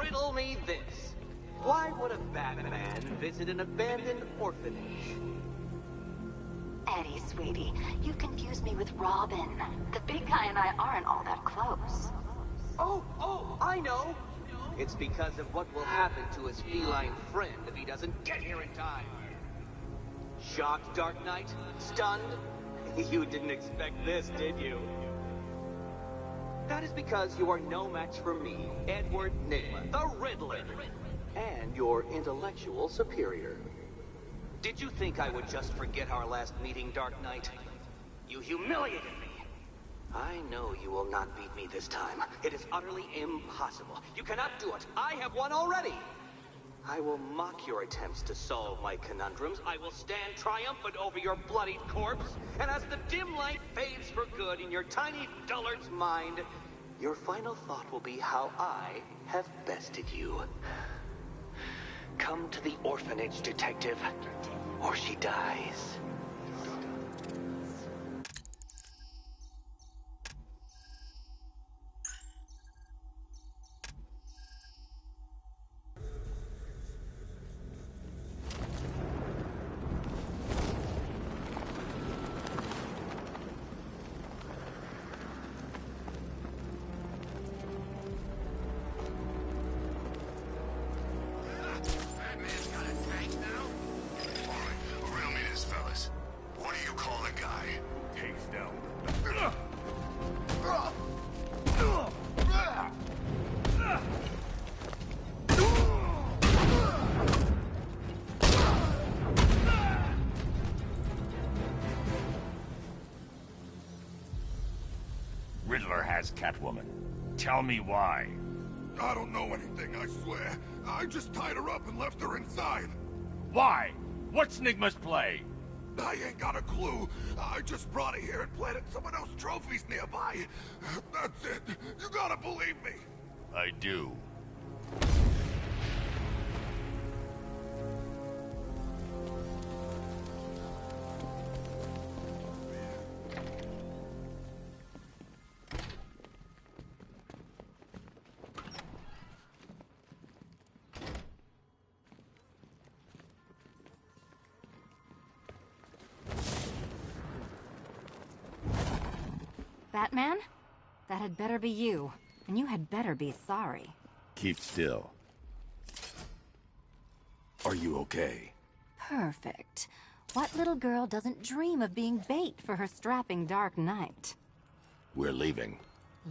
riddle me this. Why would a Batman visit an abandoned orphanage? Eddie, sweetie, you've confused me with Robin. The big guy and I aren't all that close. Oh, I know. It's because of what will happen to his feline friend if he doesn't get here in time. Shocked, Dark Knight? Stunned? You didn't expect this, did you? That is because you are no match for me, Edward Nygma, the Riddler, and your intellectual superior. Did you think I would just forget our last meeting, Dark Knight? You humiliated me. I know you will not beat me this time. It is utterly impossible. You cannot do it. I have won already. I will mock your attempts to solve my conundrums. I will stand triumphant over your bloodied corpse. And as the dim light fades for good in your tiny dullard's mind, your final thought will be how I have bested you. Come to the orphanage, detective, or she dies. Riddler has Catwoman. Tell me why. I don't know anything, I swear. I just tied her up and left her inside. Why? What's Nygma's play? I ain't got a clue. I just brought her here and planted someone else's trophies nearby. That's it. You gotta believe me. I do. Batman? That had better be you. And you had better be sorry. Keep still. Are you okay? Perfect. What little girl doesn't dream of being bait for her strapping Dark Knight? We're leaving.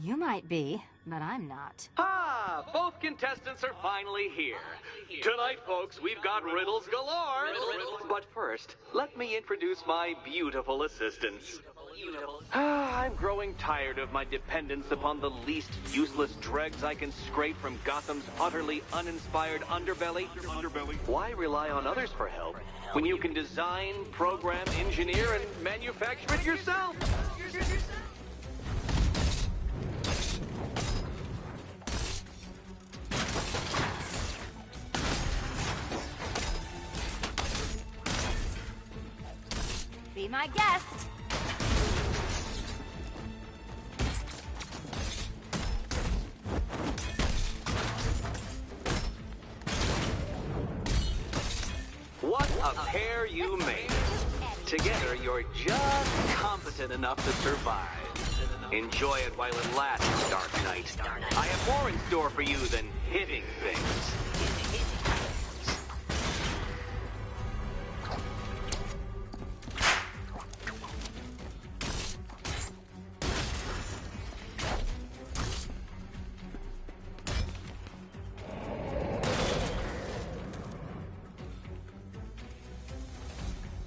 You might be, but I'm not. Ah, both contestants are finally here. Tonight, folks, we've got riddles galore. But first, let me introduce my beautiful assistants. I'm growing tired of my dependence upon the least useless dregs I can scrape from Gotham's utterly uninspired underbelly. Why rely on others for help when you can design, program, engineer, and manufacture it yourself? Be my guest. What a pair you made. Together, you're just competent enough to survive. Enjoy it while it lasts, Dark Knight. I have more in store for you than hitting things.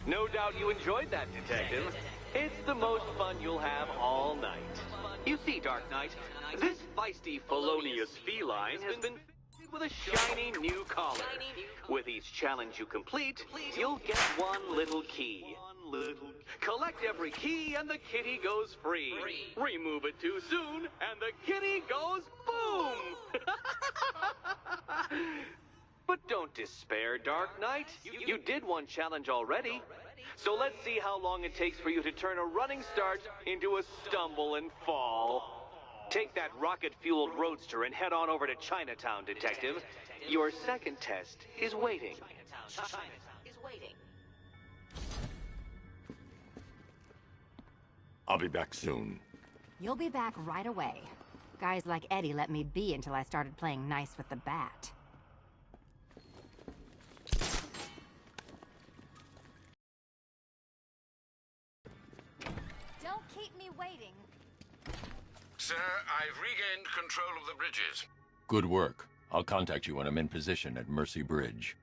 No doubt you enjoyed that, Detective. It's the most fun you'll have all night. You see, Dark Knight, this feisty, felonious feline has been fitted with a shiny new collar. With each challenge you complete, you'll get one little key. Collect every key and the kitty goes free. Remove it too soon and the kitty goes boom! But don't despair, Dark Knight. You did one challenge already. So let's see how long it takes for you to turn a running start into a stumble and fall. Take that rocket-fueled roadster and head on over to Chinatown, Detective. Your second test is waiting. I'll be back soon. You'll be back right away. Guys like Eddie let me be until I started playing nice with the bat. Don't keep me waiting. Sir, I've regained control of the bridges. Good work. I'll contact you when I'm in position at Mercy Bridge.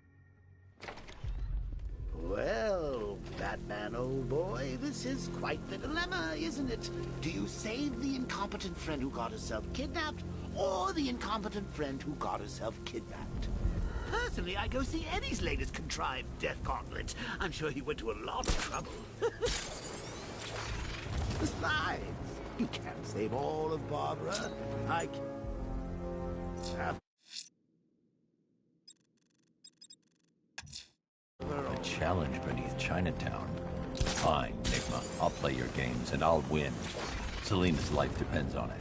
Well, Batman, old boy, this is quite the dilemma, isn't it? Do you save the incompetent friend who got herself kidnapped, or the incompetent friend who got herself kidnapped? Personally, I go see Eddie's latest contrived death gauntlet. I'm sure he went to a lot of trouble. Besides, you can't save all of Barbara. I have... A challenge beneath Chinatown. Fine, Nigma. I'll play your games, and I'll win. Selena's life depends on it.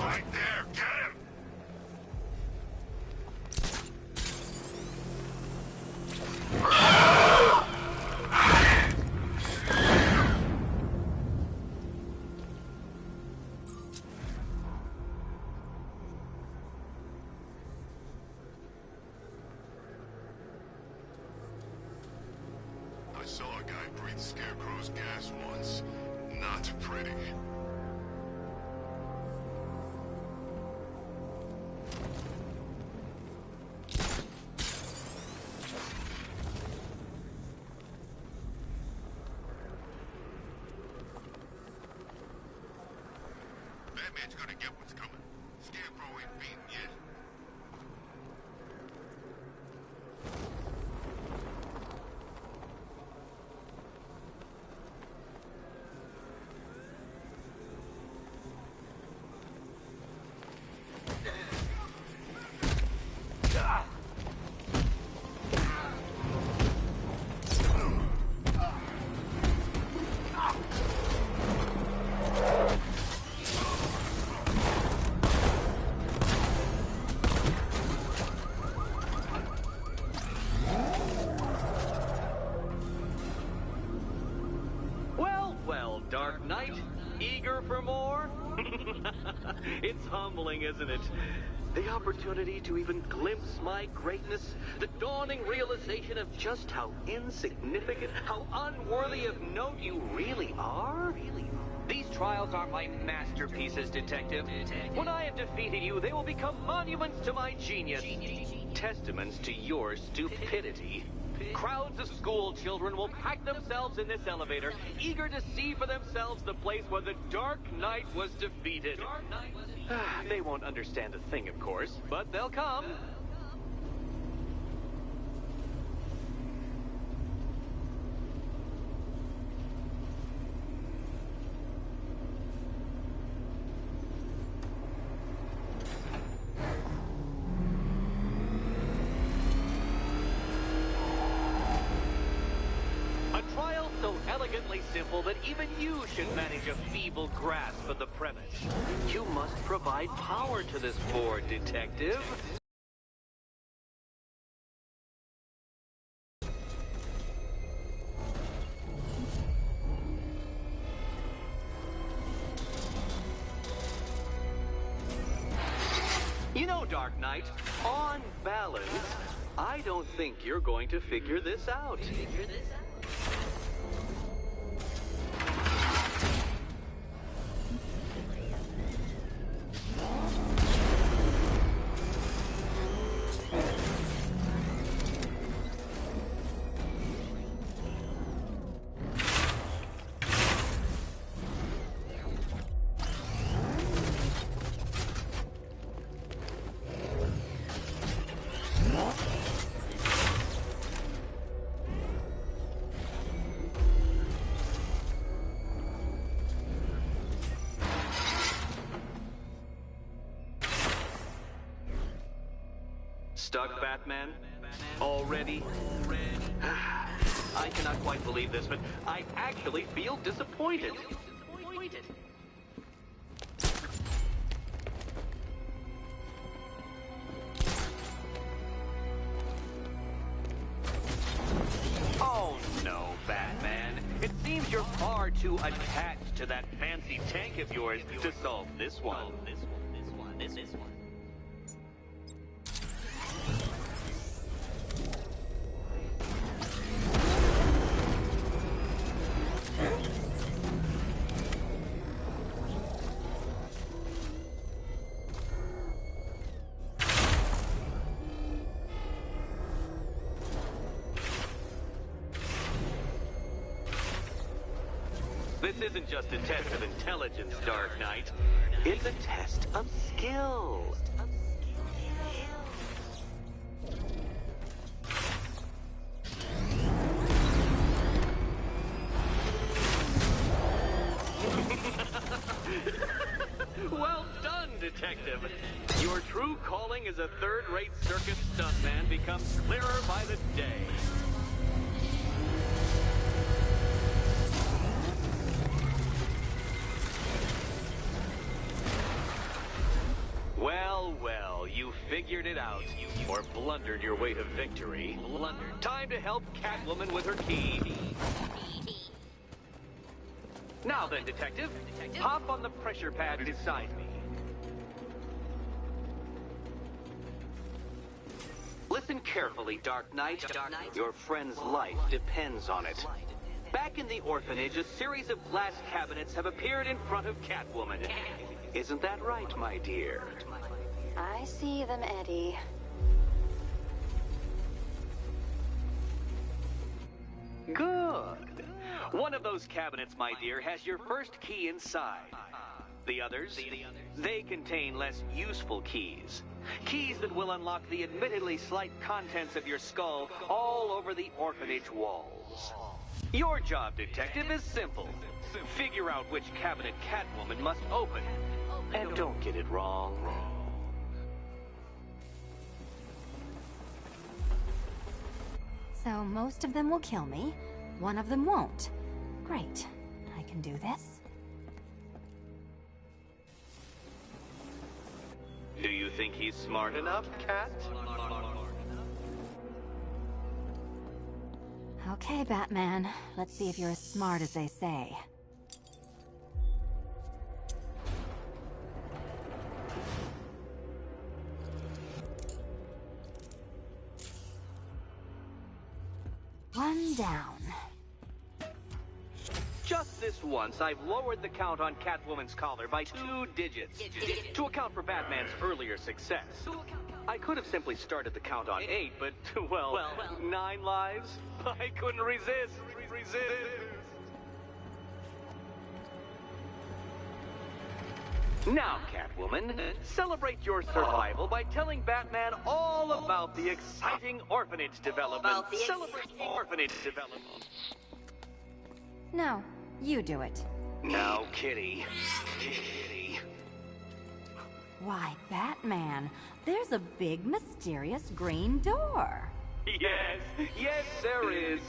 Right there, get him! I saw a guy breathe Scarecrow's gas once. Not pretty. Batman's gonna get what's coming. Scarecrow ain't beaten yet. Dark Knight, eager for more? It's humbling, isn't it? The opportunity to even glimpse my greatness, the dawning realization of just how insignificant, how unworthy of note you really are? These trials are my masterpieces, Detective. When I have defeated you, they will become monuments to my genius, testaments to your stupidity. Crowds of school children will pack themselves in this elevator, eager to see for themselves the place where the Dark Knight was defeated. They won't understand a thing, of course, but they'll come. So elegantly simple that even you should manage a feeble grasp of the premise. You must provide power to this board, Detective. Dark Knight. On balance, I don't think you're going to figure this out. Stuck, Batman? Already? I cannot quite believe this, but I actually feel disappointed. Oh no, Batman. It seems you're far too attached to that fancy tank of yours to solve this one. This one. This isn't just a test of intelligence, Dark Knight. It's a test of skill. Well done, Detective. Your true calling as a third-rate circus stuntman becomes clearer by the day. Well, you figured it out. Or blundered your way to victory. Time to help Catwoman with her key. Now then, Detective, hop on the pressure pad beside me. Listen carefully, Dark Knight. Your friend's life depends on it. Back in the orphanage, a series of glass cabinets have appeared in front of Catwoman. Isn't that right, my dear? I see them, Eddie. Good. One of those cabinets, my dear, has your first key inside. The others, they contain less useful keys. Keys that will unlock the admittedly slight contents of your skull all over the orphanage walls. Your job, Detective, is simple. Figure out which cabinet Catwoman must open. And don't get it wrong. So most of them will kill me. One of them won't. Great. I can do this. Do you think he's smart enough, Cat? Okay, Batman. Let's see if you're as smart as they say. One down. Just this once, I've lowered the count on Catwoman's collar by 2 digits to account for Batman's earlier success. I could have simply started the count on 8, but, well, 9 lives? I couldn't resist. Now, Catwoman, celebrate your survival by telling Batman all about the exciting orphanage development. Celebrate orphanage development. No, you do it. Now, Kitty. Why, Batman, there's a big, mysterious green door. Yes, there is.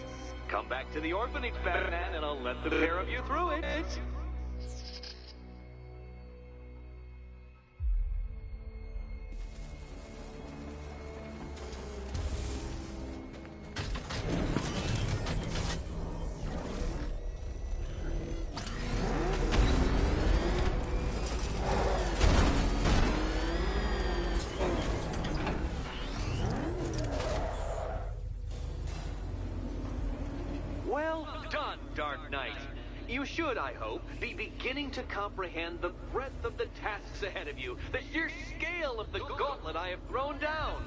Come back to the orphanage, Batman, and I'll let the pair of you through it. Dark Knight. You should, I hope, be beginning to comprehend the breadth of the tasks ahead of you, the sheer scale of the gauntlet I have thrown down.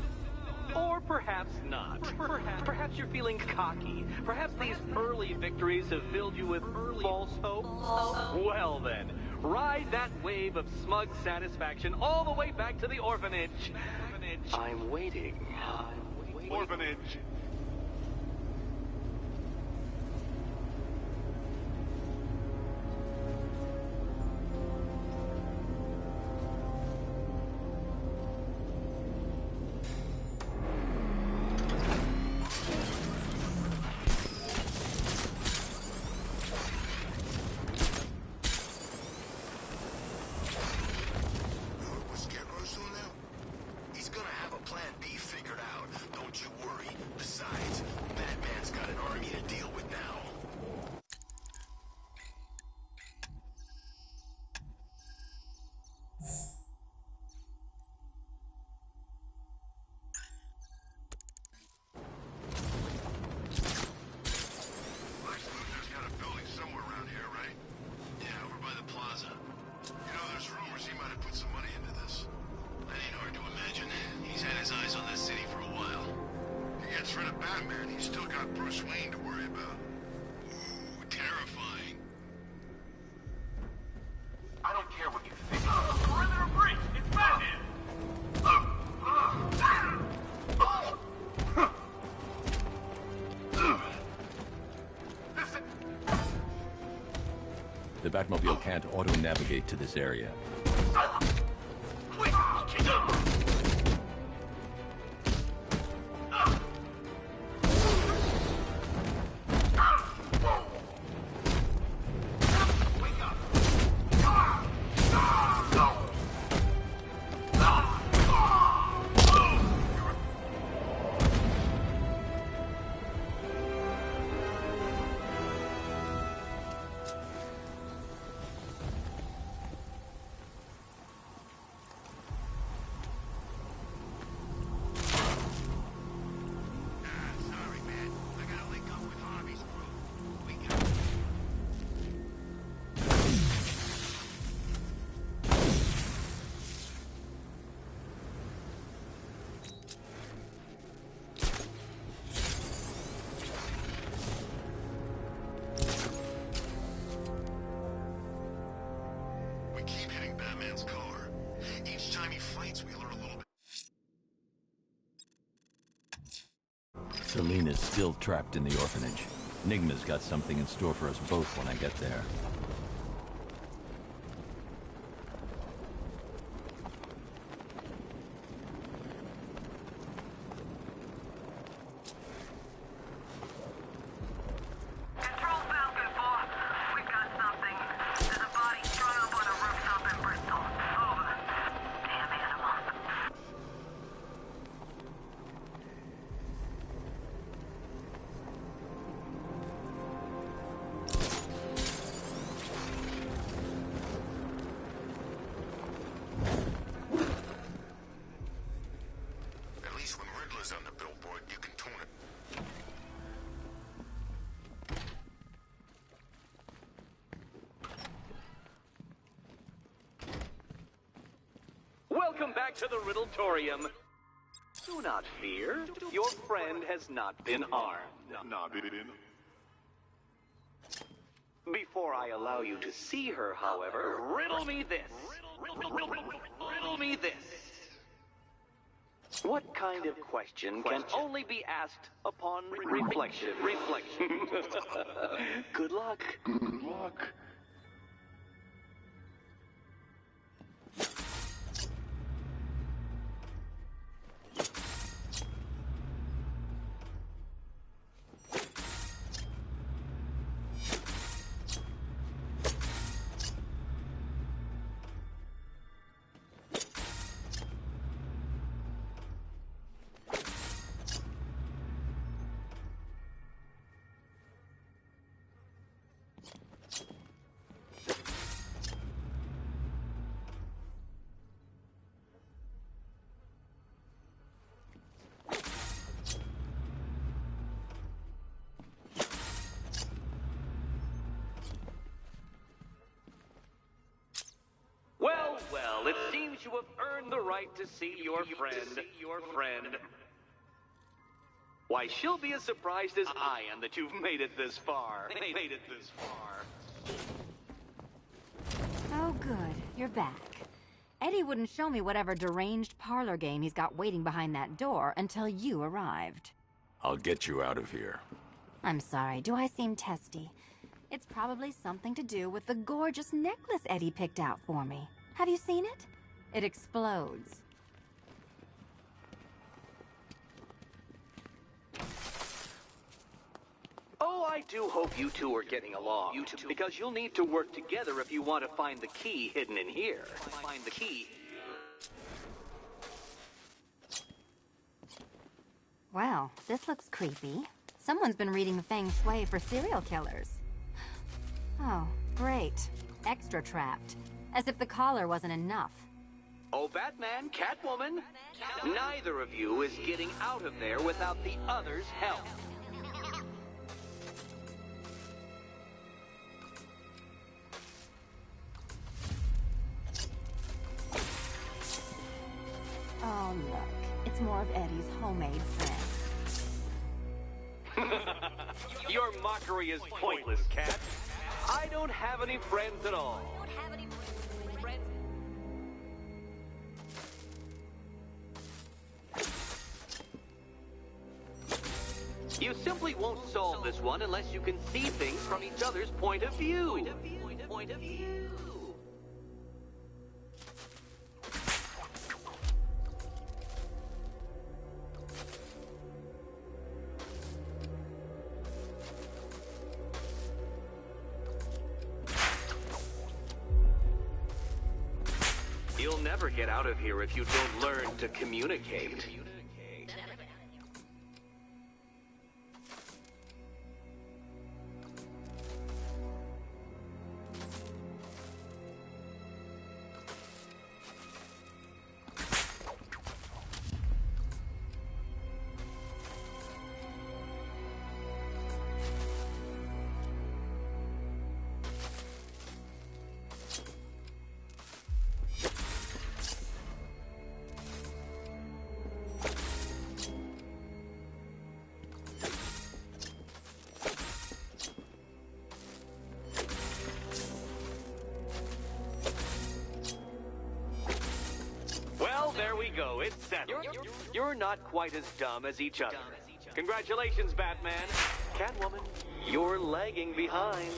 Or perhaps not. Perhaps you're feeling cocky. Perhaps these early victories have filled you with false hope. Well then, ride that wave of smug satisfaction all the way back to the orphanage. I'm waiting. Orphanage. Batman, he's still got Bruce Wayne to worry about. Ooh, terrifying. I don't care what you think. Perimeter breach! It's Batman! The Batmobile can't auto-navigate to this area. Selina's still trapped in the orphanage. Enigma's got something in store for us both when I get there. Control Falcon 4. We've got something. There's a body strung up on a rooftop in Bristol. Over. Damn animal. At least when Riddler's on the billboard, you can tune it. Welcome back to the Riddletorium. Do not fear. Your friend has not been armed. Before I allow you to see her, however, riddle me this. Riddle me this. What kind of question can only be asked upon reflection? Good luck. Good luck. it seems you have earned the right to see your friend. Why, she'll be as surprised as I am that you've made it this far. Oh, good. You're back. Eddie wouldn't show me whatever deranged parlor game he's got waiting behind that door until you arrived. I'll get you out of here. I'm sorry, do I seem testy? It's probably something to do with the gorgeous necklace Eddie picked out for me. Have you seen it? It explodes. Oh, I do hope you two are getting along. Because you'll need to work together if you want to find the key hidden in here. Find the key. Well, this looks creepy. Someone's been reading the feng shui for serial killers. Oh, great. Extra trapped. As if the collar wasn't enough. Oh, Batman, Catwoman, neither of you is getting out of there without the other's help. Oh, look. It's more of Eddie's homemade friend. Your mockery is pointless, Cat. I don't have any friends at all. You simply won't solve this one unless you can see things from each other's point of view. You'll never get out of here if you don't learn to communicate. There we go, it's settled. You're not quite as dumb as each other. Congratulations, Batman. Catwoman, you're lagging behind.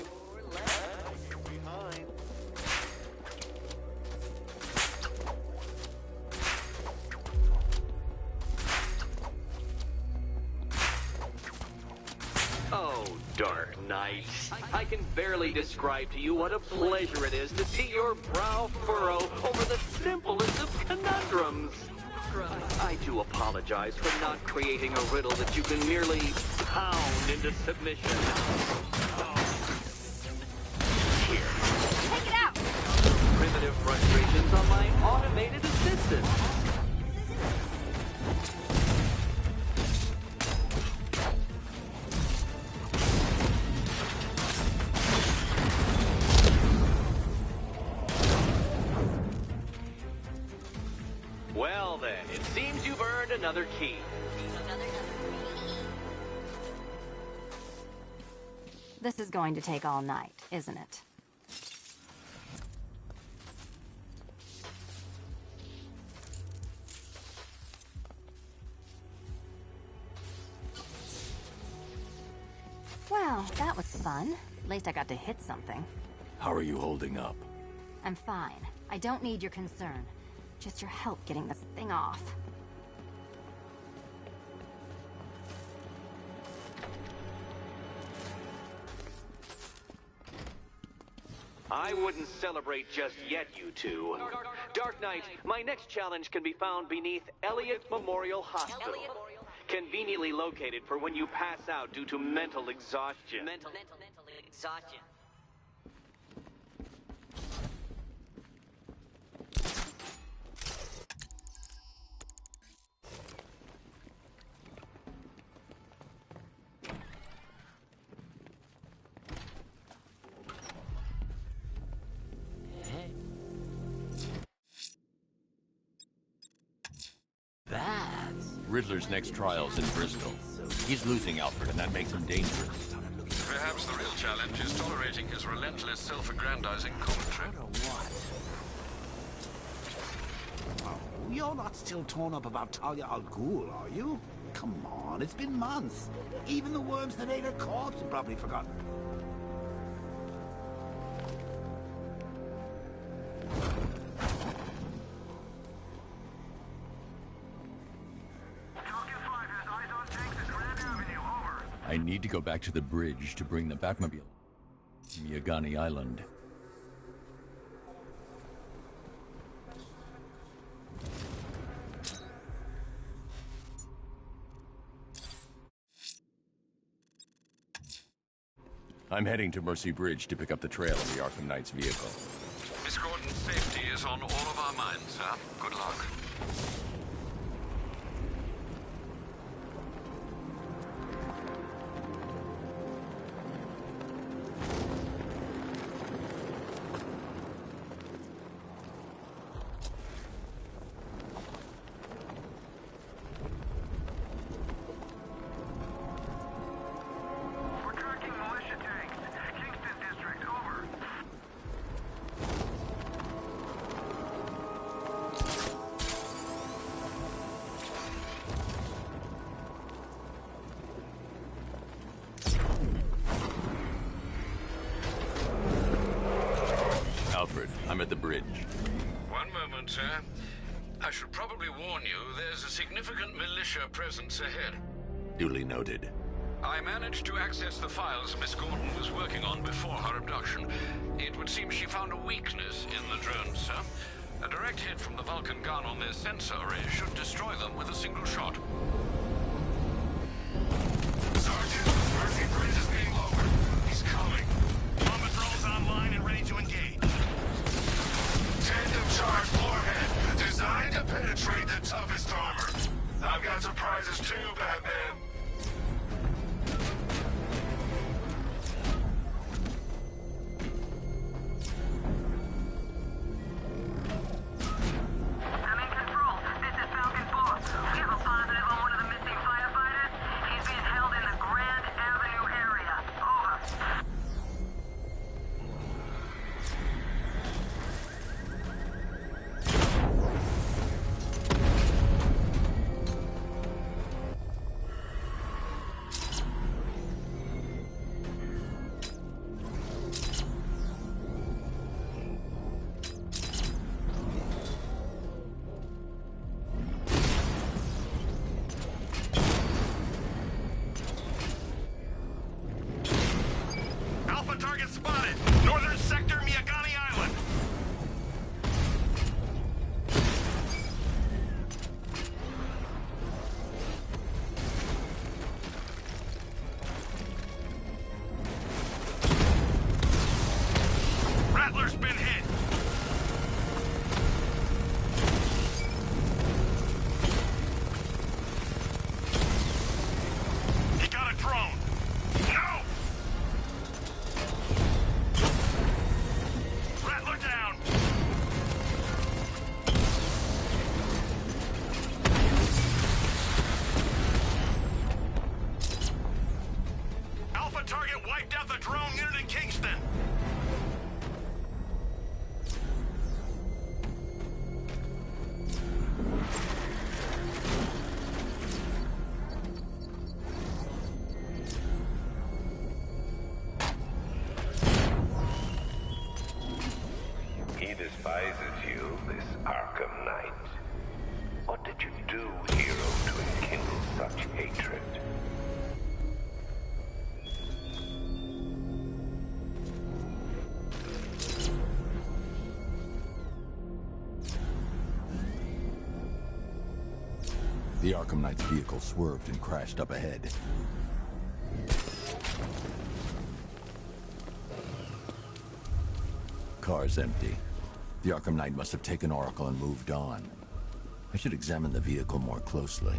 Oh, Dark Knight. I can barely describe to you what a pleasure it is to see your brow furrow over the simplest of conundrums. I do apologize for not creating a riddle that you can merely pound into submission. Here. Take it out! Primitive frustrations on my automated assistant. Well then, it seems you've earned another key. This is going to take all night, isn't it? Well, that was fun. At least I got to hit something. How are you holding up? I'm fine. I don't need your concern. Just your help getting this thing off. I wouldn't celebrate just yet, you two. Dark Knight, my next challenge can be found beneath Elliott Memorial Hospital. Conveniently located for when you pass out due to mental exhaustion. Mental exhaustion. Riddler's next trial's in Bristol. He's losing Alfred, and that makes him dangerous. Perhaps the real challenge is tolerating his relentless self-aggrandizing commentary. Oh, you're not still torn up about Talia al Ghul, are you? Come on, it's been months. Even the worms that ate her corpse have probably forgotten. I need to go back to the bridge to bring the Batmobile. Miagani Island. I'm heading to Mercy Bridge to pick up the trail of the Arkham Knight's vehicle. Miss Gordon's safety is on all of our minds, sir. Good luck. I'm at the bridge. One moment, sir. I should probably warn you, there's a significant militia presence ahead. Duly noted. I managed to access the files Miss Gordon was working on before her abduction. It would seem she found a weakness in the drones, sir. A direct hit from the Vulcan gun on their sensor array should destroy them with a single shot. Sergeant, Mercy Bridge is being lowered. He's coming. Bomber drones online and ready to engage. Tandem charge warhead, designed to penetrate the toughest armor. I've got surprises too, Batman. despises you, this Arkham Knight. What did you do, hero, to enkindle such hatred? The Arkham Knight's vehicle swerved and crashed up ahead. Car's empty. The Arkham Knight must have taken Oracle and moved on. I should examine the vehicle more closely.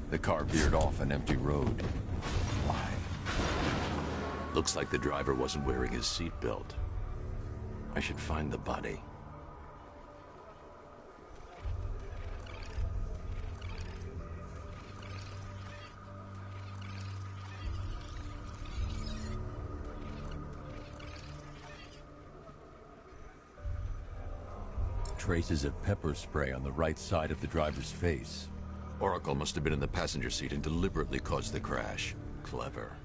The car veered off an empty road. Why? Looks like the driver wasn't wearing his seatbelt. I should find the body. Traces of pepper spray on the right side of the driver's face. Oracle must have been in the passenger seat and deliberately caused the crash. Clever.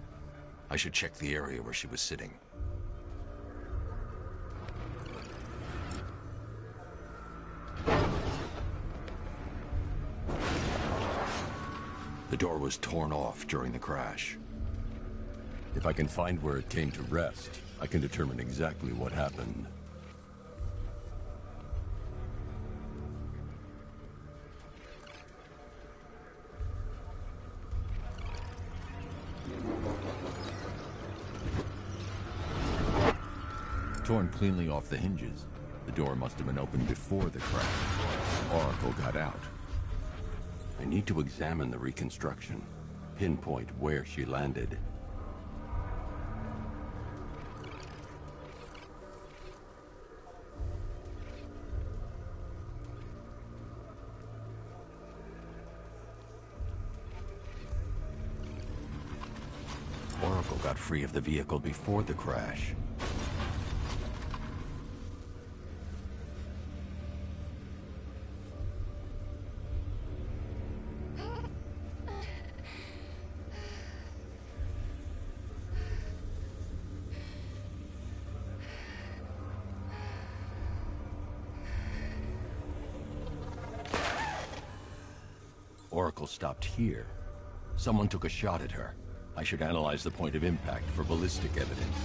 I should check the area where she was sitting. The door was torn off during the crash. If I can find where it came to rest, I can determine exactly what happened. Torn cleanly off the hinges. The door must have been opened before the crash. Oracle got out. I need to examine the reconstruction, pinpoint where she landed. Oracle got free of the vehicle before the crash. Oracle stopped here. Someone took a shot at her. I should analyze the point of impact for ballistic evidence.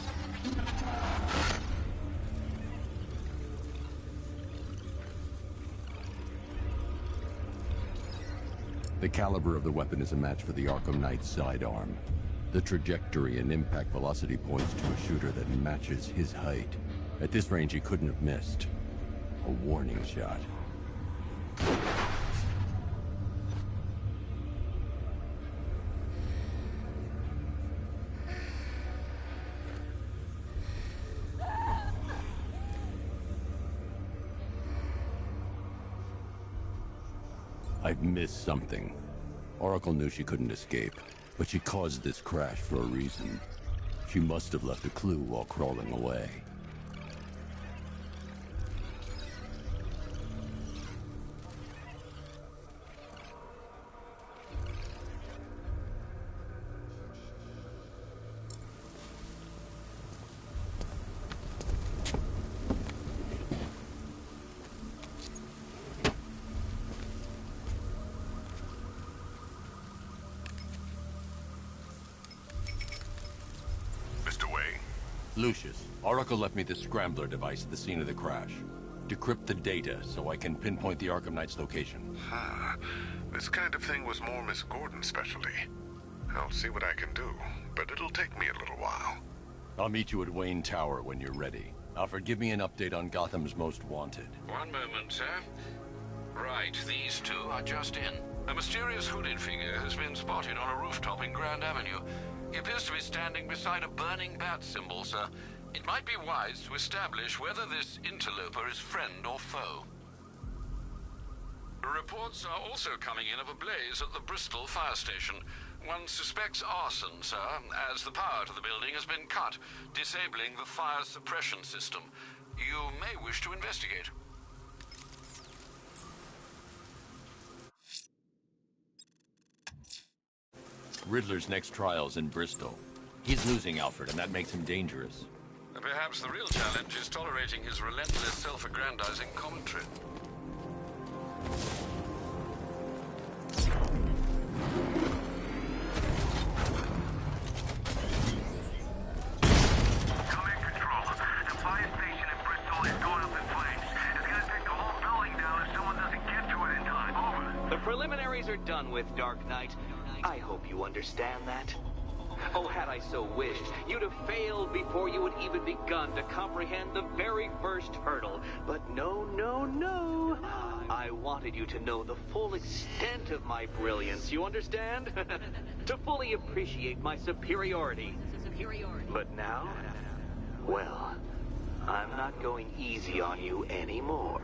The caliber of the weapon is a match for the Arkham Knight's sidearm. The trajectory and impact velocity points to a shooter that matches his height. At this range, he couldn't have missed. A warning shot. I've missed something. Oracle knew she couldn't escape, but she caused this crash for a reason. She must have left a clue while crawling away. Lucius, Oracle left me the scrambler device at the scene of the crash. Decrypt the data so I can pinpoint the Arkham Knight's location. This kind of thing was more Miss Gordon's specialty. I'll see what I can do, but it'll take me a little while. I'll meet you at Wayne Tower when you're ready. Alfred, give me an update on Gotham's Most Wanted. One moment, sir. Right, these two are just in. A mysterious hooded figure has been spotted on a rooftop in Grand Avenue. He appears to be standing beside a burning bat symbol, sir. It might be wise to establish whether this interloper is friend or foe. Reports are also coming in of a blaze at the Bristol fire station. One suspects arson, sir, as the power to the building has been cut, disabling the fire suppression system. You may wish to investigate. Riddler's next trial's in Bristol. He's losing Alfred, and that makes him dangerous. Perhaps the real challenge is tolerating his relentless self-aggrandizing commentary. Command Control. The fire station in Bristol is going up in flames. It's gonna take the whole building down if someone doesn't get to it in time. Over. The preliminaries are done with, Dark Knight. I hope you understand that. Oh, had I so wished, you'd have failed before you had even begun to comprehend the very first hurdle. But no, no, no. I wanted you to know the full extent of my brilliance, you understand? To fully appreciate my superiority. superiority. But now? Well, I'm not going easy on you anymore.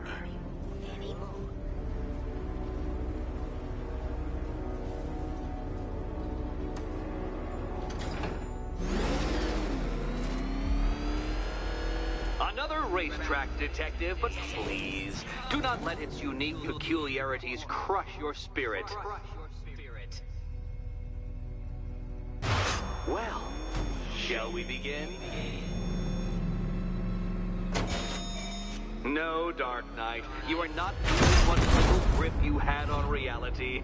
Another racetrack detective, but please, do not let its unique peculiarities crush your spirit. Well, shall we begin? No, Dark Knight, you are not losing what little grip you had on reality.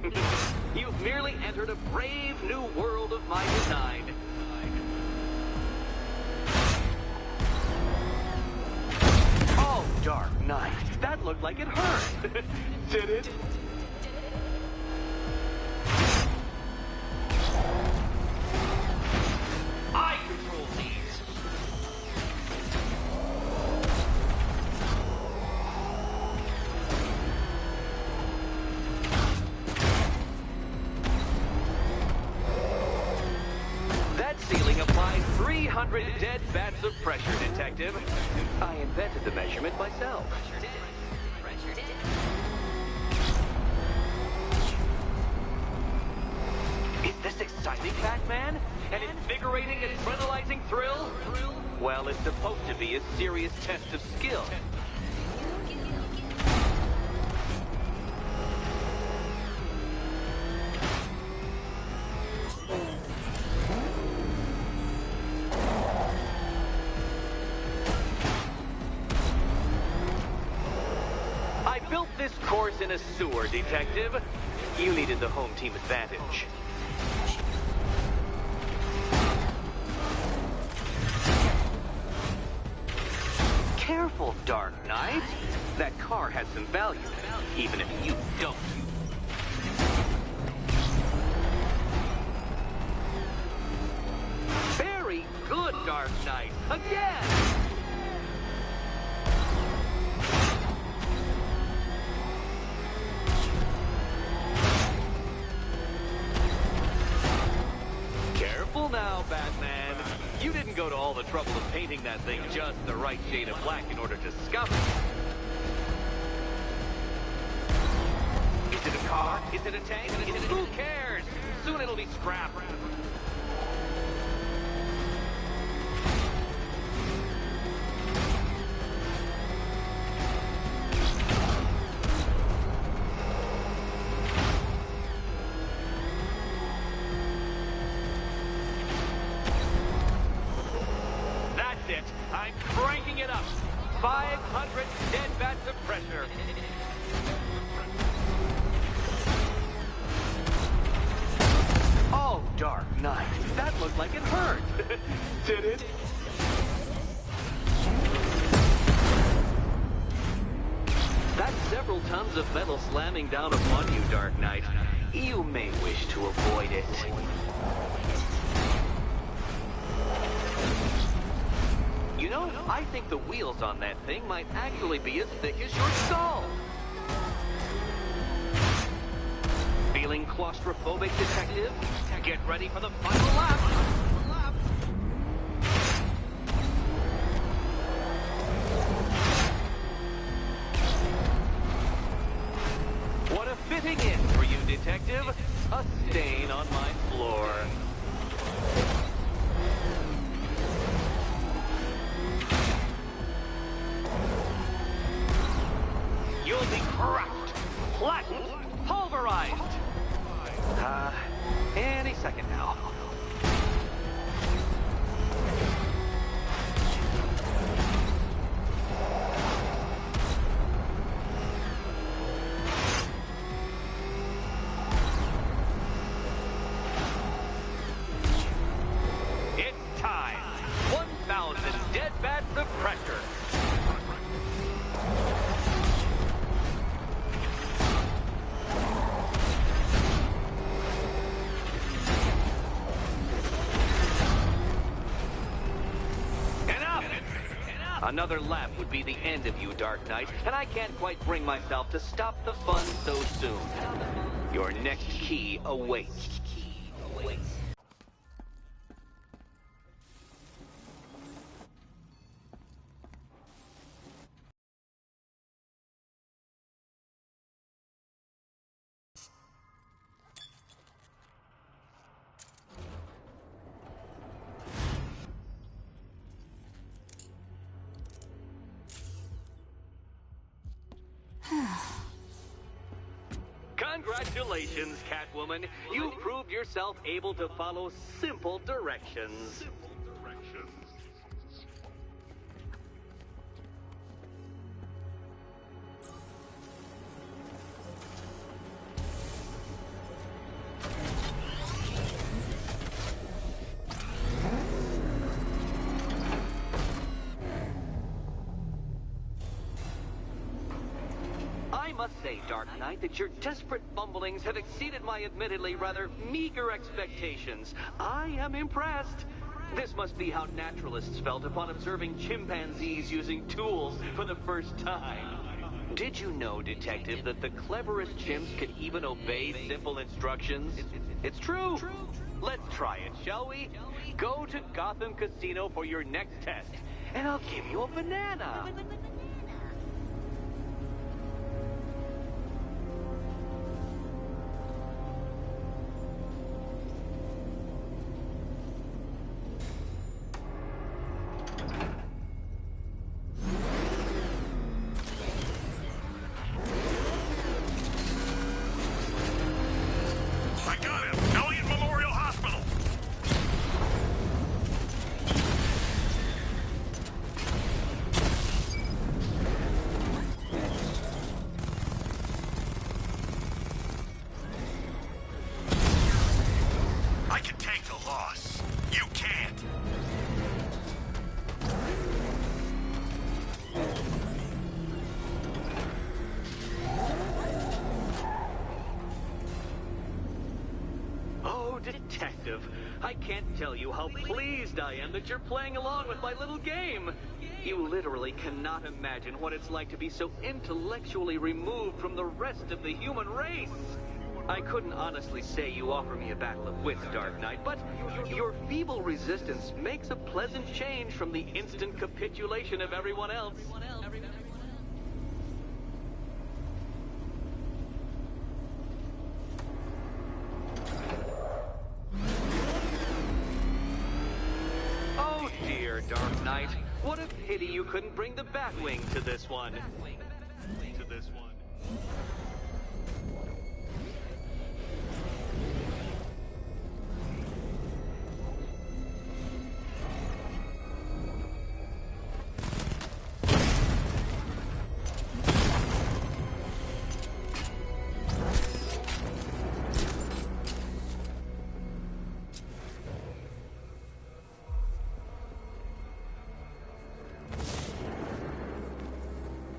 You've merely entered a brave new world of my design. Oh, Dark Knight, that looked like it hurt. Did it? I control these. That ceiling applies 300 dead bats of pressure, Detective. I invented the measurement myself. Is this exciting, Batman? An invigorating, adrenalizing thrill? Well, it's supposed to be a serious test of skill. I built this course in a sewer, Detective. You needed the home team advantage. Careful, Dark Knight. That car has some value, even if you don't. Very good, Dark Knight. Again! Careful now, Batman. You didn't go to all the trouble of painting that thing just the right shade of black in order to scuff it. Is it a car? Is it a tank? Who cares? Soon it'll be scrap. I'm cranking it up. 500 dead bats of pressure. Oh, Dark Knight, that looked like it hurt. Did it? That's several tons of metal slamming down upon you, Dark Knight. You may wish to avoid it. You know, I think the wheels on that thing might actually be as thick as your skull. Feeling claustrophobic, Detective? Get ready for the final lap. What a fitting end for you, Detective. A stain on my floor. You'll be crushed, flattened, pulverized. Any second now. It's time. 1,000 dead bats of pressure. Another lap would be the end of you, Dark Knight, and I can't quite bring myself to stop the fun so soon. Your next key awaits. Congratulations, Catwoman. You proved yourself able to follow simple directions. I must say, Dark Knight, that your desperate fumblings have exceeded my admittedly rather meager expectations. I am impressed. This must be how naturalists felt upon observing chimpanzees using tools for the first time. Did you know, Detective, that the cleverest chimps can even obey simple instructions? It's true. Let's try it, shall we? Go to Gotham Casino for your next test, and I'll give you a banana. I got him! Elliott Memorial Hospital! I can take the loss. You can't. Oh, Detective, I can't tell you how pleased I am that you're playing along with my little game. You literally cannot imagine what it's like to be so intellectually removed from the rest of the human race. I couldn't honestly say you offer me a battle of wits, Dark Knight, but your feeble resistance makes a pleasant change from the instant capitulation of everyone else. Oh dear, Dark Knight. What a pity you couldn't bring the Batwing to this one.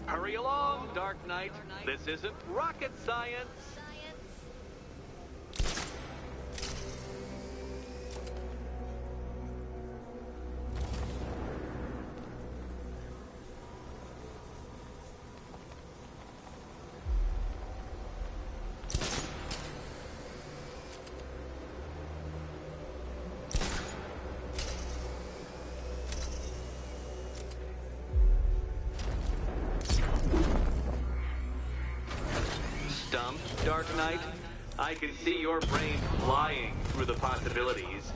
Hurry along, Dark Knight. This isn't rocket science. Stumped, Dark Knight? I can see your brain flying through the possibilities.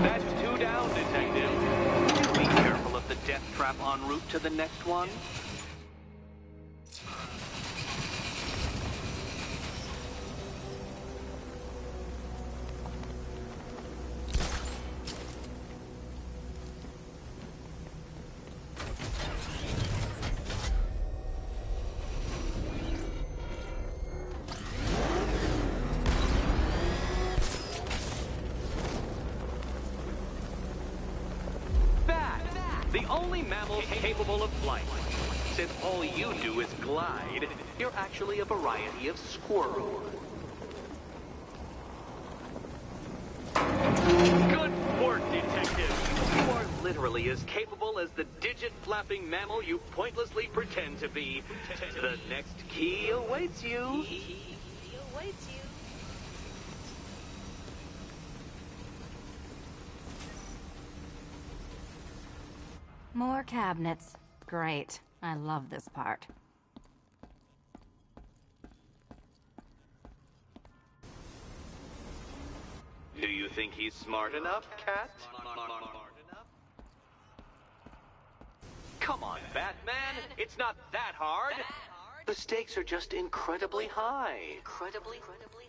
That's two down, Detective. Do be careful of the death trap en route to the next one. The only mammal capable of flight. Since all you do is glide, you're actually a variety of squirrel. Good work, Detective. You are literally as capable as the digit-flapping mammal you pointlessly pretend to be. The next key awaits you. More cabinets. Great. I love this part. Do you think he's smart enough, Cat? Come on, Batman. It's not that hard. The stakes are just incredibly high. Incredibly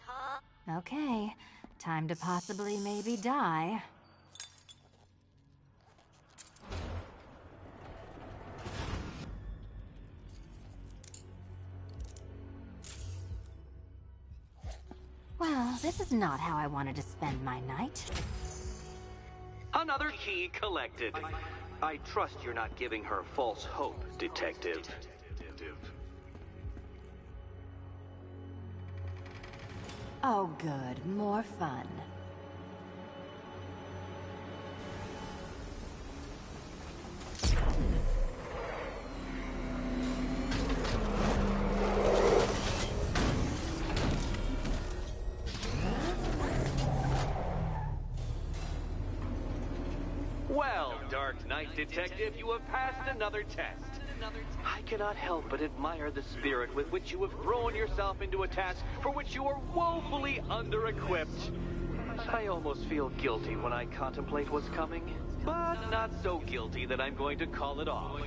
high. Okay. Time to possibly maybe die. Well, this is not how I wanted to spend my night. Another key collected. I trust you're not giving her false hope, Detective. Oh, good. More fun. Well, Dark Knight Detective, you have passed another test. I cannot help but admire the spirit with which you have thrown yourself into a task for which you are woefully under-equipped. I almost feel guilty when I contemplate what's coming, but not so guilty that I'm going to call it off.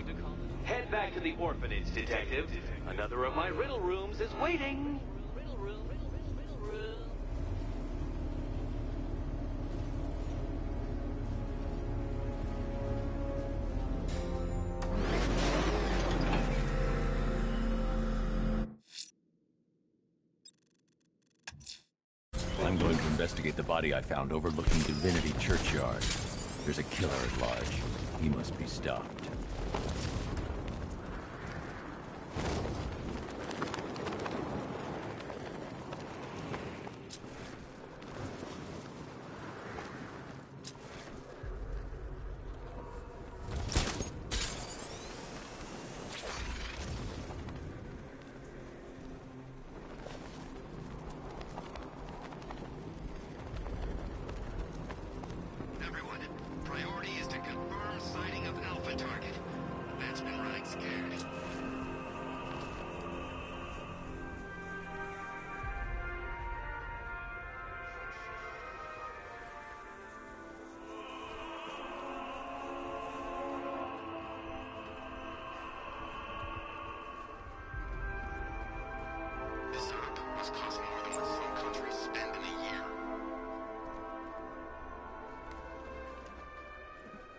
Head back to the orphanage, Detective. Another of my riddle rooms is waiting. I'm going to investigate the body I found overlooking Divinity Churchyard. There's a killer at large. He must be stopped.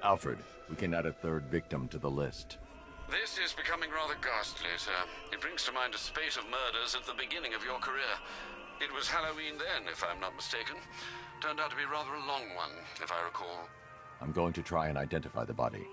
Alfred, we can add a third victim to the list. This is becoming rather ghastly, sir. It brings to mind a spate of murders at the beginning of your career. It was Halloween then, if I'm not mistaken. Turned out to be rather a long one, if I recall. I'm going to try and identify the body.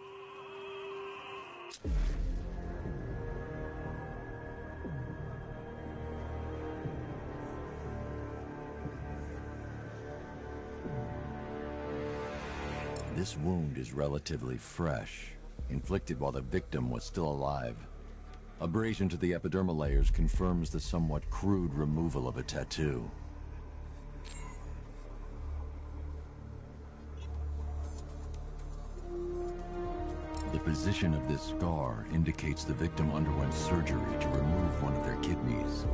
This wound is relatively fresh, inflicted while the victim was still alive. Abrasion to the epidermal layers confirms the somewhat crude removal of a tattoo. The position of this scar indicates the victim underwent surgery to remove one of their kidneys.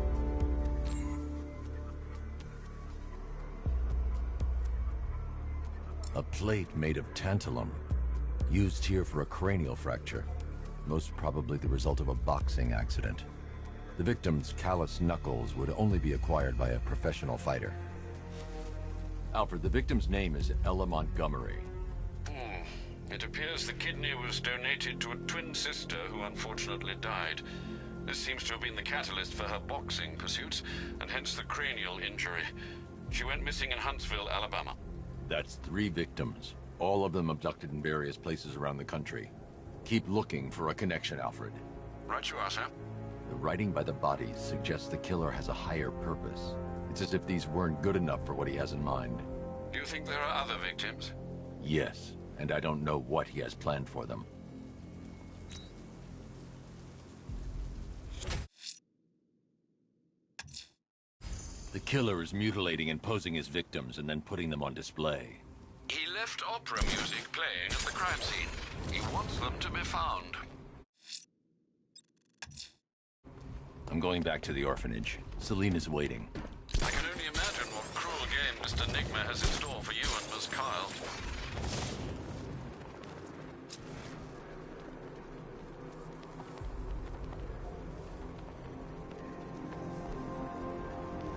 A plate made of tantalum, used here for a cranial fracture, most probably the result of a boxing accident. The victim's callous knuckles would only be acquired by a professional fighter. Alfred, the victim's name is Ella Montgomery. It appears the kidney was donated to a twin sister who unfortunately died. This seems to have been the catalyst for her boxing pursuits, and hence the cranial injury. She went missing in Huntsville, Alabama. That's 3 victims, all of them abducted in various places around the country. Keep looking for a connection, Alfred. Right you are, sir. The writing by the bodies suggests the killer has a higher purpose. It's as if these weren't good enough for what he has in mind. Do you think there are other victims? Yes, and I don't know what he has planned for them. The killer is mutilating and posing his victims and then putting them on display. He left opera music playing at the crime scene. He wants them to be found. I'm going back to the orphanage. Celine is waiting. I can only imagine what cruel game Mr. Nigma has in store for you and Miss Kyle.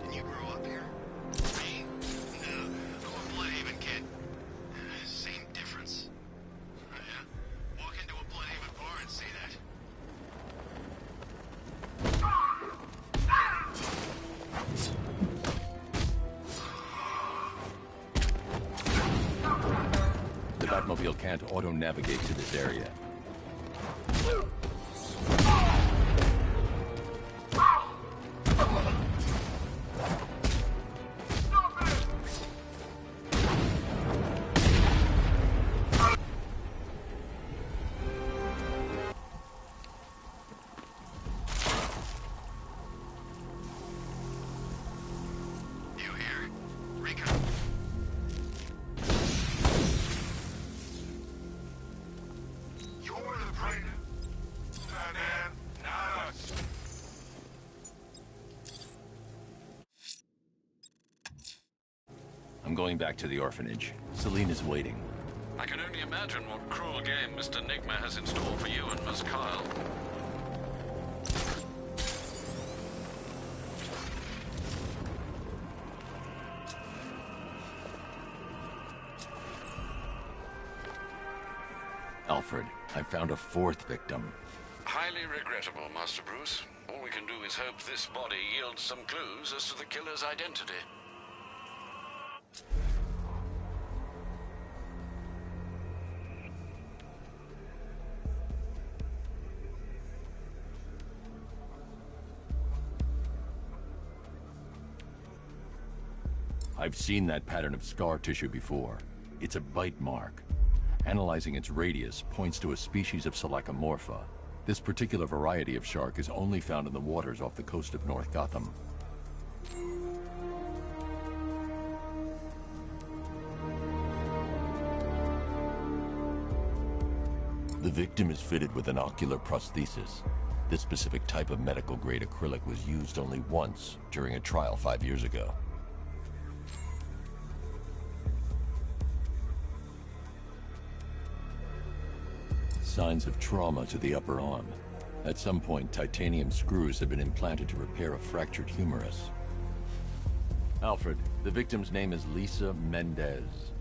Didn't you grow up here? Me? No, I'm a Bloodhaven kid. Same difference. Oh, yeah? Walk into a Bloodhaven bar and say that. The Batmobile can't auto-navigate to this area. I'm going back to the orphanage. Celine is waiting. I can only imagine what cruel game Mr. Nigma has in store for you and Miss Kyle. Alfred, I found a 4th victim. Highly regrettable, Master Bruce. All we can do is hope this body yields some clues as to the killer's identity. I've seen that pattern of scar tissue before. It's a bite mark. Analyzing its radius points to a species of Selachomorpha. This particular variety of shark is only found in the waters off the coast of North Gotham. The victim is fitted with an ocular prosthesis. This specific type of medical-grade acrylic was used only once during a trial 5 years ago. Signs of trauma to the upper arm. At some point, titanium screws have been implanted to repair a fractured humerus. Alfred, the victim's name is Lisa Mendez.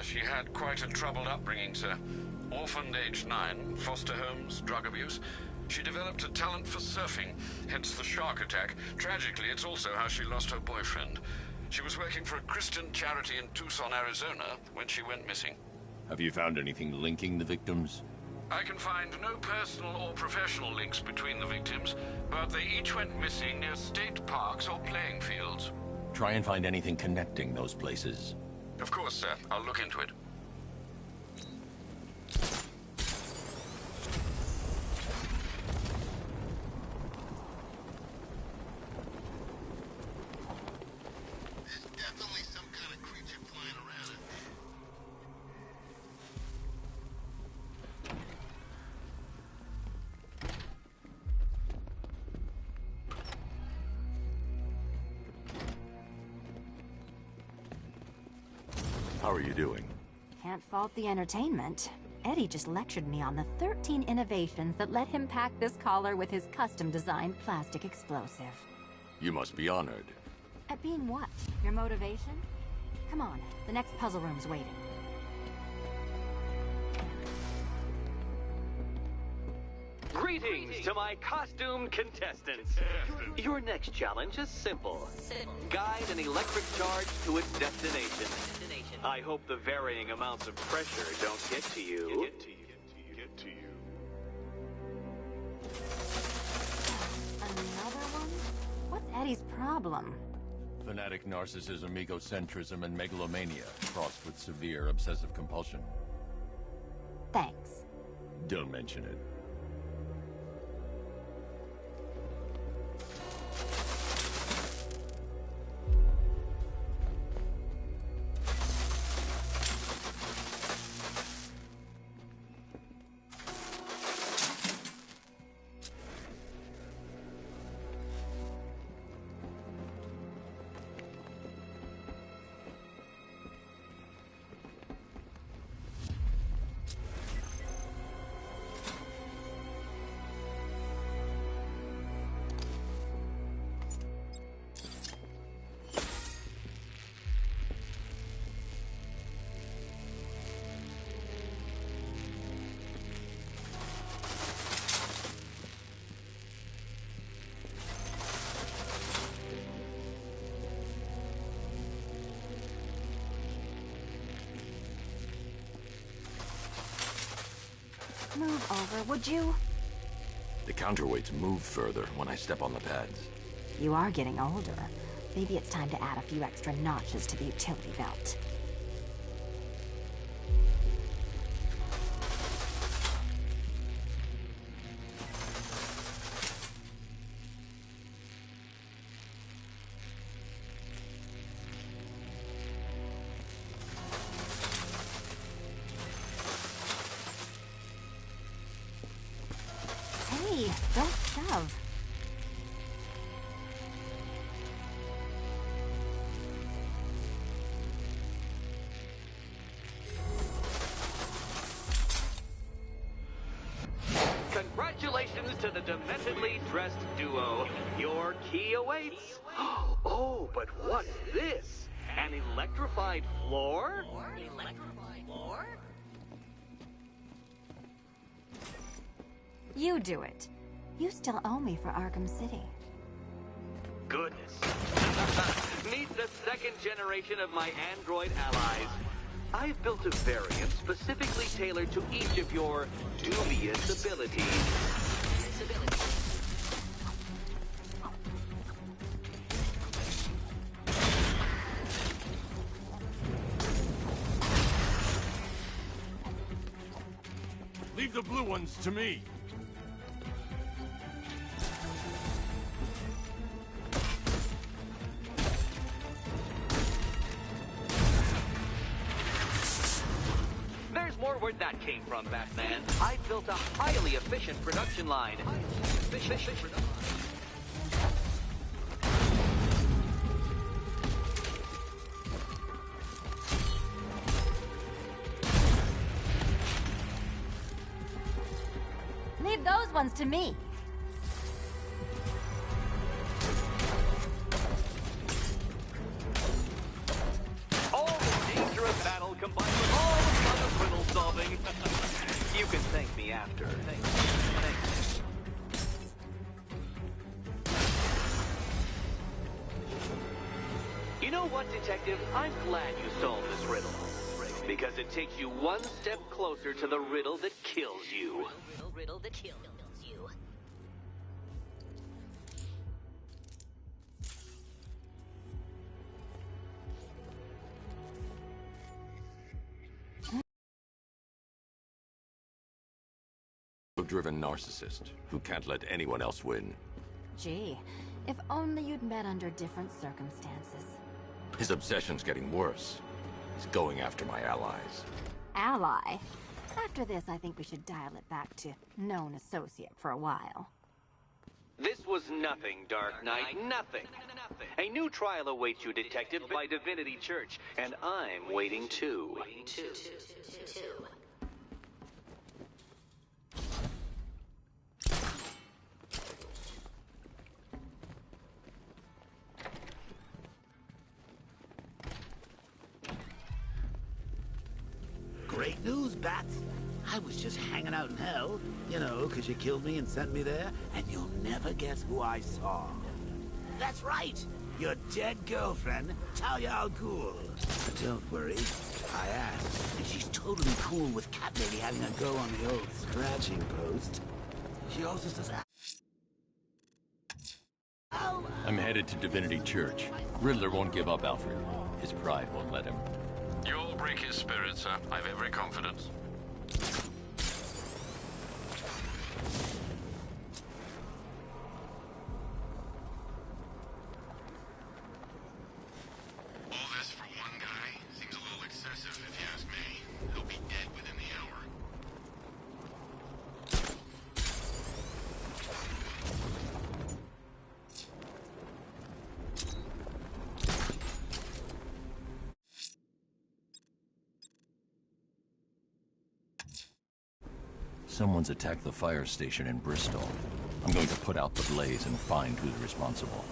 She had quite a troubled upbringing, sir. Orphaned age 9, foster homes, drug abuse. She developed a talent for surfing, hence the shark attack. Tragically, it's also how she lost her boyfriend. She was working for a Christian charity in Tucson, Arizona, when she went missing. Have you found anything linking the victims? I can find no personal or professional links between the victims, but they each went missing near state parks or playing fields. Try and find anything connecting those places. Of course, sir. I'll look into it. There's definitely some kind of creature flying around in there. How are you doing? Can't fault the entertainment. Eddie just lectured me on the 13 innovations that let him pack this collar with his custom-designed plastic explosive. You must be honored. At being what? Your motivation? Come on, the next puzzle room's waiting. Greetings to my costumed contestants. Your next challenge is simple. Guide an electric charge to its destination. I hope the varying amounts of pressure don't get to you. Another one? What's Eddie's problem? Fanatic narcissism, egocentrism, and megalomania, crossed with severe obsessive compulsion. Thanks. Don't mention it. Move over, would you? The counterweights move further when I step on the pads. You are getting older. Maybe it's time to add a few extra notches to the utility belt. Hey, don't shove. Congratulations to the dementedly dressed duo. Your key awaits. Oh, but what's this? An electrified floor? You do it. You still owe me for Arkham City. Goodness. Meet the second generation of my android allies. I've built a variant specifically tailored to each of your dubious abilities. Leave the blue ones to me. There's more where that came from, Batman. I built a highly efficient production line. Leave those ones to me. All the dangerous battle combined with all the fun of riddle solving. You can thank me after. Thanks. You know what, Detective? I'm glad you solved this riddle. Because it takes you one step closer to the riddle that kills you. Riddle that kills you. Driven narcissist who can't let anyone else win. Gee, if only you'd met under different circumstances. His obsession's getting worse. He's going after my allies. Ally? After this, I think we should dial it back to known associate for a while. This was nothing, Dark Knight. Nothing. nothing. A new trial awaits you, Detective, by Divinity Church, and I'm waiting too. Great news, Bats. I was just hanging out in hell, you know, 'cause you killed me and sent me there, and you'll never guess who I saw. That's right, your dead girlfriend, Talia al Ghul. But don't worry, I asked, and she's totally cool with Cat Lady having a go on the old scratching post. She also says... I'm headed to Divinity Church. Riddler won't give up, Alfred. His pride won't let him. You'll break his spirit, sir. I've every confidence. All this for one guy seems a little excessive, if you ask me. He'll be dead within the hour. Someone's attacked the fire station in Bristol. I'm going to put out the blaze and find who's responsible.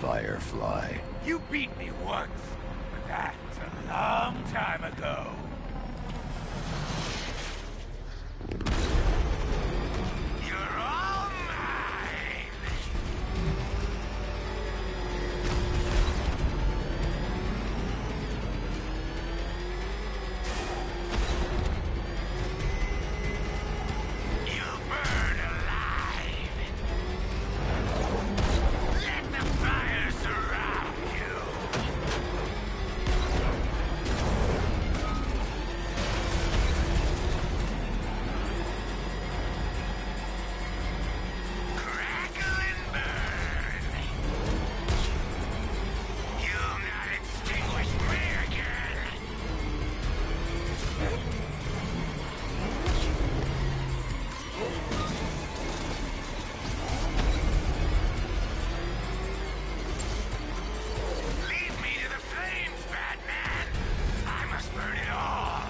Firefly. You beat me once, but that's a long time ago. You're all mine! You'll burn alive! Let the fire surround you! Crackle and burn! You'll not extinguish me again! Lead me to the flames, Batman! I must burn it all!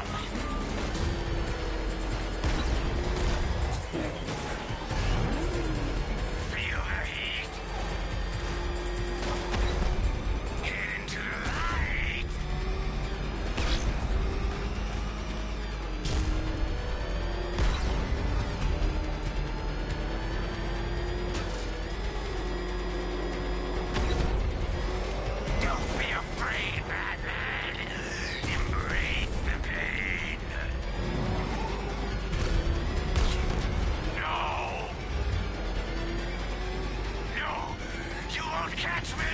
Feel the heat! Get into the light! Don't be afraid, Batman! Embrace the pain! No! No! You won't catch me!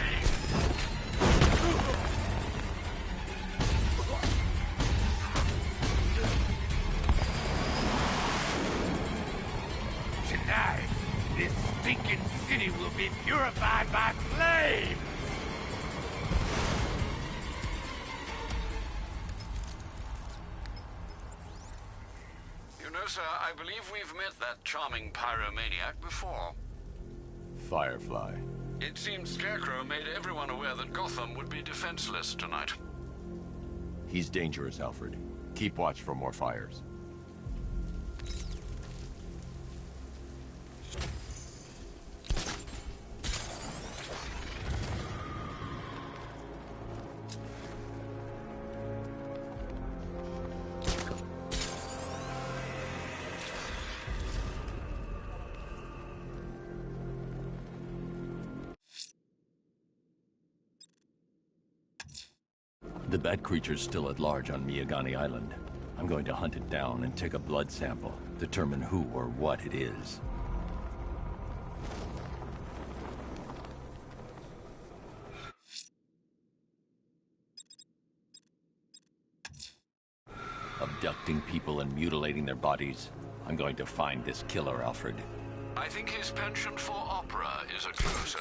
Tonight, this stinking city will be purified by flames! You know, sir, I believe we've met that charming pyromaniac before. Firefly. It seems Scarecrow made everyone aware that Gotham would be defenseless tonight. He's dangerous, Alfred. Keep watch for more fires. The bat creature's still at large on Miyagani Island. I'm going to hunt it down and take a blood sample, determine who or what it is. Abducting people and mutilating their bodies. I'm going to find this killer, Alfred. I think his penchant for opera is a clue, sir.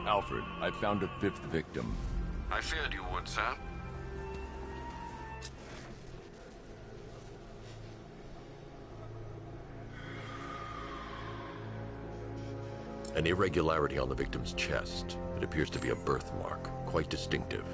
Alfred, I found a 5th victim. I feared you would, sir. An irregularity on the victim's chest. It appears to be a birthmark, quite distinctive.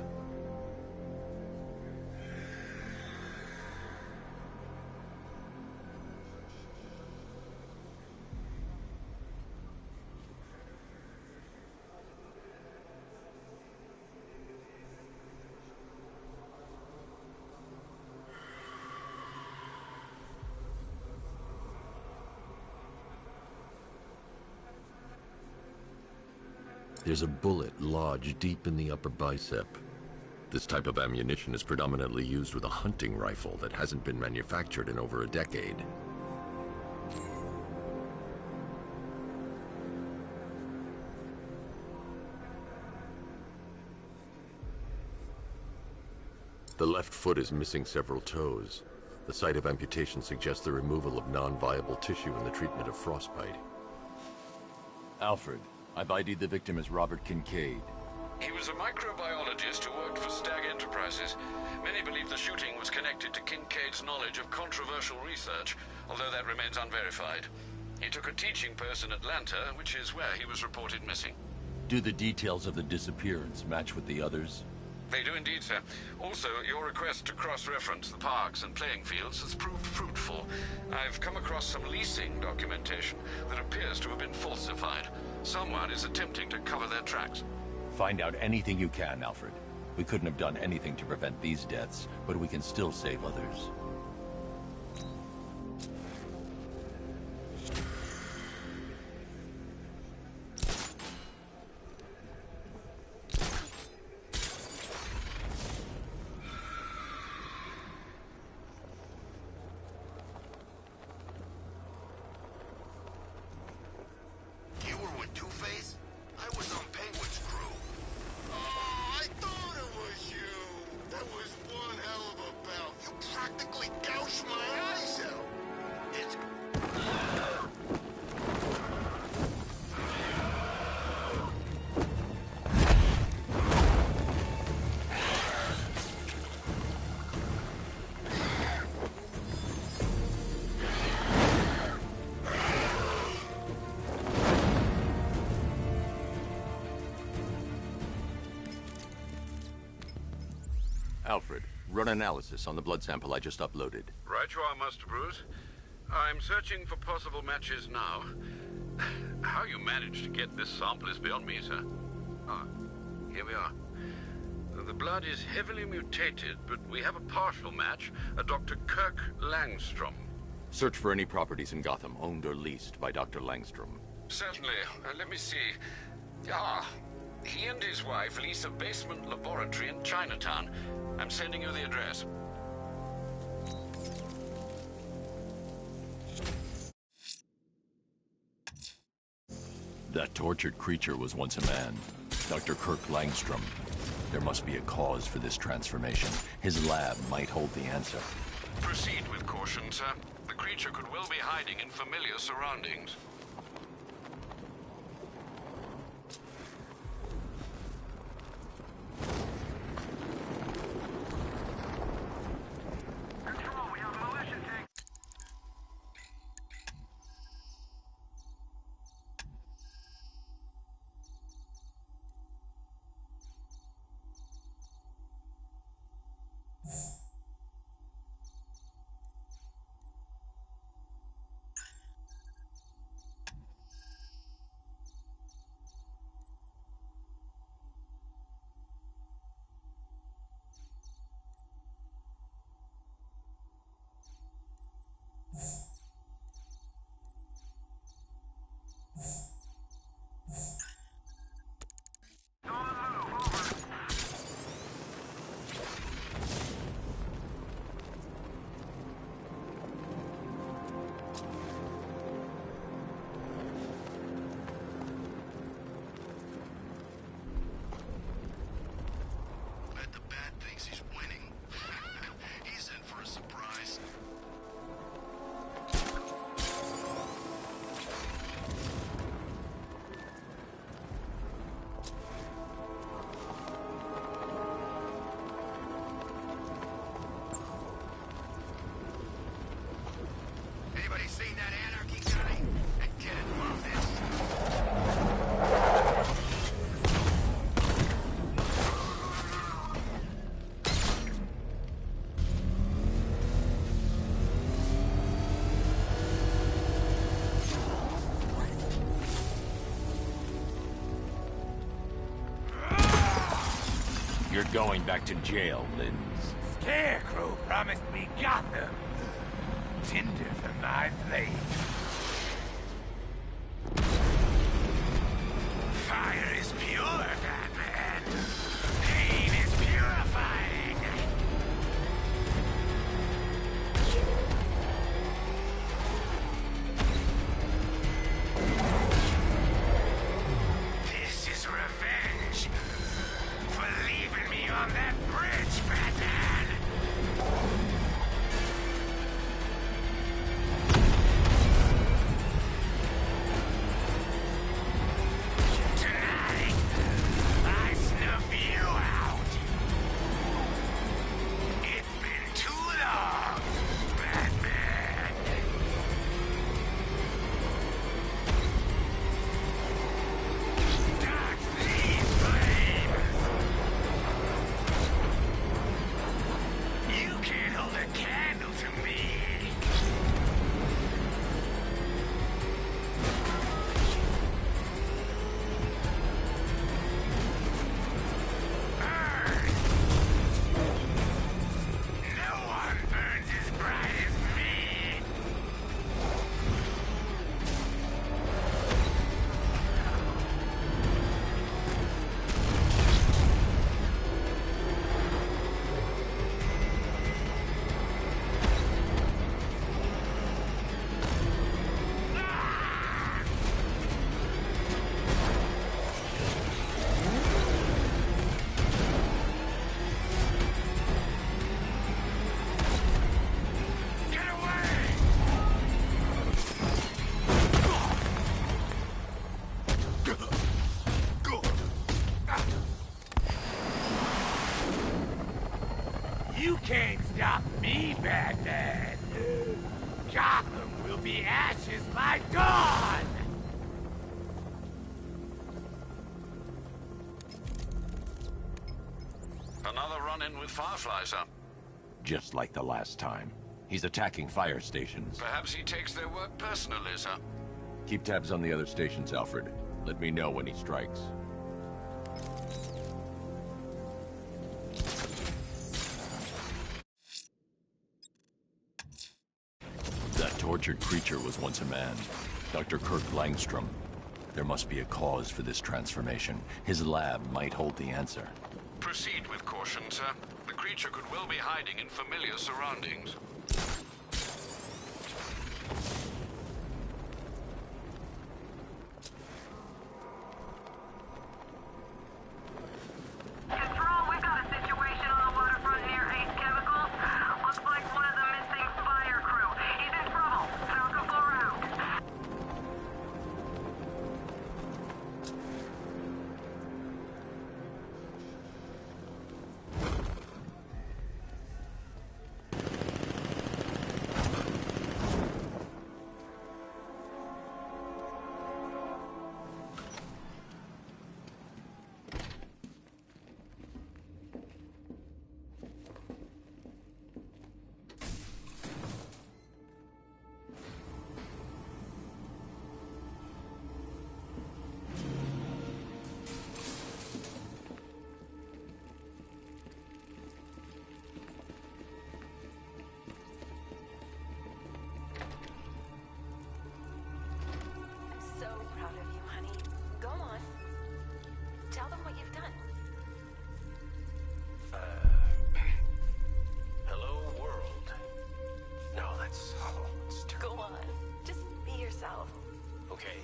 There's a bullet lodged deep in the upper bicep. This type of ammunition is predominantly used with a hunting rifle that hasn't been manufactured in over a decade. The left foot is missing several toes. The site of amputation suggests the removal of non-viable tissue in the treatment of frostbite. Alfred, I've ID'd the victim as Robert Kincaid. He was a microbiologist who worked for Stag Enterprises. Many believe the shooting was connected to Kincaid's knowledge of controversial research, although that remains unverified. He took a teaching post in Atlanta, which is where he was reported missing. Do the details of the disappearance match with the others? They do indeed, sir. Also, your request to cross-reference the parks and playing fields has proved fruitful. I've come across some leasing documentation that appears to have been falsified. Someone is attempting to cover their tracks. Find out anything you can, Alfred. We couldn't have done anything to prevent these deaths, but we can still save others. Alfred, run analysis on the blood sample I just uploaded. Right you are, Master Bruce. I'm searching for possible matches now. How you managed to get this sample is beyond me, sir. Ah, here we are. The blood is heavily mutated, but we have a partial match, a Dr. Kirk Langstrom. Search for any properties in Gotham owned or leased by Dr. Langstrom. Certainly. Let me see. Ah, he and his wife lease a basement laboratory in Chinatown. I'm sending you the address. That tortured creature was once a man. Dr. Kirk Langstrom. There must be a cause for this transformation. His lab might hold the answer. Proceed with caution, sir. The creature could well be hiding in familiar surroundings. You're going back to jail, Linz. Scarecrow promised me Gotham. Tinder for my flame. Fire is pure, Batman. Pain is purifying. This is revenge for leaving me on that bridge, Batman. Tonight, I snuff you out. It's been too long, Batman. Dodge these flames. You can't hold a candle to me. No one burns as bright as me! Get away! You can't stop me, Batman! Gotham will be ashes by dawn! Another run-in with Firefly, sir. Just like the last time. He's attacking fire stations. Perhaps he takes their work personally, sir. Keep tabs on the other stations, Alfred. Let me know when he strikes. That tortured creature was once a man. Dr. Kirk Langstrom. There must be a cause for this transformation. His lab might hold the answer. Proceed with caution, sir. The creature could well be hiding in familiar surroundings. Control, we've got a situation on the waterfront near Ace Chemicals. Looks like one of the missing fire crew. He's in trouble. Falcon 4 out. So proud of you, honey. Go on. Tell them what you've done. Hello, world. No, that's hollow. It's terrible. Go on. Just be yourself. Okay.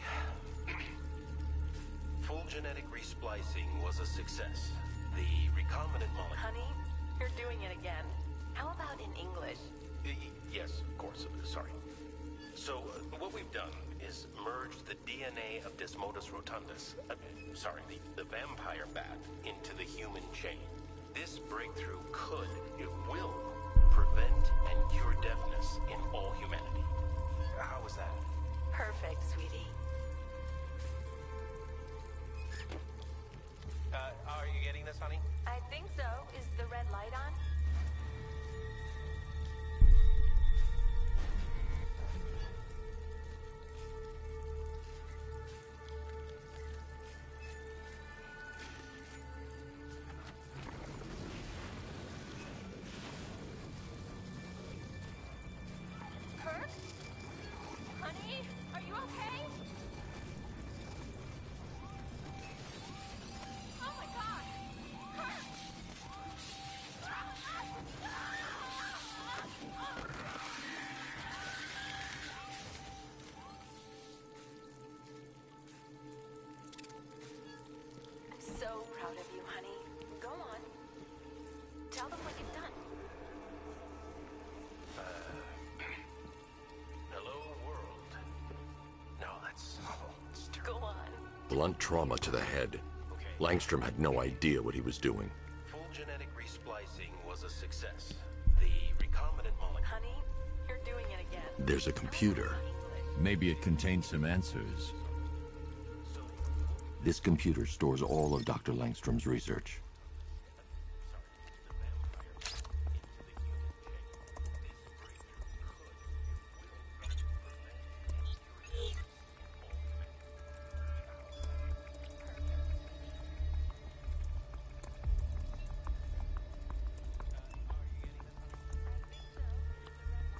Full genetic resplicing was a success. The recombinant molecule... Honey, you're doing it again. How about in English? Yes, of course. Sorry. So, what we've done is merged the DNA of Desmodus rotundus, the vampire bat, into the human chain. This breakthrough it will prevent and cure deafness in all humanity. How was that? Perfect, sweetie. Are you getting this, honey? I think so. Is the red light on? proud of you, honey. Go on. Tell them what you've done. Hello, world. No, that's Go on. Blunt trauma to the head. Langstrom had no idea what he was doing. full genetic resplicing was a success. The recombinant molecule. Honey, you're doing it again. There's a computer. Maybe it contains some answers. This computer stores all of Dr. Langstrom's research.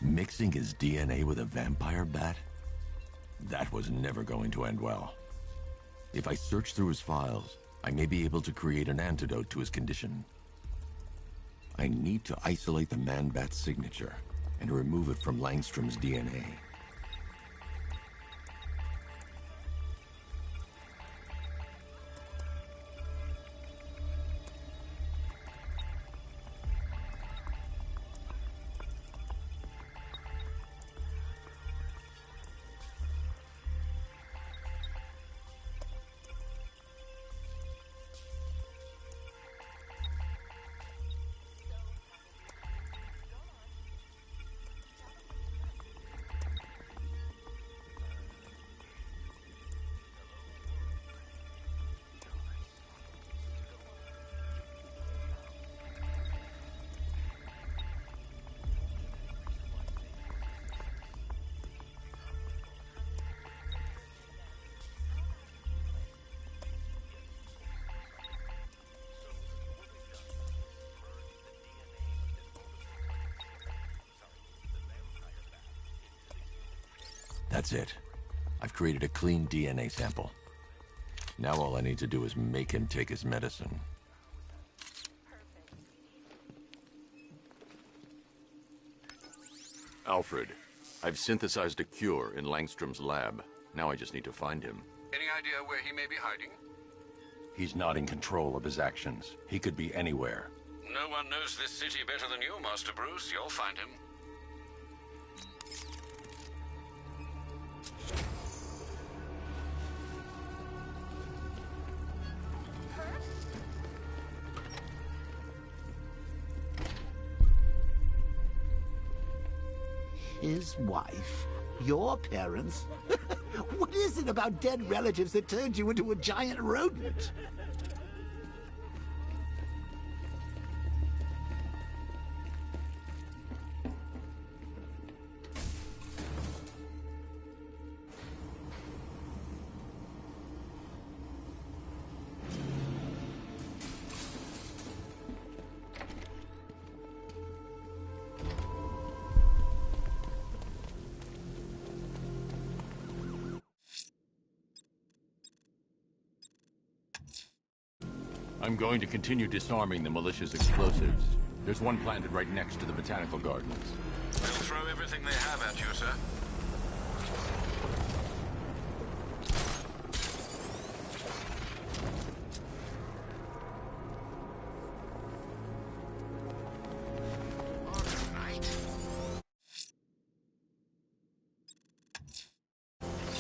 Mixing his DNA with a vampire bat? That was never going to end well. If I search through his files, I may be able to create an antidote to his condition. I need to isolate the man-bat signature and remove it from Langstrom's DNA. That's it. I've created a clean DNA sample. Now all I need to do is make him take his medicine. Alfred, I've synthesized a cure in Langstrom's lab. Now I just need to find him. Any idea where he may be hiding? He's not in control of his actions. He could be anywhere. No one knows this city better than you, Master Bruce. You'll find him. His wife? Your parents? What is it about dead relatives that turned you into a giant rodent? I'm going to continue disarming the malicious explosives. There's one planted right next to the botanical gardens. They'll throw everything they have at you, sir.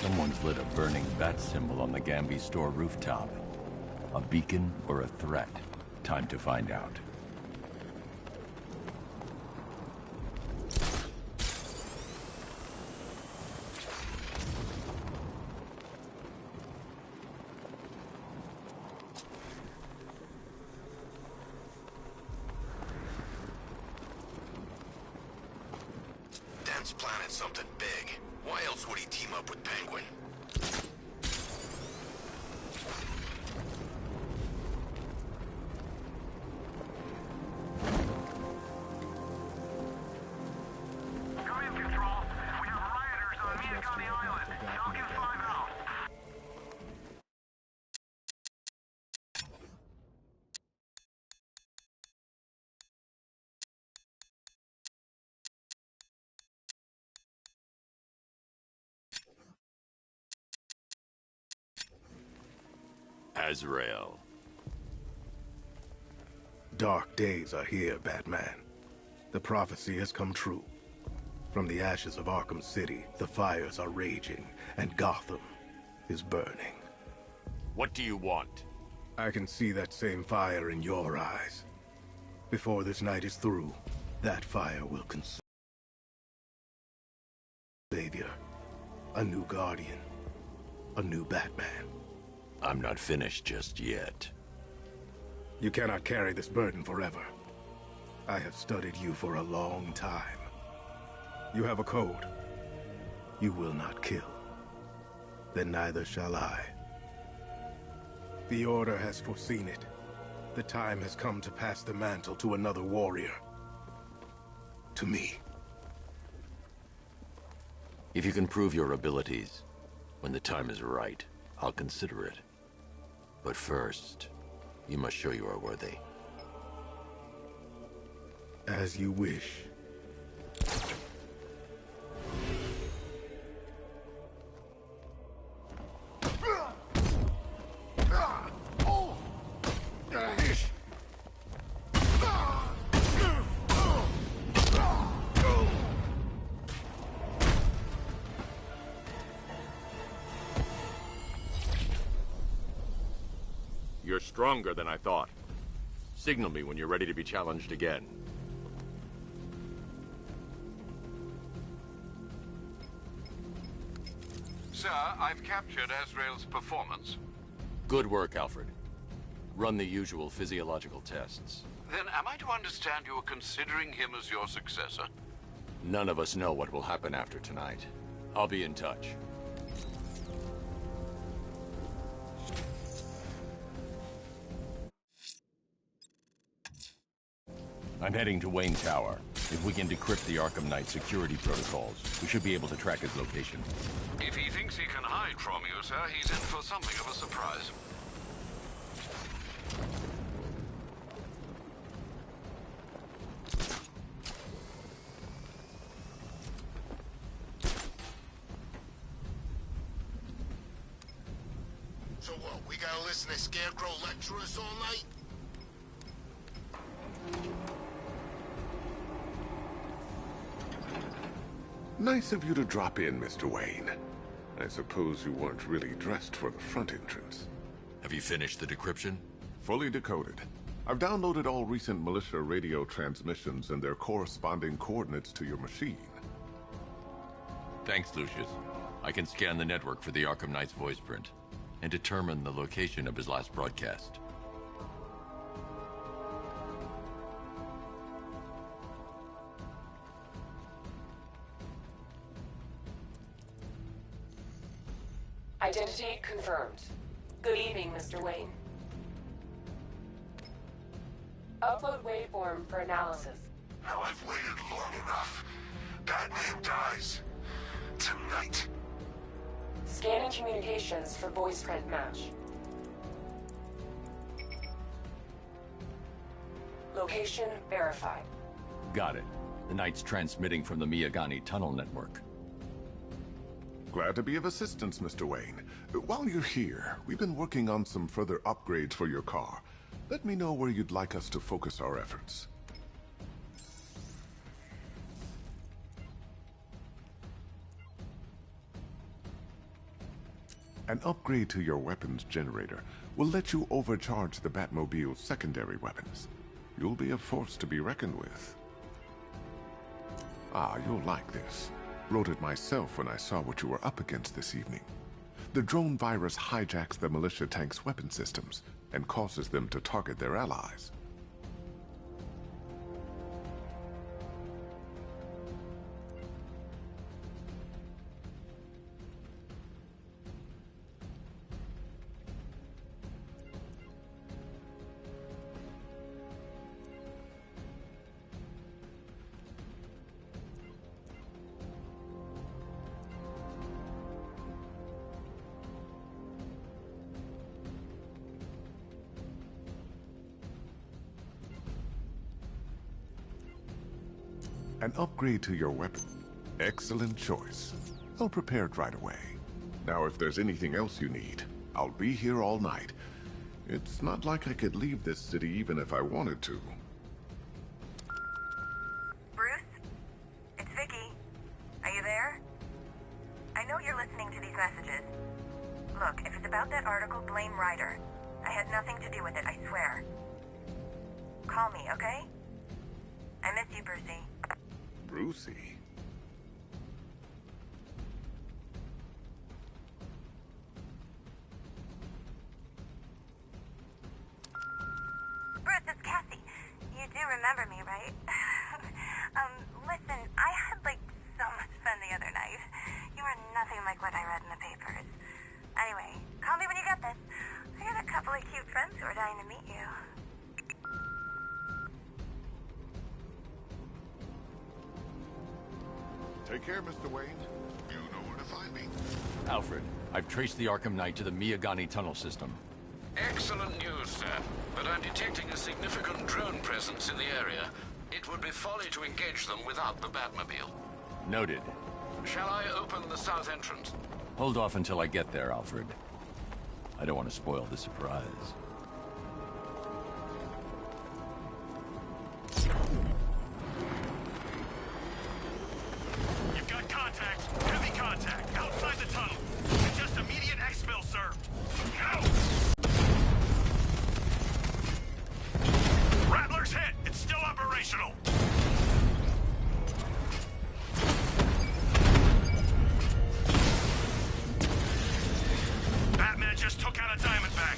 Someone's lit a burning bat symbol on the Gambi store rooftop. A beacon or a threat? Time to find out. Dent's planted something big. Why else would he team up with Penguin? Azrael. dark days are here, Batman. The prophecy has come true. From the ashes of Arkham City, the fires are raging, and Gotham is burning. What do you want? I can see that same fire in your eyes. Before this night is through, that fire will consume. Savior, a new Guardian, a new Batman. I'm not finished just yet. You cannot carry this burden forever. I have studied you for a long time. You have a code. You will not kill. Then neither shall I. The Order has foreseen it. The time has come to pass the mantle to another warrior. To me. If you can prove your abilities, when the time is right, I'll consider it. But first, you must show you are worthy. As you wish. You're stronger than I thought. Signal me when you're ready to be challenged again. Sir, I've captured Azrael's performance. Good work, Alfred. Run the usual physiological tests. Then am I to understand you are considering him as your successor? None of us know what will happen after tonight. I'll be in touch. I'm heading to Wayne Tower. If we can decrypt the Arkham Knight security protocols, we should be able to track his location. If he thinks he can hide from you, sir, he's in for something of a surprise. So what, we gotta listen to Scarecrow lecture us all night? Nice of you to drop in, Mr. Wayne. I suppose you weren't really dressed for the front entrance. Have you finished the decryption? Fully decoded. I've downloaded all recent militia radio transmissions and their corresponding coordinates to your machine. Thanks, Lucius. I can scan the network for the Arkham Knight's voice print and determine the location of his last broadcast. Identity confirmed. Good evening, Mr. Wayne. Upload waveform for analysis. Now I've waited long enough. Batman dies. Tonight. Scanning communications for voice print match. Location verified. Got it. The Knight's transmitting from the Miyagani tunnel network. Glad to be of assistance, Mr. Wayne. While you're here, we've been working on some further upgrades for your car. Let me know where you'd like us to focus our efforts. An upgrade to your weapons generator will let you overcharge the Batmobile's secondary weapons. You'll be a force to be reckoned with. Ah, you'll like this. Wrote it myself when I saw what you were up against this evening. The drone virus hijacks the militia tank's weapon systems and causes them to target their allies. An upgrade to your weapon. Excellent choice. I'll prepare it right away. Now, if there's anything else you need, I'll be here all night. It's not like I could leave this city even if I wanted to. Bruce? It's Vicky. Are you there? I know you're listening to these messages. Look, if it's about that article, blame Ryder. I had nothing to do with it, I swear. Call me, okay? I miss you, Brucey. Brucey? Bruce, it's Cassie. You do remember me, right? Listen, I had, so much fun the other night. You are nothing like what I read in the papers. Anyway, call me when you get this. I got a couple of cute friends who are dying to meet you. Take care, Mr. Wayne. You know where to find me. Alfred, I've traced the Arkham Knight to the Miyagani tunnel system. Excellent news, sir. But I'm detecting a significant drone presence in the area. It would be folly to engage them without the Batmobile. Noted. Shall I open the south entrance? Hold off until I get there, Alfred. I don't want to spoil the surprise. You've got contact. Heavy contact. Outside the tunnel. Just immediate exfil, sir. Go! Rattler's hit. It's still operational. Batman just took out a Diamondback.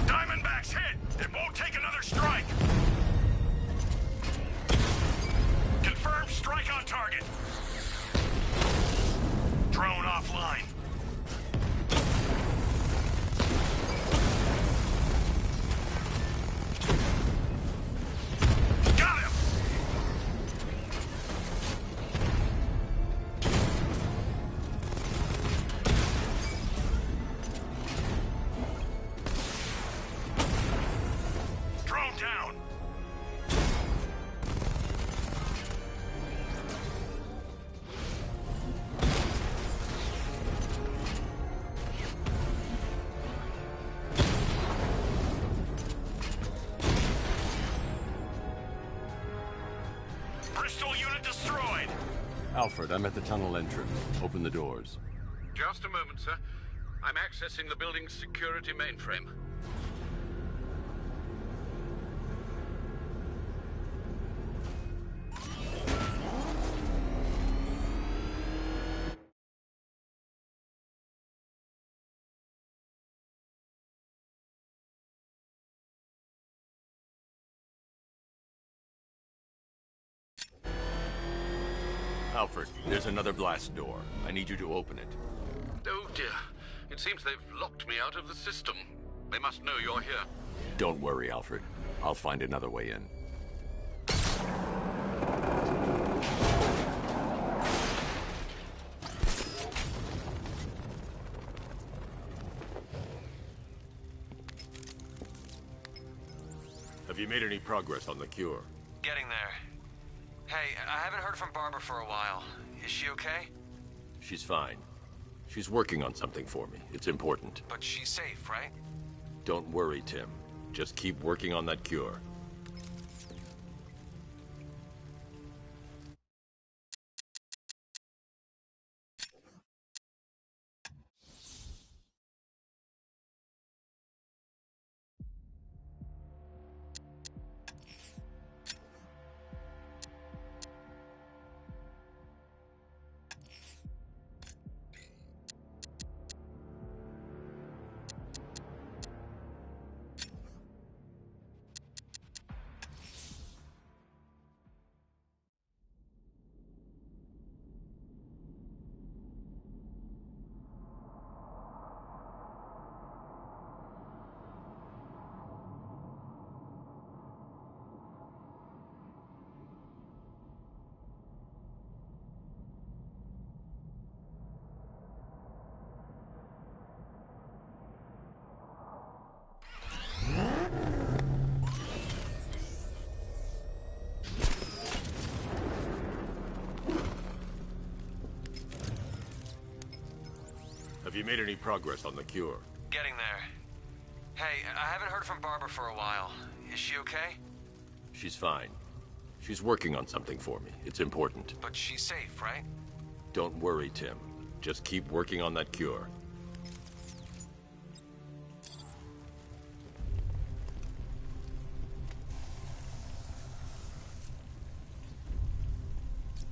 Diamondback's hit. It won't take another strike. Confirmed strike on target. Drone offline. Got him! Drone down. Bristol unit destroyed. Alfred, I'm at the tunnel entrance. Open the doors. Just a moment, sir. I'm accessing the building's security mainframe. Alfred, there's another blast door. I need you to open it. Oh dear. It seems they've locked me out of the system. They must know you're here. Don't worry, Alfred. I'll find another way in. Have you made any progress on the cure? Getting there. Hey, I haven't heard from Barbara for a while. Is she okay? She's fine. She's working on something for me. It's important. But she's safe, right? Don't worry, Tim. Just keep working on that cure. you made any progress on the cure? Getting there. Hey, I haven't heard from Barbara for a while. Is she okay? She's fine. She's working on something for me. It's important. But she's safe, right? Don't worry, Tim. Just keep working on that cure.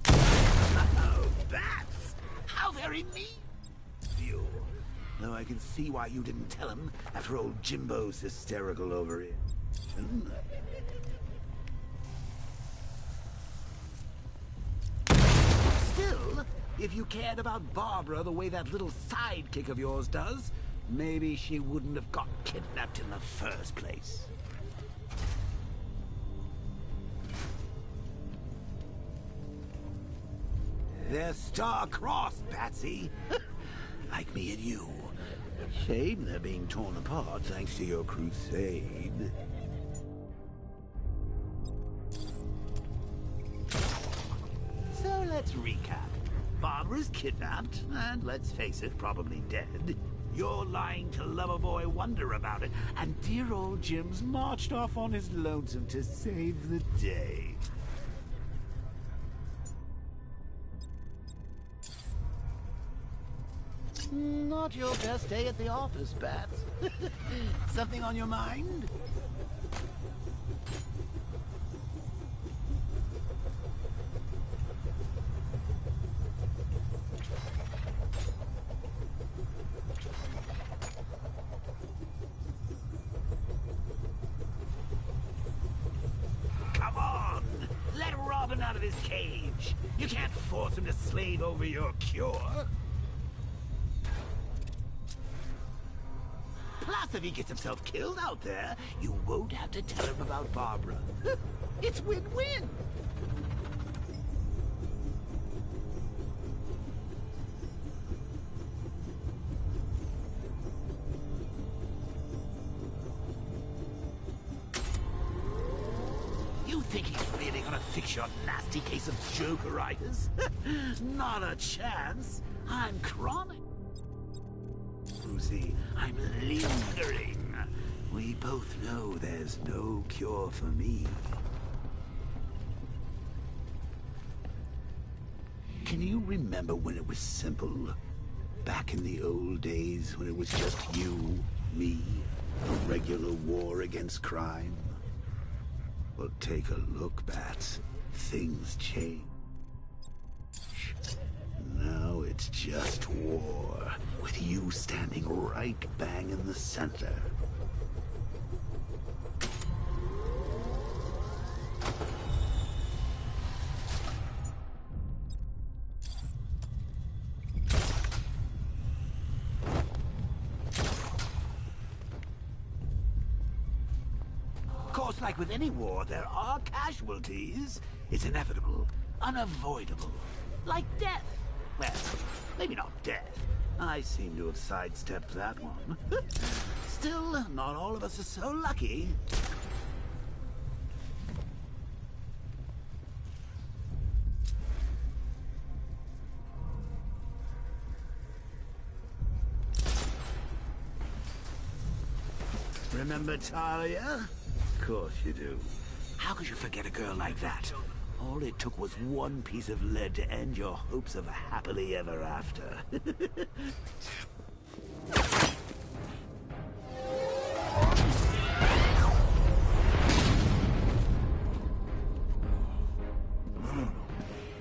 Oh, bats! How very neat of you. Though I can see why you didn't tell him after old Jimbo's hysterical over it. Still, if you cared about Barbara the way that little sidekick of yours does, maybe she wouldn't have got kidnapped in the first place. They're star-crossed, Patsy. Like me and you. Shame they're being torn apart thanks to your crusade. So let's recap. Barbara's kidnapped, and let's face it, probably dead. You're lying to Loverboy Wonder about it, and dear old Jim's marched off on his lonesome to save the day. Not your best day at the office, Bats. Something on your mind? Come on! Let Robin out of his cage! You can't force him to slave over your cure! Plus, if he gets himself killed out there, you won't have to tell him about Barbara. It's win-win! You think he's really gonna fix your nasty case of Jokeritis? Not a chance. I'm chronic. Lucy, I'm lingering. We both know there's no cure for me. Can you remember when it was simple? Back in the old days when it was just you, me, a regular war against crime? Well, take a look, Bats. Things change. Now it's just war, with you standing right bang in the center. Of course, like with any war, there are casualties. It's inevitable, unavoidable, like death. Well, maybe not death. I seem to have sidestepped that one. Still, not all of us are so lucky. Remember Talia? Of course you do. How could you forget a girl like that? All it took was one piece of lead to end your hopes of a happily ever after. No.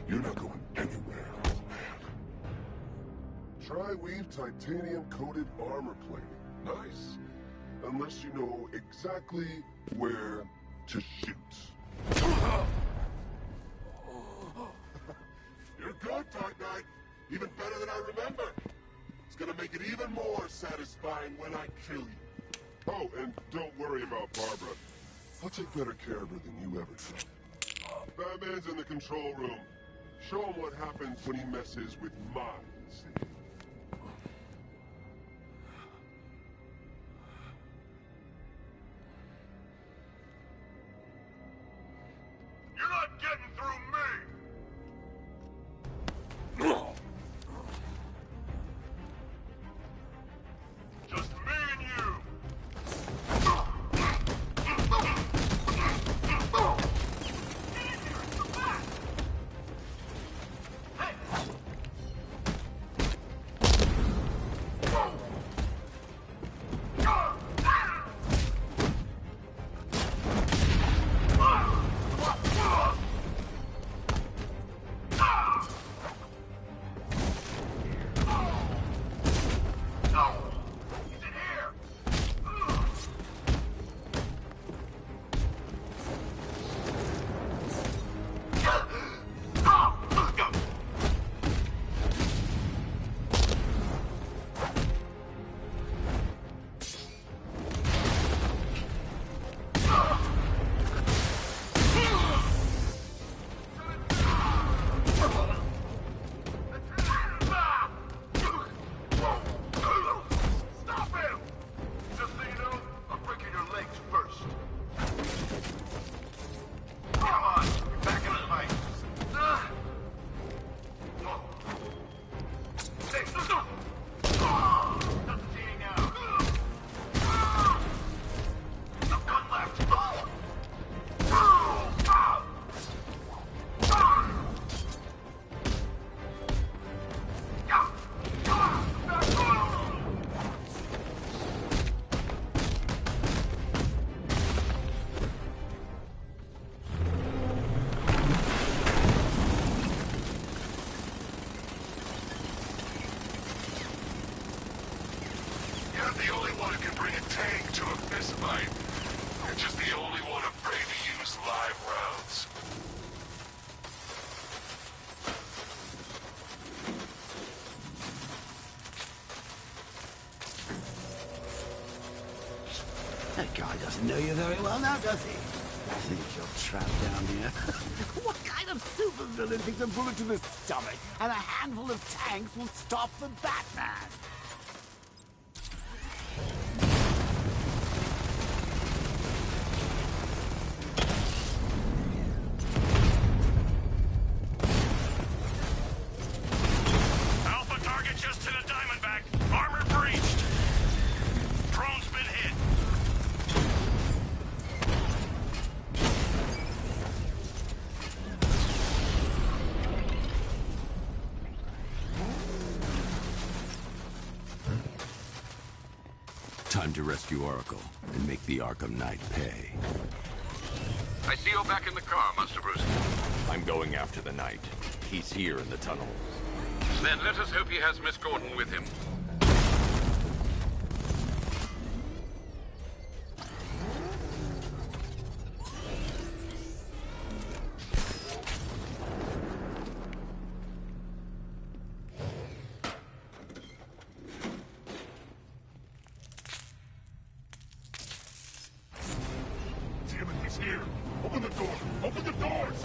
You're not going anywhere. Tri-weave titanium-coated armor plating. Nice. Unless you know exactly where to shoot. You're good, Dark Knight. Even better than I remember. It's gonna make it even more satisfying when I kill you. Oh, and don't worry about Barbara. I'll take better care of her than you ever did. Batman's in the control room. Show him what happens when he messes with my safety. You're not getting through me! I'm the only one who can bring a tank to a fistfight. And just the only one afraid to use live rounds. That guy doesn't know you very well now, does he? I think you're trapped down here. What kind of supervillain thinks a bullet to the stomach and a handful of tanks will stop the Batman? Alpha target just to the Diamondback. Armor breached. Drone's been hit. Time to rescue Oracle and make the Arkham Knight pay. I see you're back in the car, Master Bruce. I'm going after the Knight. He's here in the tunnel. Then let us hope he has Miss Gordon with him. Damn it, he's here! Open the door! Open the doors!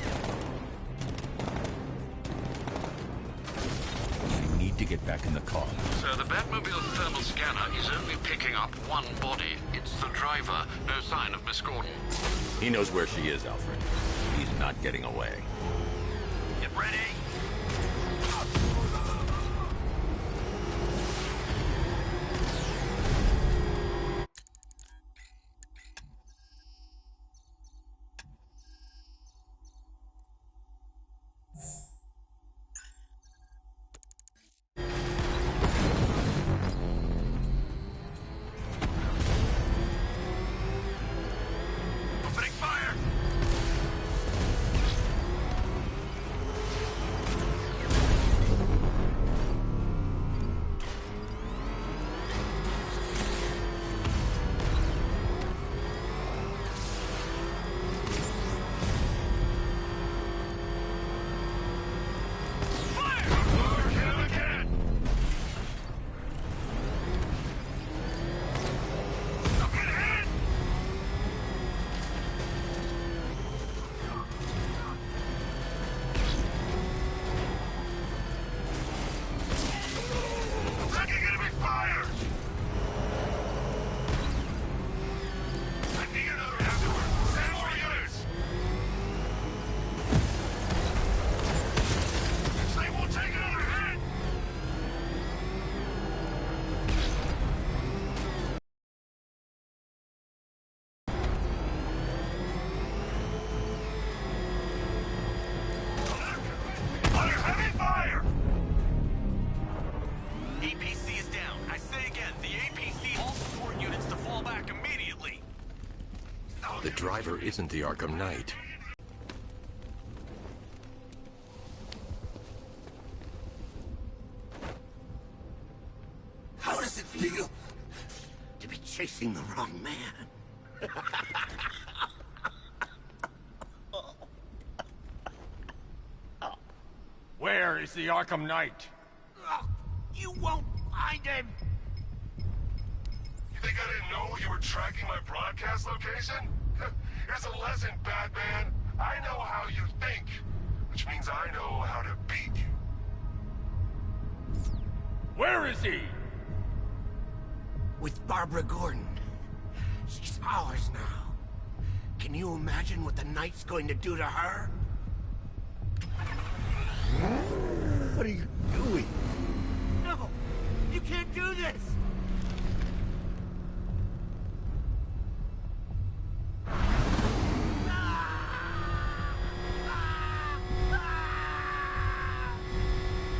I need to get back in the car. Sir, the Batmobile's thermal scanner is only picking up one body. It's the driver. No sign of Miss Gordon. He knows where she is, Alfred. He's not getting away. Get ready. Opening fire. The driver isn't the Arkham Knight. How does it feel to be chasing the wrong man? Where is the Arkham Knight? You won't find him! You think I didn't know you were tracking my broadcast location? Here's a lesson, Batman. I know how you think, which means I know how to beat you. Where is he? With Barbara Gordon. She's ours now. Can you imagine what the Knight's going to do to her? What are you doing? No! You can't do this!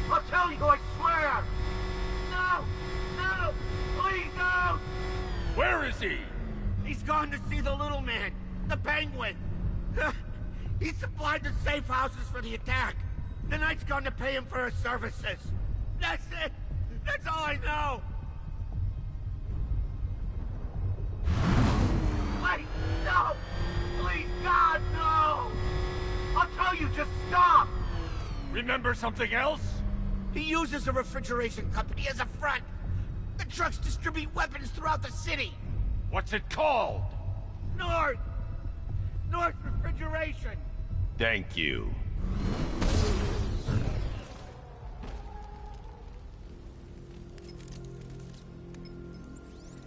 I'll tell you, I swear! No! No! Please don't! Where is he? He's gone to see the little man, the Penguin. He supplied the safe houses for the attack. The Knight's gone to pay him for his services. That's it! That's all I know! remember something else? He uses a refrigeration company as a front. The trucks distribute weapons throughout the city. What's it called? North Refrigeration. Thank you.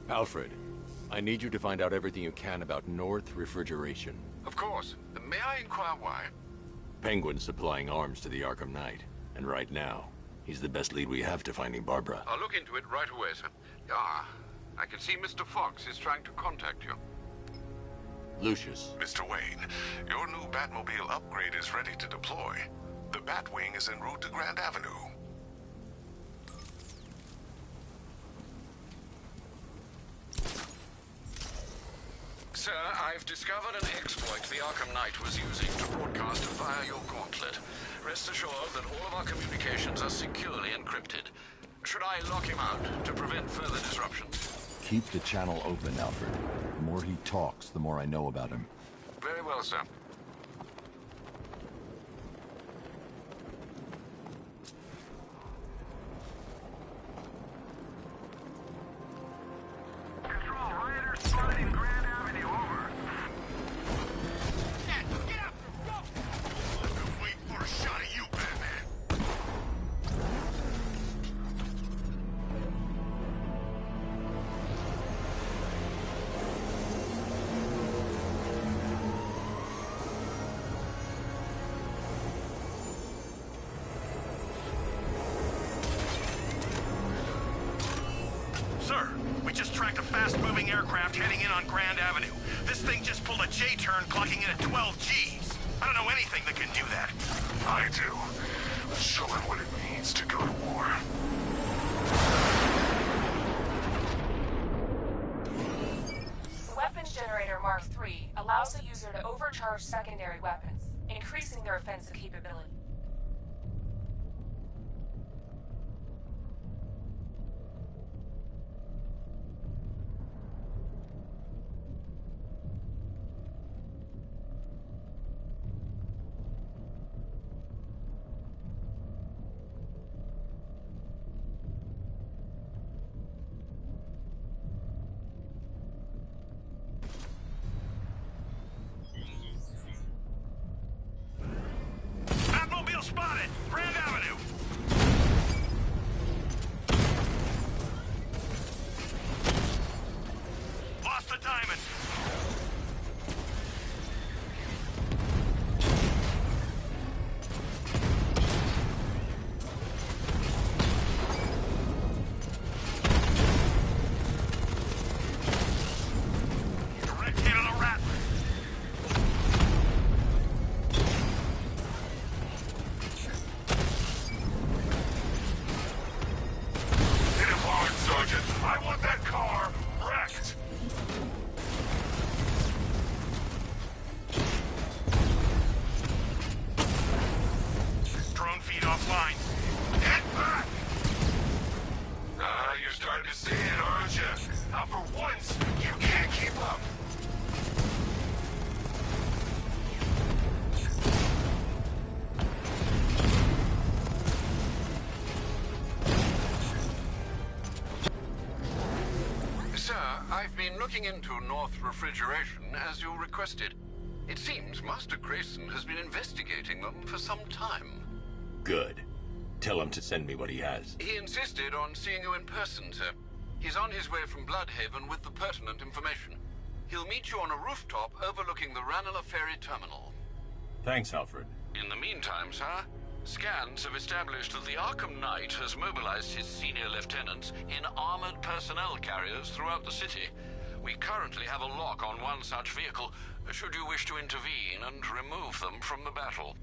Alfred, I need you to find out everything you can about North Refrigeration. Of course. May I inquire why? Penguin's supplying arms to the Arkham Knight, and right now, he's the best lead we have to finding Barbara. I'll look into it right away, sir. Ah, I can see Mr. Fox is trying to contact you. Lucius. Mr. Wayne, your new Batmobile upgrade is ready to deploy. The Batwing is en route to Grand Avenue. Sir, I've discovered an exploit the Arkham Knight was using to broadcast via your gauntlet. Rest assured that all of our communications are securely encrypted. Should I lock him out to prevent further disruptions? Keep the channel open, Alfred. The more he talks, the more I know about him. Very well, sir. Control, rioters spotted in Grand Avenue, over. Get up! Go! I've been waiting for a shot of you, Batman. Sir, we just tracked a fast-moving aircraft heading in on Grand Avenue. This thing just pulled a J-turn, clocking in at 12 Gs. I don't know anything that can do that. I do. Let's show him what it means to go to war. Weapons Generator Mark III allows the user to overcharge secondary weapons, increasing their offensive capability. Batmobile spotted! Grand Avenue! Lost the diamond! Direct hit on the Rattler! Hit him hard, Sergeant. I want that car wrecked. Drone feed offline. Get back! Ah, you're starting to see it, aren't you? Now for once, you can't keep up. Sir, I've been looking into North Refrigeration as you requested. It seems Master Grayson has been investigating them for some time. Good. Tell him to send me what he has. He insisted on seeing you in person, sir. He's on his way from Bloodhaven with the pertinent information. He'll meet you on a rooftop overlooking the Ranelagh Ferry Terminal. Thanks, Alfred. In the meantime, sir, scans have established that the Arkham Knight has mobilized his senior lieutenants in armored personnel carriers throughout the city. We currently have a lock on one such vehicle, should you wish to intervene and remove them from the battle.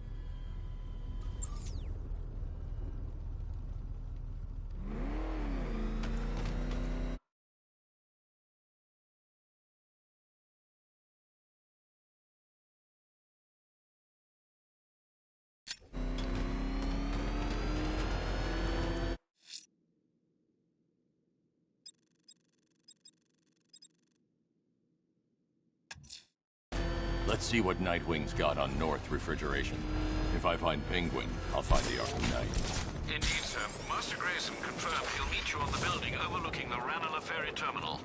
Let's see what Nightwing's got on North Refrigeration. If I find Penguin, I'll find the Arkham Knight. Indeed, sir. Master Grayson confirmed he'll meet you on the building overlooking the Ranelagh Ferry Terminal.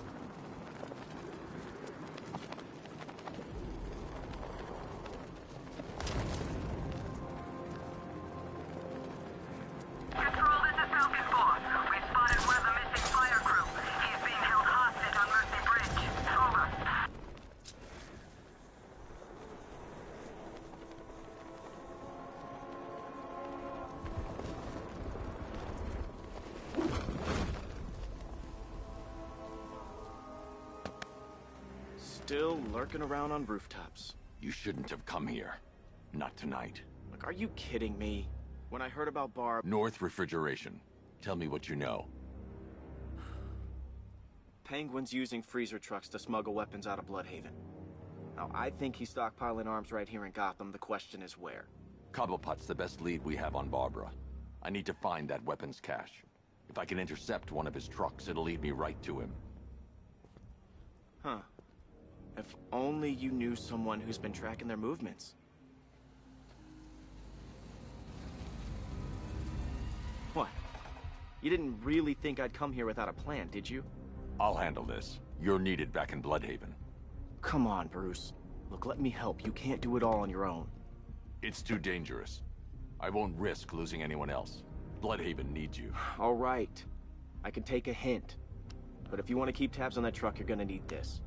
Control, this is Falcon 4. We've spotted one of the missing fire crew. He's being held hostage on Mercy Bridge. Over. Still lurking around on rooftops. You shouldn't have come here. Not tonight. Look, are you kidding me? When I heard about Barb... North Refrigeration. Tell me what you know. Penguin's using freezer trucks to smuggle weapons out of Bloodhaven. Now, I think he's stockpiling arms right here in Gotham. The question is where. Cobblepot's the best lead we have on Barbara. I need to find that weapons cache. If I can intercept one of his trucks, it'll lead me right to him. Huh. If only you knew someone who's been tracking their movements. What? You didn't really think I'd come here without a plan, did you? I'll handle this. You're needed back in Bloodhaven. Come on, Bruce. Look, let me help. You can't do it all on your own. It's too dangerous. I won't risk losing anyone else. Bloodhaven needs you. All right. I can take a hint. But if you want to keep tabs on that truck, you're gonna need this.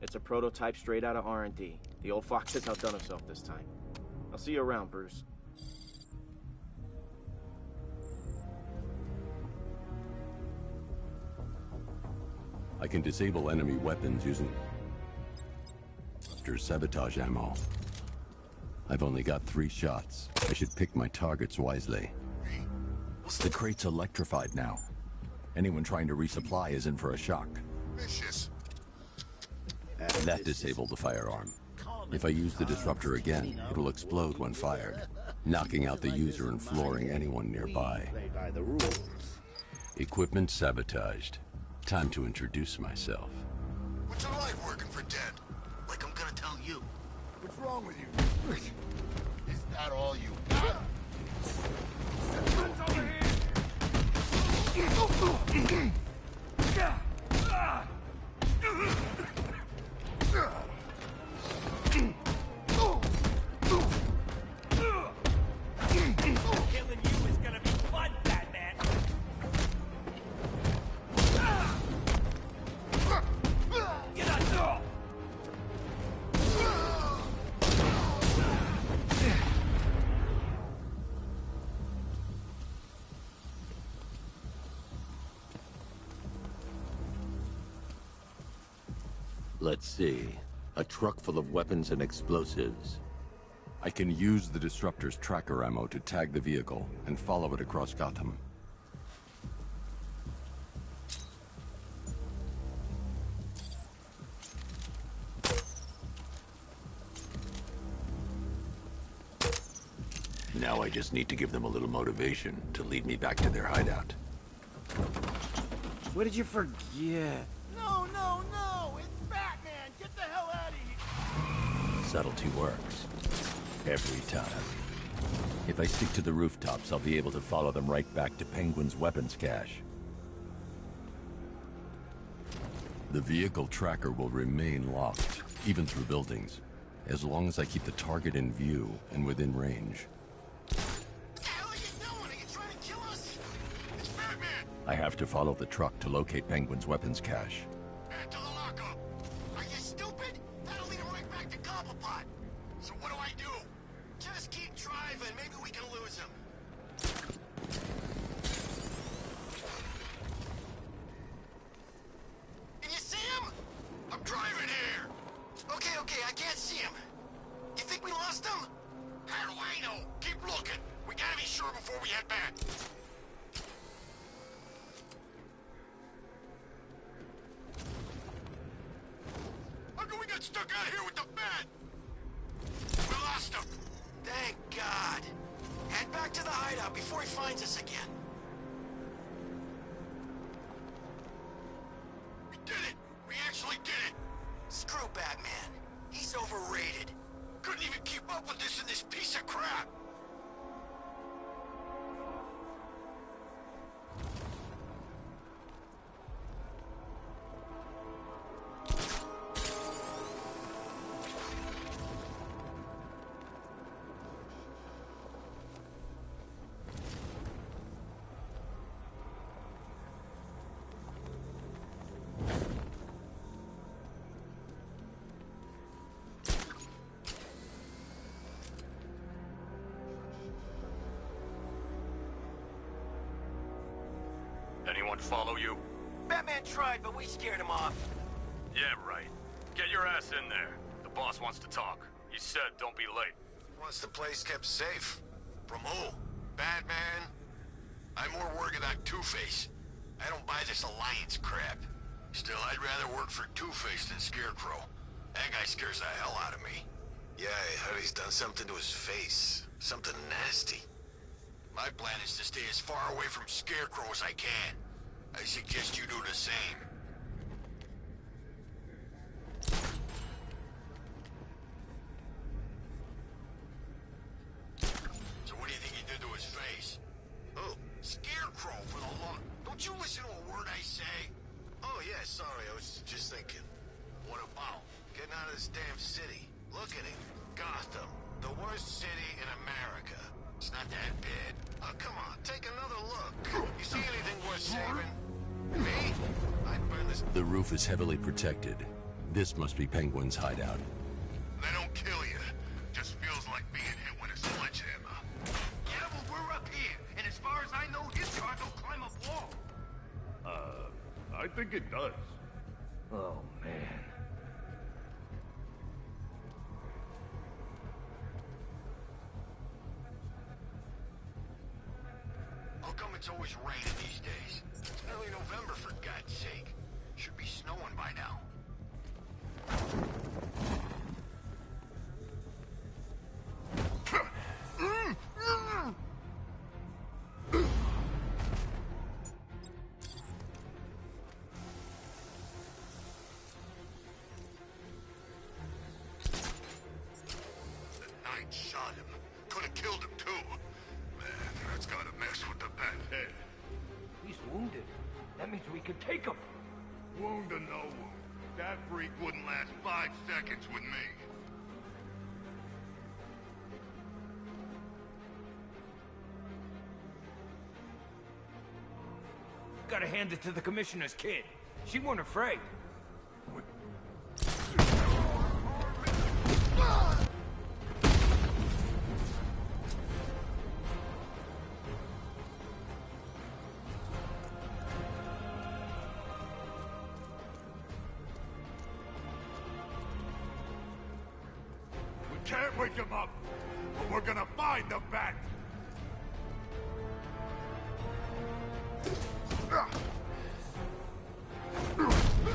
It's a prototype straight out of R&D. The old fox has outdone himself this time. I'll see you around, Bruce. I can disable enemy weapons using sabotage ammo. I've only got 3 shots. I should pick my targets wisely. The crate's electrified now. Anyone trying to resupply is in for a shock. Vicious. That disabled the firearm. If I use the disruptor again, it will explode when fired, knocking out the user and flooring anyone nearby. Equipment sabotaged. Time to introduce myself. What's it like working for Dead? Like I'm gonna tell you. What's wrong with you? Is that all you got? Killing you is gonna be fun, Batman! Get on door! Let's see. A truck full of weapons and explosives. I can use the disruptor's tracker ammo to tag the vehicle and follow it across Gotham. Now I just need to give them a little motivation to lead me back to their hideout. What did you forget? No, no, no! It's Batman! Get the hell out of here! Subtlety works. Every time. If I stick to the rooftops, I'll be able to follow them right back to Penguin's weapons cache. The vehicle tracker will remain locked, even through buildings, as long as I keep the target in view and within range. What the hell are you doing? Are you trying to kill us? It's Batman! I have to follow the truck to locate Penguin's weapons cache. And to the lockup! Are you stupid? That'll lead him right back to Cobblepot! So what do I do? Just keep driving. Maybe we can lose him. Can you see him? I'm driving here. Okay, I can't see him. You think we lost him? How do I know? Keep looking. We gotta be sure before we head back. How come we got stuck out here with the Bat? We lost him. Thank God. Head back to the hideout before he finds us again. We did it. We actually did it. Screw Batman. He's overrated. Couldn't even keep up with this in this piece of crap! Anyone follow you? Batman tried, but we scared him off. Yeah, right. Get your ass in there. The boss wants to talk. He said don't be late. Wants the place kept safe. From who? Batman? I'm more worried about Two-Face. I don't buy this alliance crap. Still, I'd rather work for Two-Face than Scarecrow. That guy scares the hell out of me. Yeah, I heard he's done something to his face. Something nasty. My plan is to stay as far away from Scarecrow as I can. I suggest you do the same. So what do you think he did to his face? Oh, Scarecrow for the law. Don't you listen to a word I say? Oh yeah, sorry, I was just thinking. What about getting out of this damn city? Look at it. Gotham, the worst city in America. It's not that bad. Oh, come on, take another look. You see anything worth saving? Me? I'd burn this... The roof is heavily protected. This must be Penguin's hideout. They don't kill you. Just feels like being hit with a sledgehammer. Yeah, well, we're up here. And as far as I know, his car don't climb a wall. I think it does. Oh, man. How come it's always raining these days? It's early November, for God's sake. Should be snowing by now. Shot him. Could have killed him too. Man, that's gotta mess with the bat head. He's wounded. That means we can take him. Wound or no wound, that freak wouldn't last 5 seconds with me. Gotta hand it to the commissioner's kid. She weren't afraid. Can't wake him up, but we're gonna find the bat.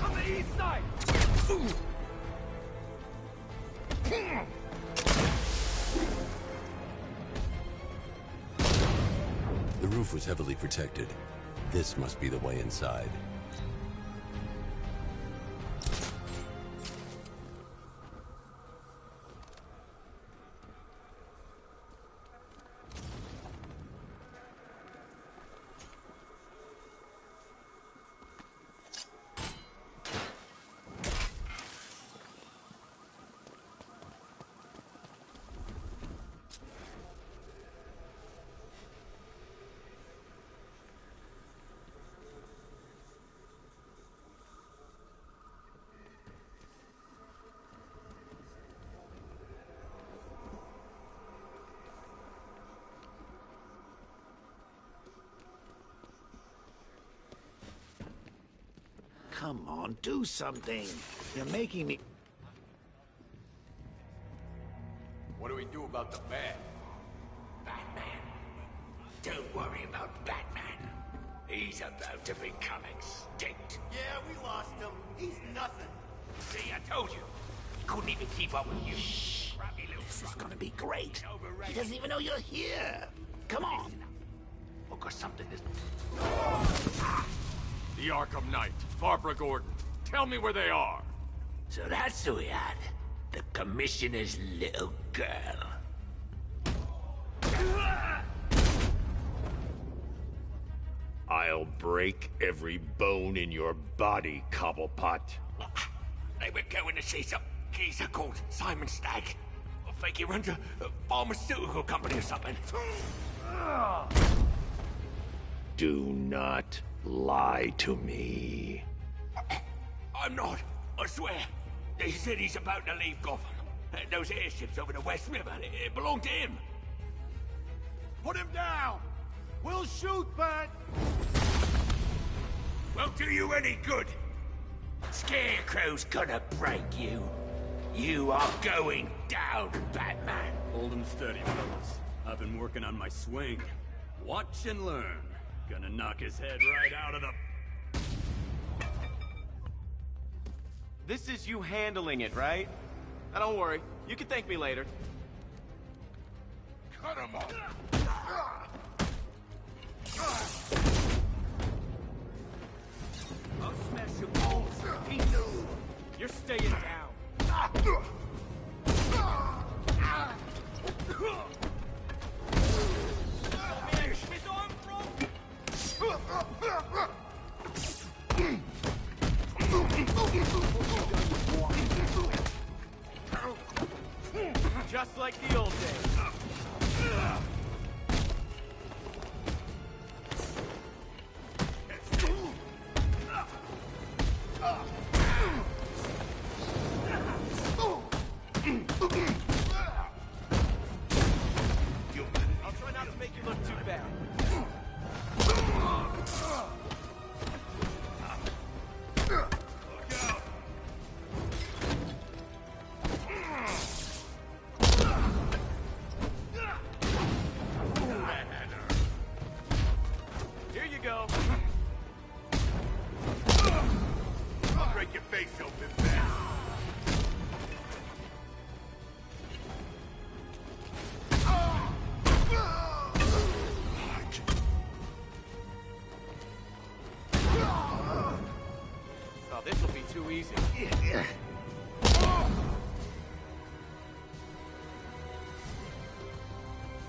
On the east side! The roof was heavily protected. This must be the way inside. Come on, do something. You're making me... What do we do about the bat? Batman. Don't worry about Batman. He's about to become extinct. Yeah, we lost him. He's nothing. See, I told you. He couldn't even keep up with you. Shh. This is gonna be great. He doesn't even know you're here. Come on. Look, or something is... The Arkham Knight, Barbara Gordon. Tell me where they are. So that's who we had. the Commissioner's little girl. I'll break every bone in your body, Cobblepot. They were going to see some geezer called Simon Stagg. I think he runs a pharmaceutical company or something. Do not lie to me. I'm not, I swear. They said he's about to leave Gotham. Those airships over the West River, it belonged to him. Put him down! We'll shoot, Bat! Won't do you any good. Scarecrow's gonna break you. You are going down, Batman. Hold him steady, fellas. I've been working on my swing. Watch and learn. Gonna knock his head right out of the... This is you handling it, right? Now don't worry. You can thank me later. Cut him off. I'll smash your bones to pieces. You're staying down. Just like the old days. I'll try not to make you look too bad. Here you go. I'll break your face open fast. Oh, this will be too easy.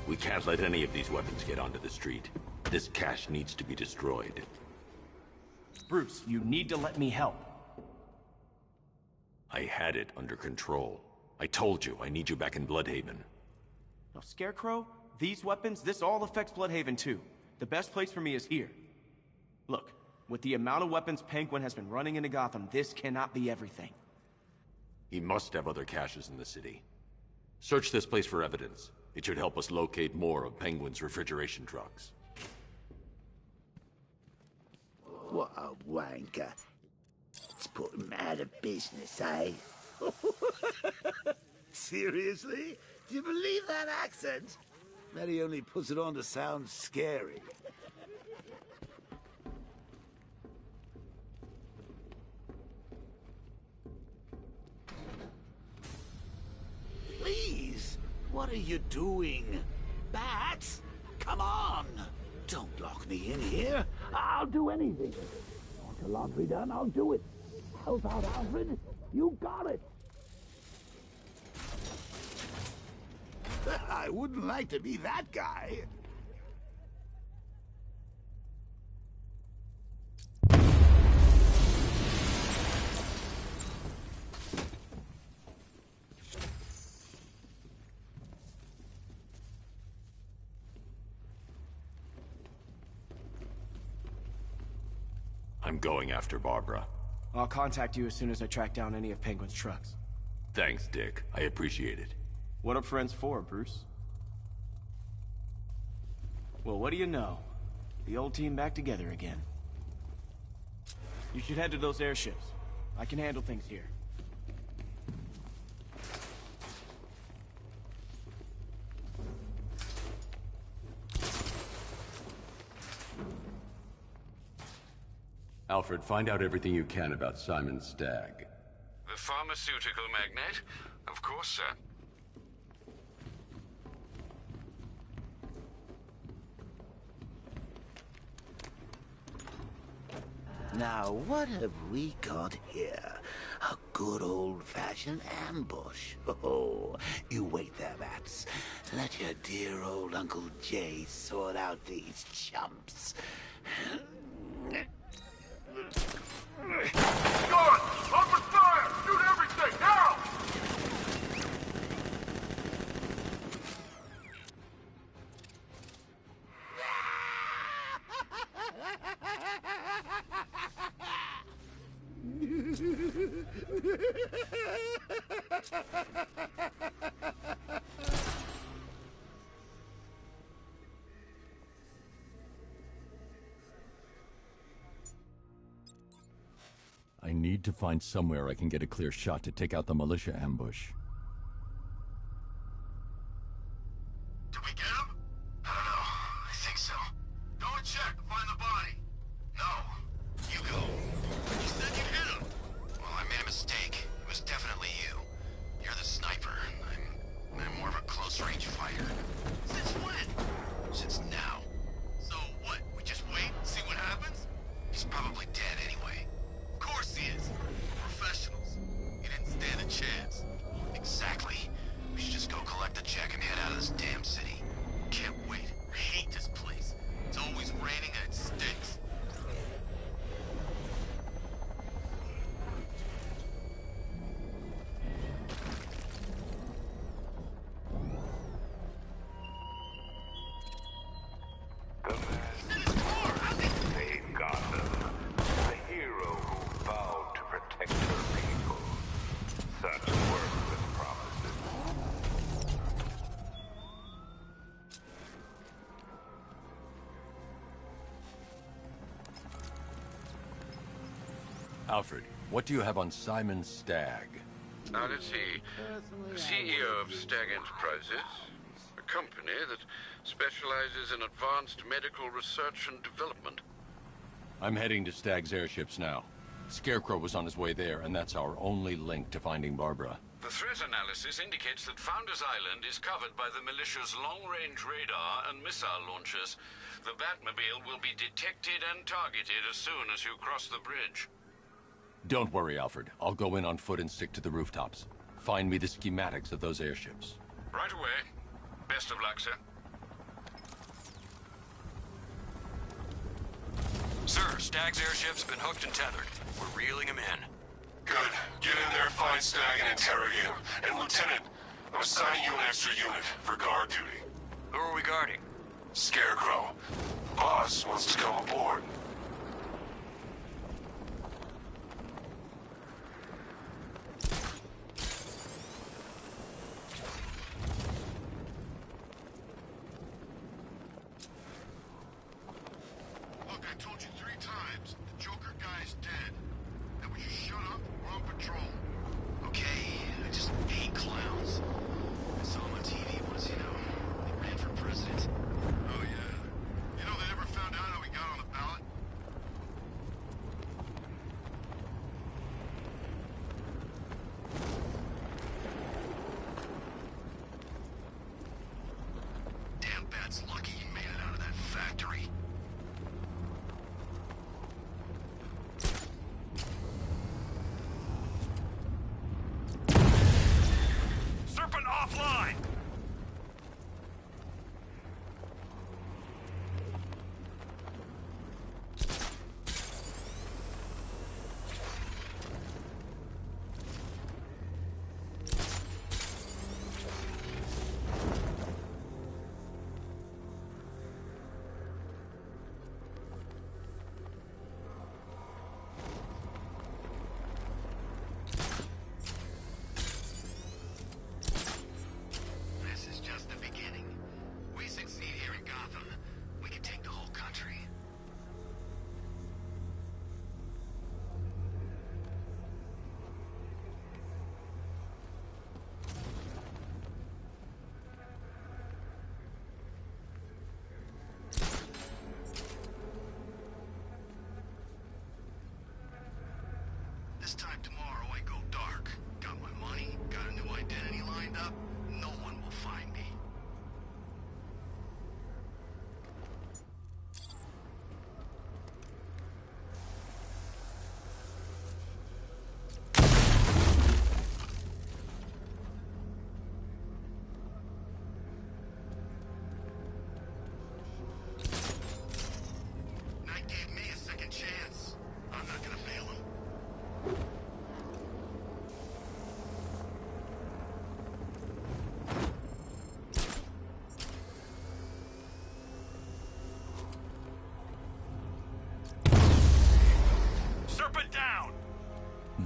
We can't let any of these weapons get onto the street. This cache needs to be destroyed. Bruce, you need to let me help. I had it under control. I told you, I need you back in Bloodhaven. Now, Scarecrow, these weapons, this all affects Bloodhaven too. The best place for me is here. Look, with the amount of weapons Penguin has been running into Gotham, this cannot be everything. He must have other caches in the city. Search this place for evidence. It should help us locate more of Penguin's refrigeration trucks. What a wanker. Let's put him out of business, eh? Seriously? Do you believe that accent? Bet he only puts it on to sound scary. Please, what are you doing? Bats? Come on! Don't lock me in here. I'll do anything. Want your laundry done? I'll do it. Help out, Alfred. You got it. I wouldn't like to be that guy. I'm going after Barbara. I'll contact you as soon as I track down any of Penguin's trucks. Thanks, Dick. I appreciate it. What are friends for, Bruce? Well, what do you know? The old team back together again. You should head to those airships. I can handle things here. Alfred, find out everything you can about Simon Stagg. The pharmaceutical magnate? Of course, sir. Now, what have we got here? A good old-fashioned ambush. Oh, you wait there, Bats. Let your dear old Uncle Jay sort out these chumps. Guard! Open fire! Shoot everything, now! I need to find somewhere I can get a clear shot to take out the militia ambush. Did we get him? I don't know. I think so. Go and check to find the body. No. You go. You said you hit him. Well, I made a mistake. It was definitely you. You're the sniper. I'm more of a close-range fighter. Since when? Since now. So what? We just wait, see what happens? He's probably dead anyway. Of course he is. Professionals. He didn't stand a chance. Exactly. We should just go collect the check and head out of this damn city. Can't wait. I hate this place. It's always raining and it stinks. Save Gotham, the hero who vowed to protect her people. Such worthless promises. Alfred, what do you have on Simon Stagg? Now, let's see. CEO of Stagg Enterprises, a company that specializes in advanced medical research and development. I'm heading to Stagg's airships now. Scarecrow was on his way there, and that's our only link to finding Barbara. The threat analysis indicates that Founders Island is covered by the militia's long-range radar and missile launchers. The Batmobile will be detected and targeted as soon as you cross the bridge. Don't worry, Alfred. I'll go in on foot and stick to the rooftops. Find me the schematics of those airships. Right away. Best of luck, sir. Sir, Stagg's airship's been hooked and tethered. We're reeling him in. Good. Get in there, find Stagg, and interrogate him. And Lieutenant, I'm assigning you an extra unit for guard duty. Who are we guarding? Scarecrow. Boss wants to come aboard. Look, I told you 3 times. The Joker guy is dead. Now would you shut up? We're on patrol. Okay, I just hate clowns. I saw him on TV once, you know. He ran for president. Oh, yeah. You know they never found out how he got on the ballot?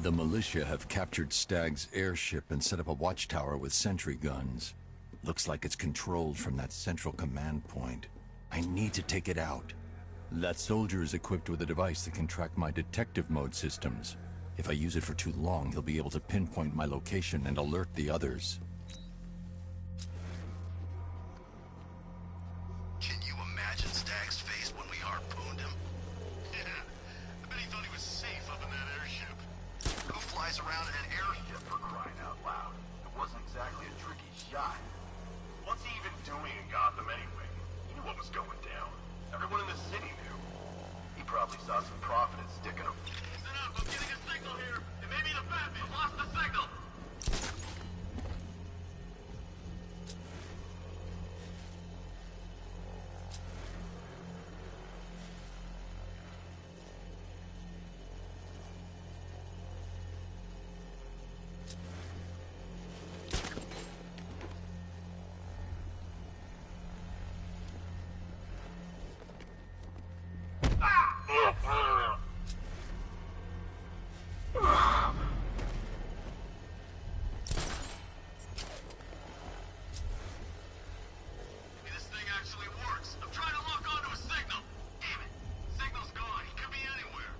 The militia have captured Stagg's airship and set up a watchtower with sentry guns. Looks like it's controlled from that central command point. I need to take it out. That soldier is equipped with a device that can track my detective mode systems. If I use it for too long, he'll be able to pinpoint my location and alert the others. Can you imagine Stagg's face when we harpooned him? Yeah, I bet he thought he was safe up in that airship. Who flies around in an airship, for crying out loud? It wasn't exactly a tricky shot. What's he even doing in Gotham anyway? He knew what was going down. Everyone in the city knew. He probably saw some profit in sticking him. Listen up, I'm getting a signal here. It may be the Batman. Lost the signal. This thing actually works. I'm trying to lock onto a signal. Damn it. Signal's gone. He could be anywhere.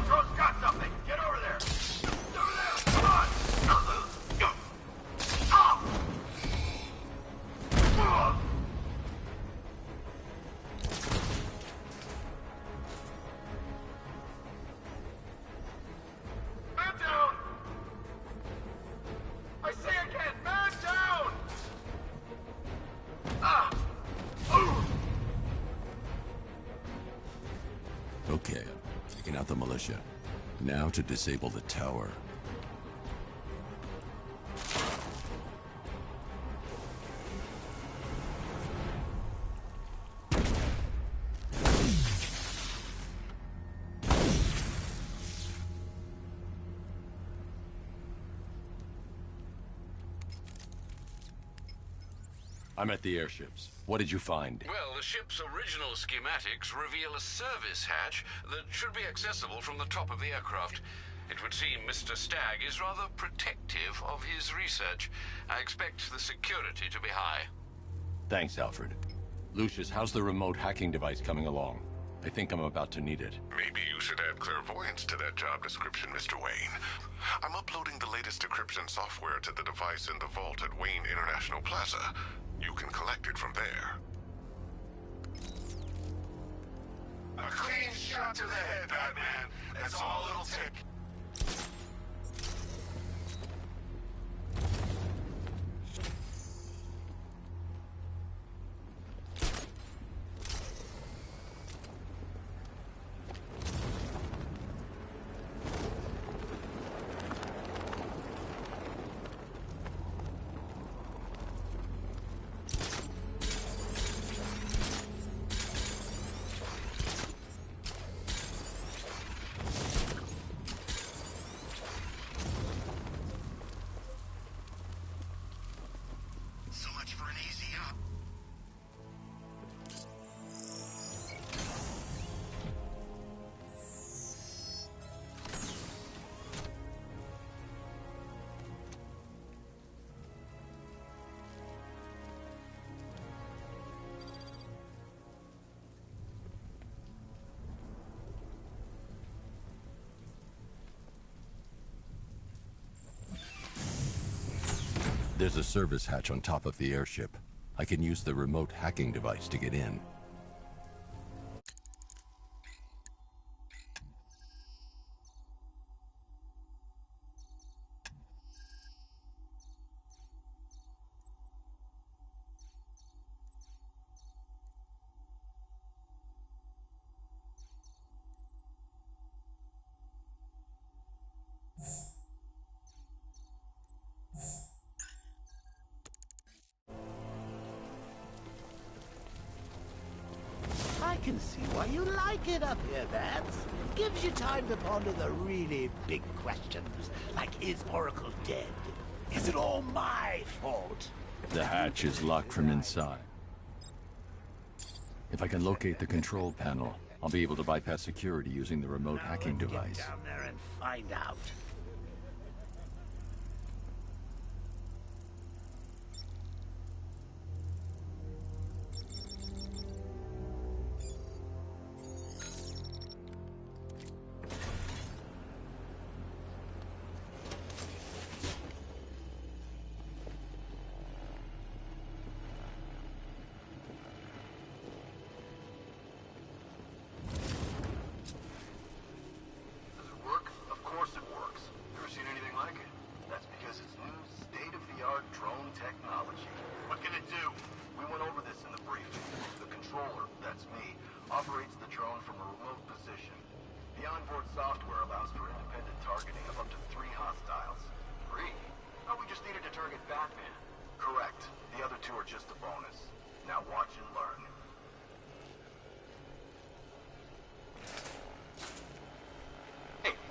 Truck's got something. Get over there. Over there. Come on. Man down. I say again, man down. Okay, taking out the militia. Now to disable the tower. I'm at the airships. What did you find? Well, the ship's original schematics reveal a service hatch that should be accessible from the top of the aircraft. It would seem Mr. Stagg is rather protective of his research. I expect the security to be high. Thanks, Alfred. Lucius, how's the remote hacking device coming along? I think I'm about to need it. Maybe you should add clairvoyance to that job description, Mr. Wayne. I'm uploading the latest decryption software to the device in the vault at Wayne International Plaza. You can collect it from there. A clean shot to the head, Batman. That's all it'll take. So much for an easy up. There's a service hatch on top of the airship. I can use the remote hacking device to get in. can see why you like it up here, Vance. Gives you time to ponder the really big questions, like is Oracle dead? Is it all my fault? The hatch is locked from inside. If I can locate the control panel, I'll be able to bypass security using the remote hacking device. Get down there and find out.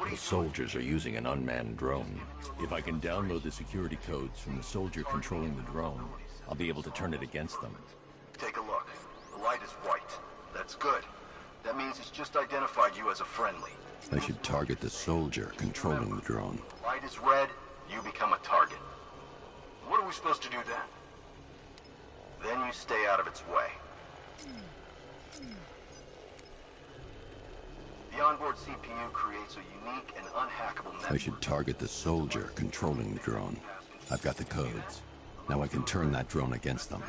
The soldiers are using an unmanned drone. If I can download the security codes from the soldier controlling the drone, I'll be able to turn it against them. Take a look. The light is white. That's good. That means it's just identified you as a friendly. I should target the soldier controlling the drone. Light is red, you become a target. What are we supposed to do then? Then you stay out of its way. The onboard CPU creates a unique and unhackable network. I should target the soldier controlling the drone. I've got the codes. Now I can turn that drone against them.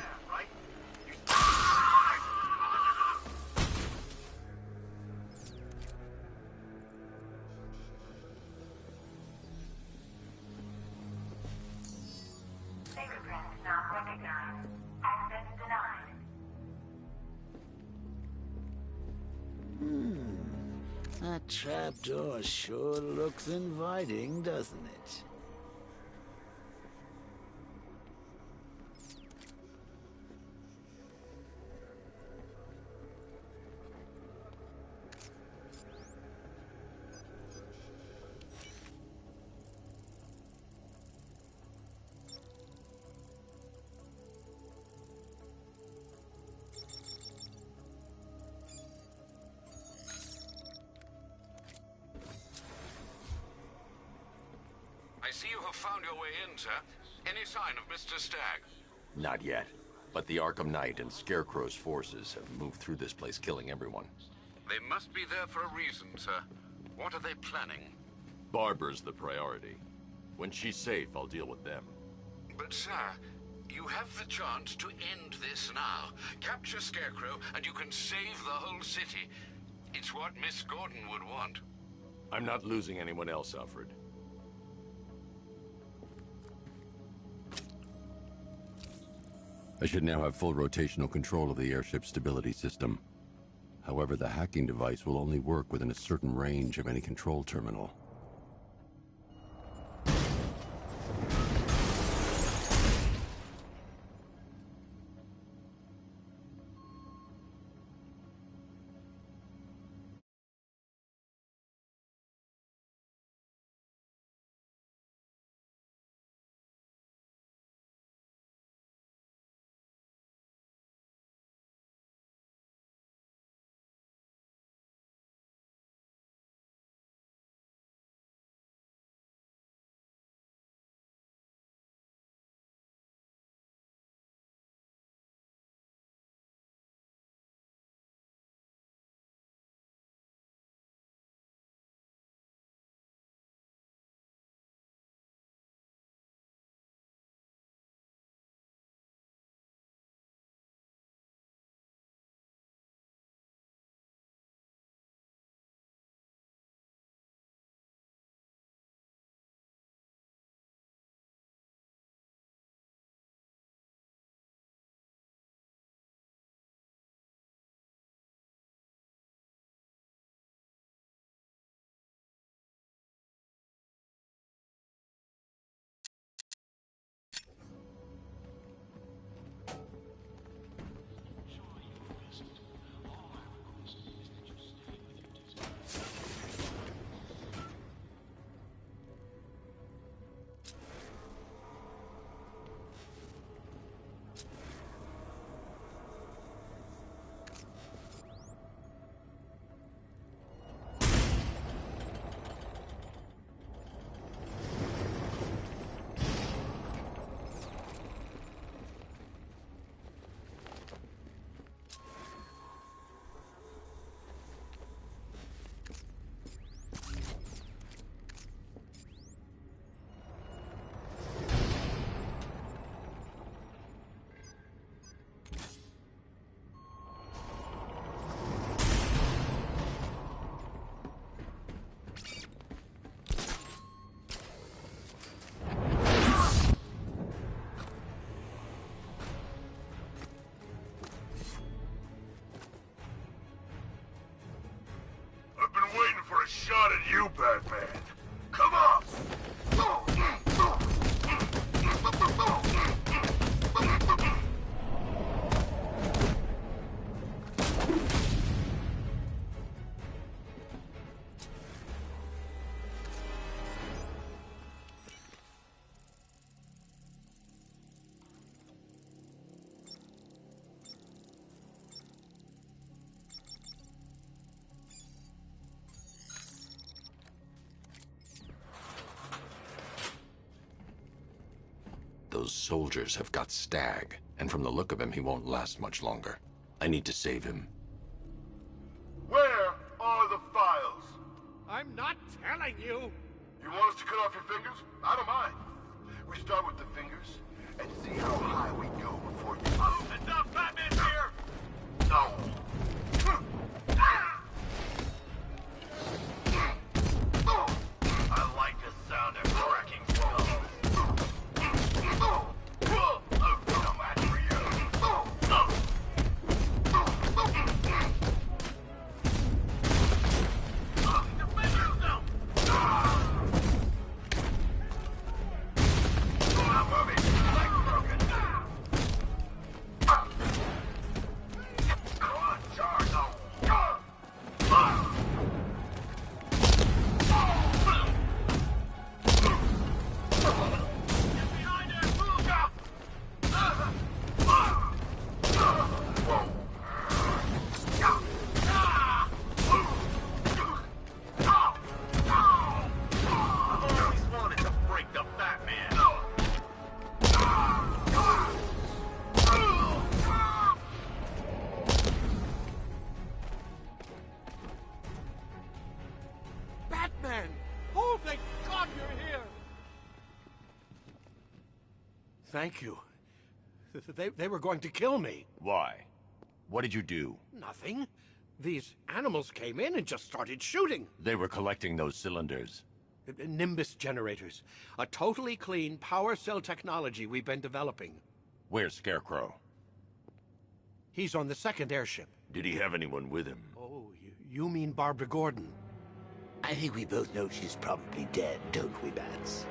Fingerprint not recognized. Access denied. That trapdoor sure looks inviting, doesn't it? I see you have found your way in, sir. Any sign of Mr. Stagg? Not yet. But the Arkham Knight and Scarecrow's forces have moved through this place, killing everyone. They must be there for a reason, sir. What are they planning? Barbara's the priority. When she's safe, I'll deal with them. But, sir, you have the chance to end this now. Capture Scarecrow, and you can save the whole city. It's what Miss Gordon would want. I'm not losing anyone else, Alfred. I should now have full rotational control of the airship's stability system. However, the hacking device will only work within a certain range of any control terminal. Batman. Come on! Those soldiers have got Stag, and from the look of him, he won't last much longer. I need to save him. Where are the files? I'm not telling you! You want us to cut off your fingers? I don't mind. We start with the fingers and see how high we go before you... Oh, enough! Batman's here! No! I like the sound of cracking skulls. No match for you. Batman! Oh, thank God you're here! Thank you. They were going to kill me. Why? What did you do? Nothing. These animals came in and just started shooting. They were collecting those cylinders. Nimbus generators. A totally clean power cell technology we've been developing. Where's Scarecrow? He's on the second airship. Did he have anyone with him? Oh, you mean Barbara Gordon? I think we both know she's probably dead, don't we, Bats?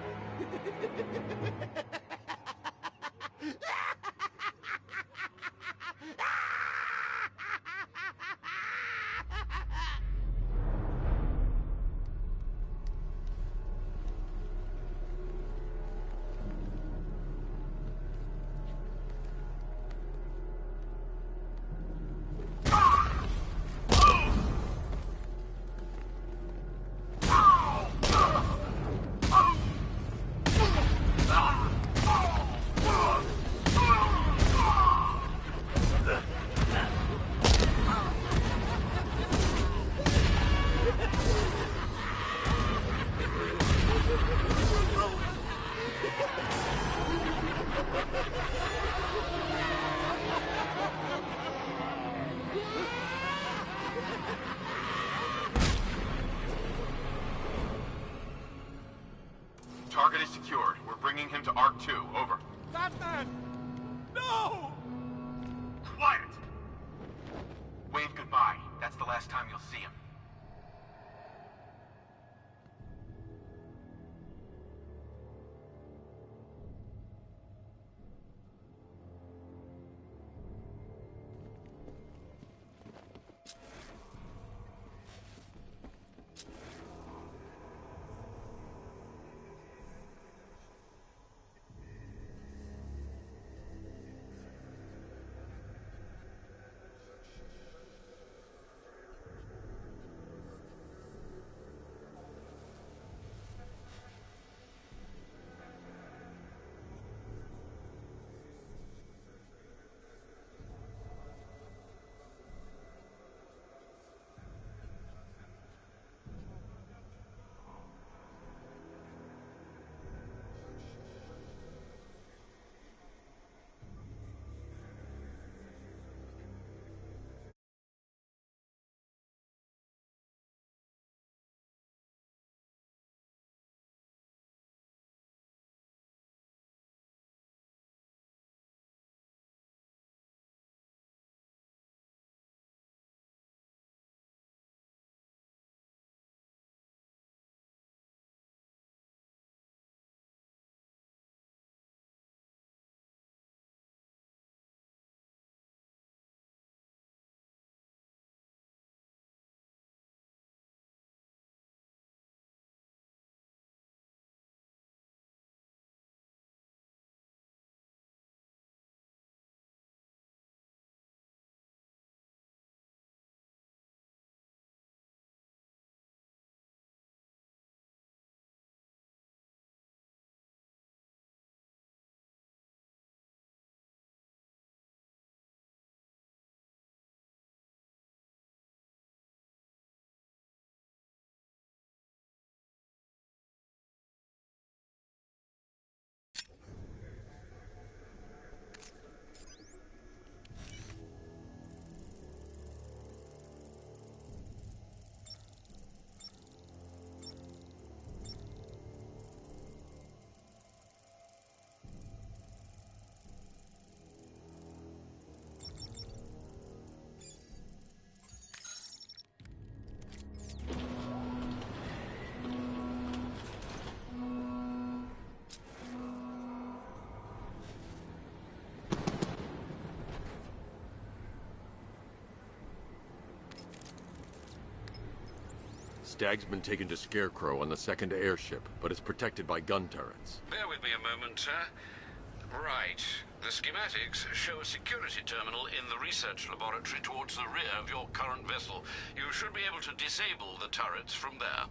Target is secured. We're bringing him to Arc 2. Over. Batman! No! Quiet! Wave goodbye. That's the last time you'll see him. Stag's been taken to Scarecrow on the second airship, but it's protected by gun turrets. Bear with me a moment, sir. Right. The schematics show a security terminal in the research laboratory towards the rear of your current vessel. You should be able to disable the turrets from there.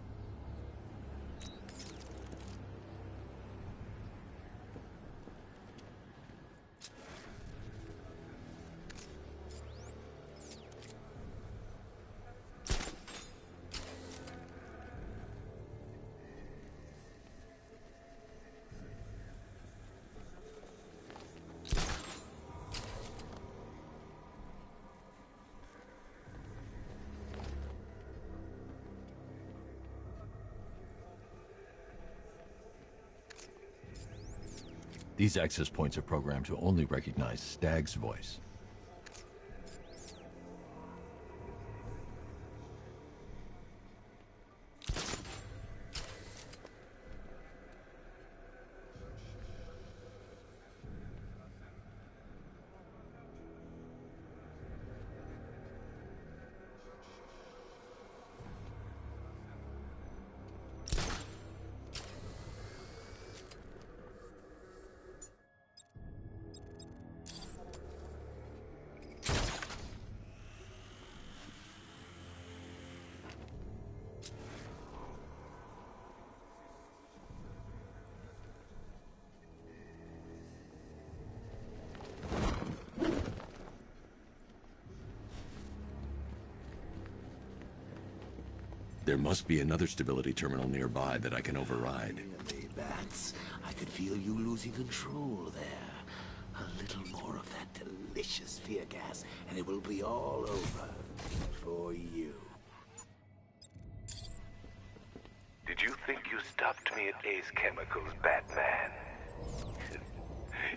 These access points are programmed to only recognize Stag's voice. There must be another stability terminal nearby that I can override. Really, Bats, I could feel you losing control there. A little more of that delicious fear gas, and it will be all over for you. Did you think you stopped me at Ace Chemicals, Batman?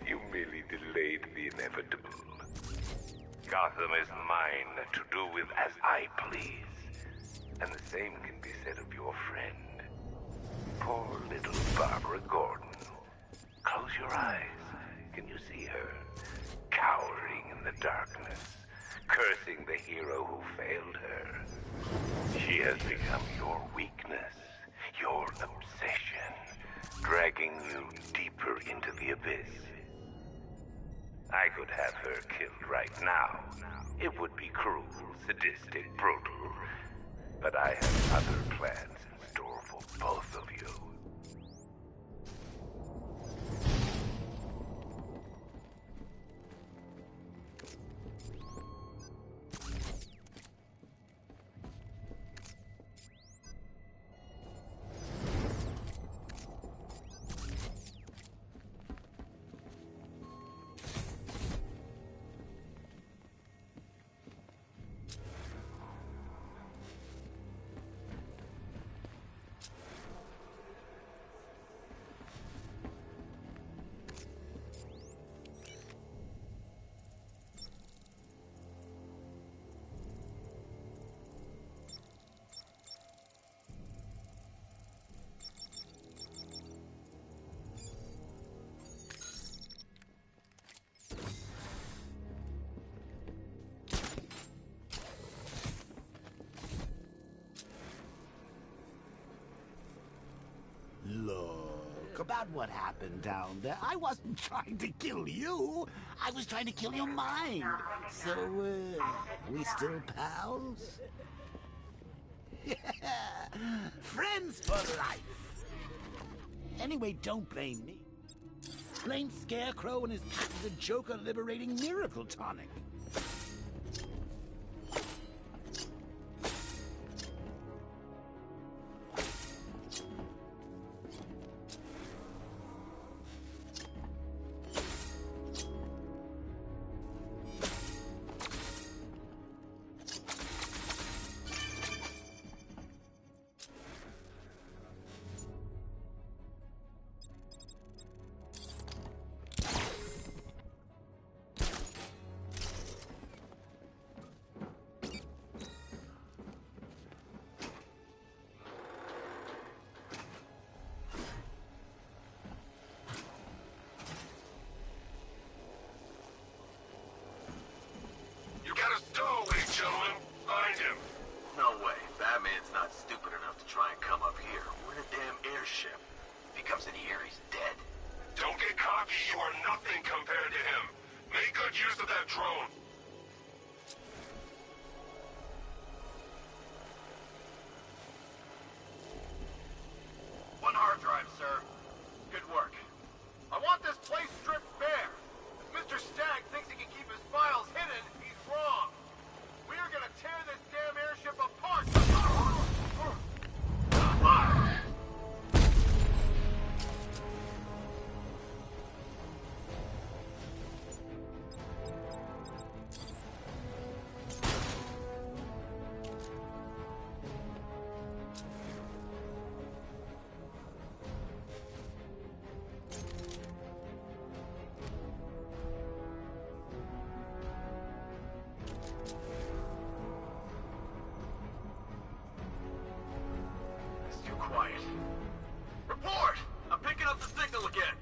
You merely delayed the inevitable. Gotham is mine to do with as I please. And the same can be said of your friend. Poor little Barbara Gordon. Close your eyes. Can you see her? Cowering in the darkness, cursing the hero who failed her. She has become your weakness, your obsession, dragging you deeper into the abyss. I could have her killed right now. It would be cruel, sadistic, brutal. But I have other plans in store for both of you. Look, about what happened down there, I wasn't trying to kill you. I was trying to kill your mind. So, we still pals? Yeah, friends for life. Anyway, don't blame me. Blame Scarecrow and his patented Joker liberating miracle tonic. comes in here, he's dead. Don't get cocky, you are nothing compared to him. Make good use of that drone. One hard drive, sir. Good work. I want this place stripped bare. If Mr. Stagg thinks he can keep his files hidden, he's wrong. We are gonna tear this damn airship apart! Quiet. Report! I'm picking up the signal again.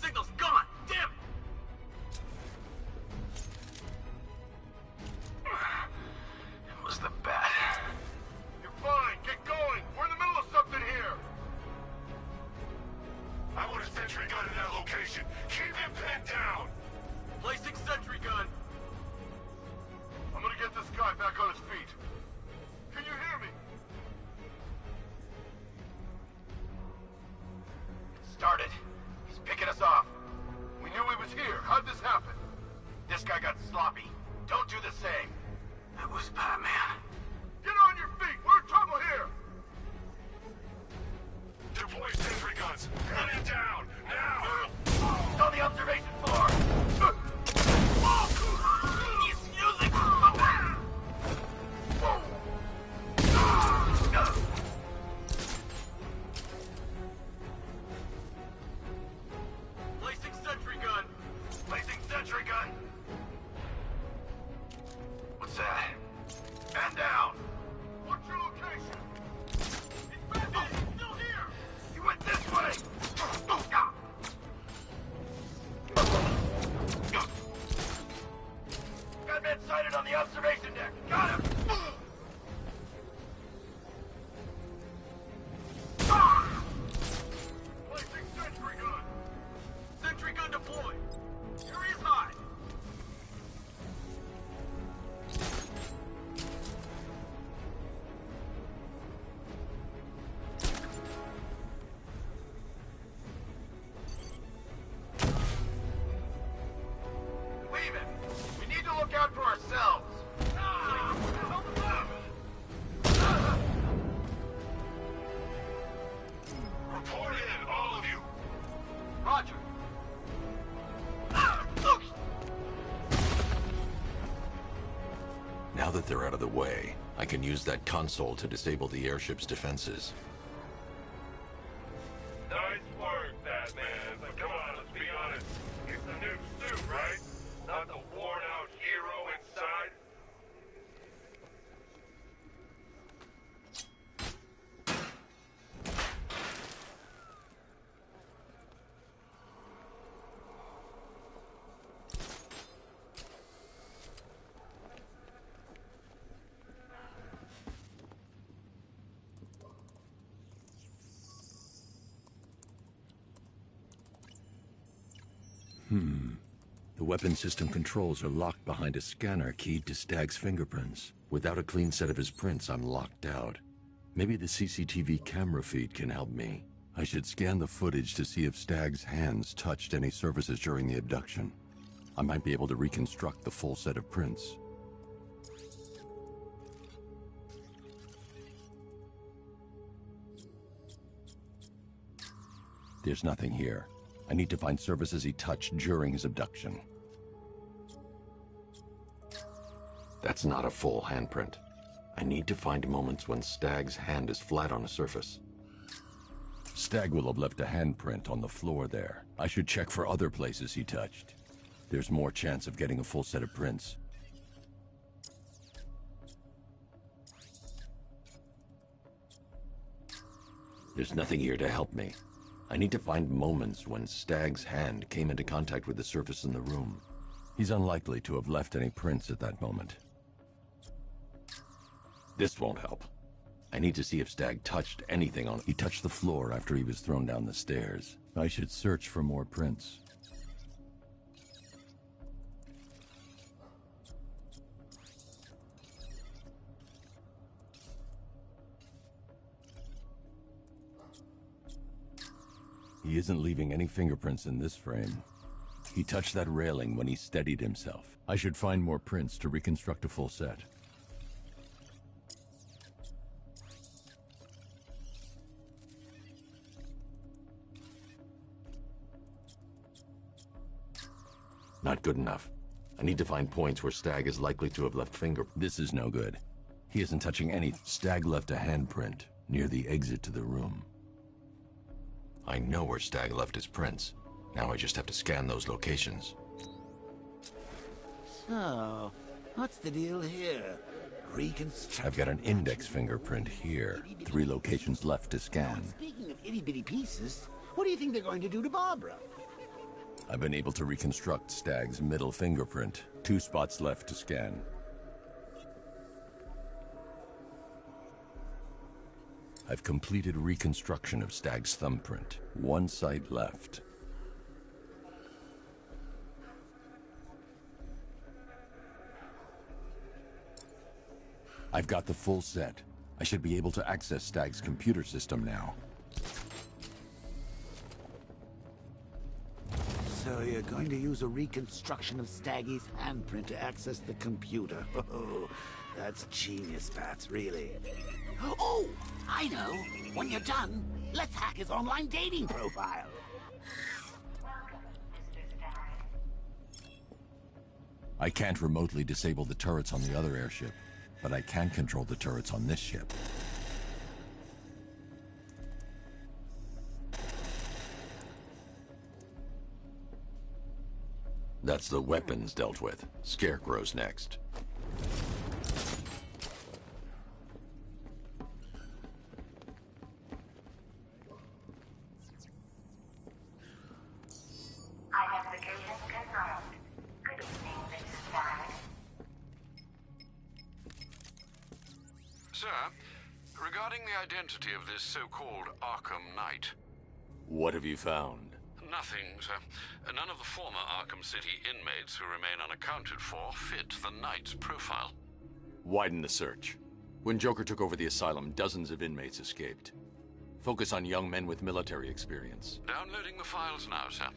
Signal's gone! Damn it! It was the bat. You're fine. Get going. We're in the middle of something here. I want a sentry gun in that location. Keep him pinned down. Placing sentry gun. I'm gonna get this guy back on his feet. Can you hear me? It started. He's picking us off. We knew he was here. How'd this happen? This guy got sloppy. Don't do the same. That was Batman. Get on your feet! We're in trouble here! Deploy sentry guns. Run him down. Now! He's on the observation floor. He's using... Placing sentry gun. Placing sentry gun. What's that? Man down. What's your location? He's Batman. He's still here. He went this way. Batman sighted on the observation deck. Got him. Placing sentry gun. Sentry gun deployed. Here he is high. Leave it. We need to look out for ourselves. Report in, all of you. Roger. Now that they're out of the way, I can use that console to disable the airship's defenses. Nice work, Batman. But come on, let's be honest. It's the new suit, right? Not the worn-out hero inside? The weapon system controls are locked behind a scanner keyed to Stagg's fingerprints. Without a clean set of his prints, I'm locked out. Maybe the CCTV camera feed can help me. I should scan the footage to see if Stagg's hands touched any surfaces during the abduction. I might be able to reconstruct the full set of prints. There's nothing here. I need to find surfaces he touched during his abduction. That's not a full handprint. I need to find moments when Stagg's hand is flat on a surface. Stagg will have left a handprint on the floor there. I should check for other places he touched. There's more chance of getting a full set of prints. There's nothing here to help me. I need to find moments when Stagg's hand came into contact with the surface in the room. He's unlikely to have left any prints at that moment. This won't help. I need to see if Stagg touched anything on... He touched the floor after he was thrown down the stairs. I should search for more prints. He isn't leaving any fingerprints in this frame. He touched that railing when he steadied himself. I should find more prints to reconstruct a full set. Not good enough. I need to find points where Stagg is likely to have left finger... This is no good. He isn't touching any... Stagg left a handprint near the exit to the room. I know where Stagg left his prints. Now I just have to scan those locations. So, what's the deal here? Reconstruct... I've got an index fingerprint here. 3 locations left to scan. Speaking of itty-bitty pieces, what do you think they're going to do to Barbara? I've been able to reconstruct Stagg's middle fingerprint. 2 spots left to scan. I've completed reconstruction of Stagg's thumbprint. 1 site left. I've got the full set. I should be able to access Stagg's computer system now. So you're going to use a reconstruction of Staggy's handprint to access the computer. Oh, that's genius, Bats, really. Oh, I know. When you're done, let's hack his online dating profile. I can't remotely disable the turrets on the other airship, but I can control the turrets on this ship. That's the weapons dealt with. Scarecrow's next. Identification confirmed. Good evening, Mr. Stagg. Sir, regarding the identity of this so-called Arkham Knight. What have you found? Nothing, sir. None of the former Arkham City inmates who remain unaccounted for fit the Knight's profile. Widen the search. When Joker took over the asylum, dozens of inmates escaped. Focus on young men with military experience. Downloading the files now, sir.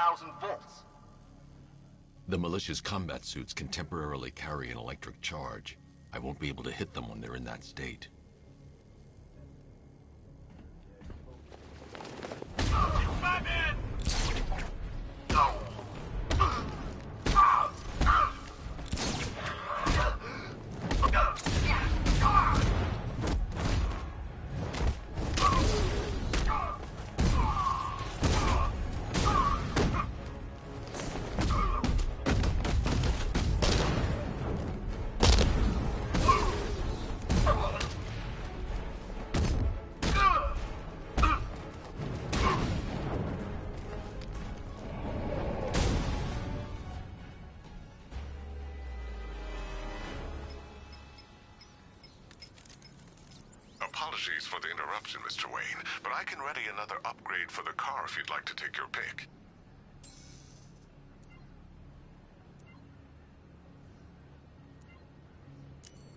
1,000 volts. The militia's combat suits can temporarily carry an electric charge. I won't be able to hit them when they're in that state. Batman! Apologies for the interruption, Mr. Wayne, but I can ready another upgrade for the car if you'd like to take your pick.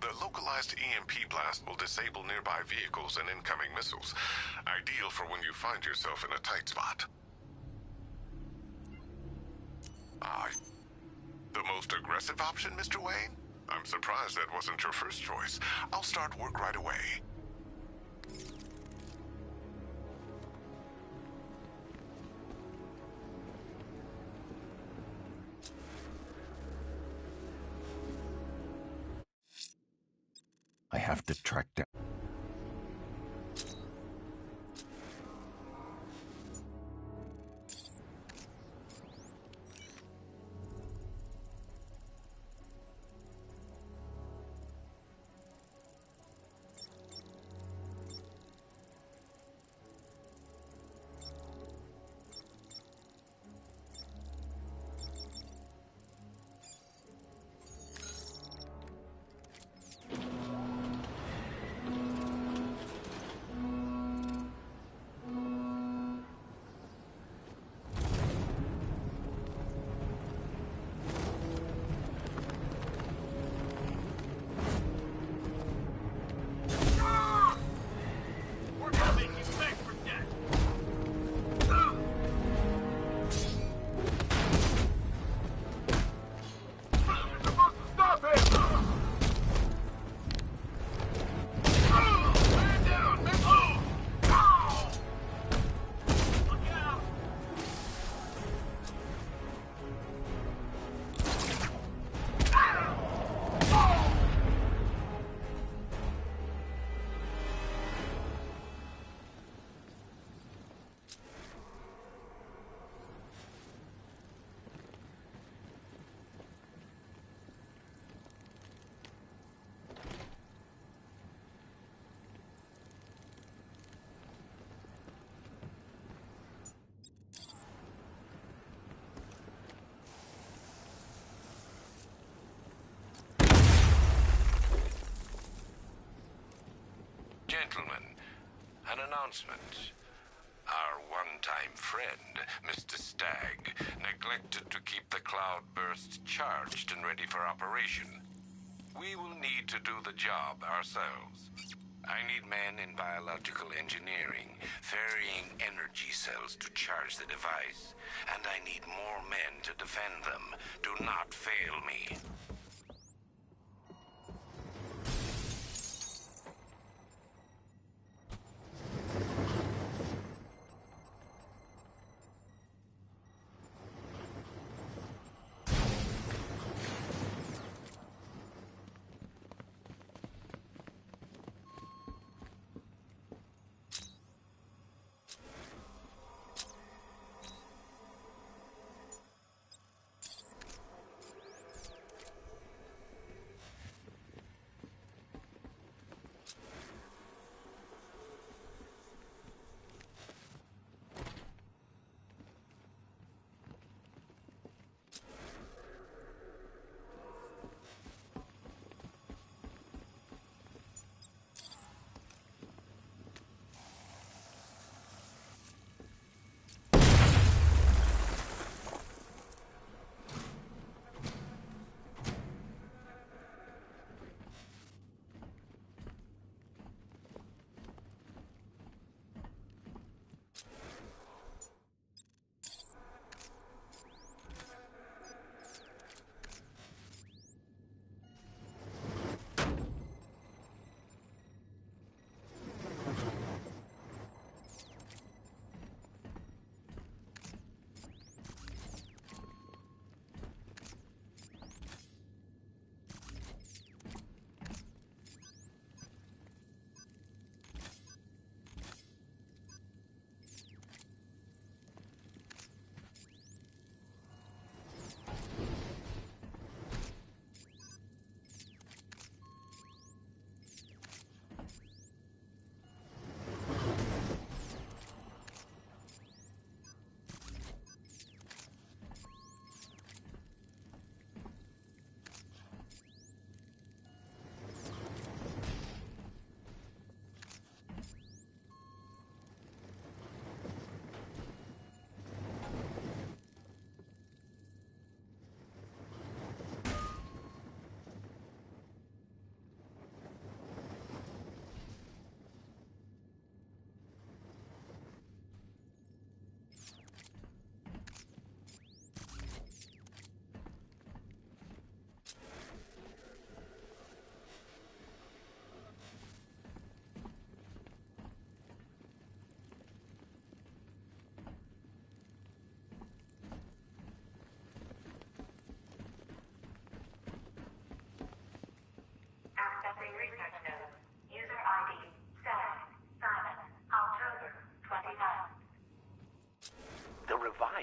The localized EMP blast will disable nearby vehicles and incoming missiles, ideal for when you find yourself in a tight spot. The most aggressive option, Mr. Wayne? I'm surprised that wasn't your first choice. I'll start work right away. I have to track down... Gentlemen, an announcement. Our one-time friend, Mr. Stagg, neglected to keep the cloudburst charged and ready for operation. We will need to do the job ourselves. I need men in biological engineering, ferrying energy cells to charge the device. And I need more men to defend them. Do not fail me.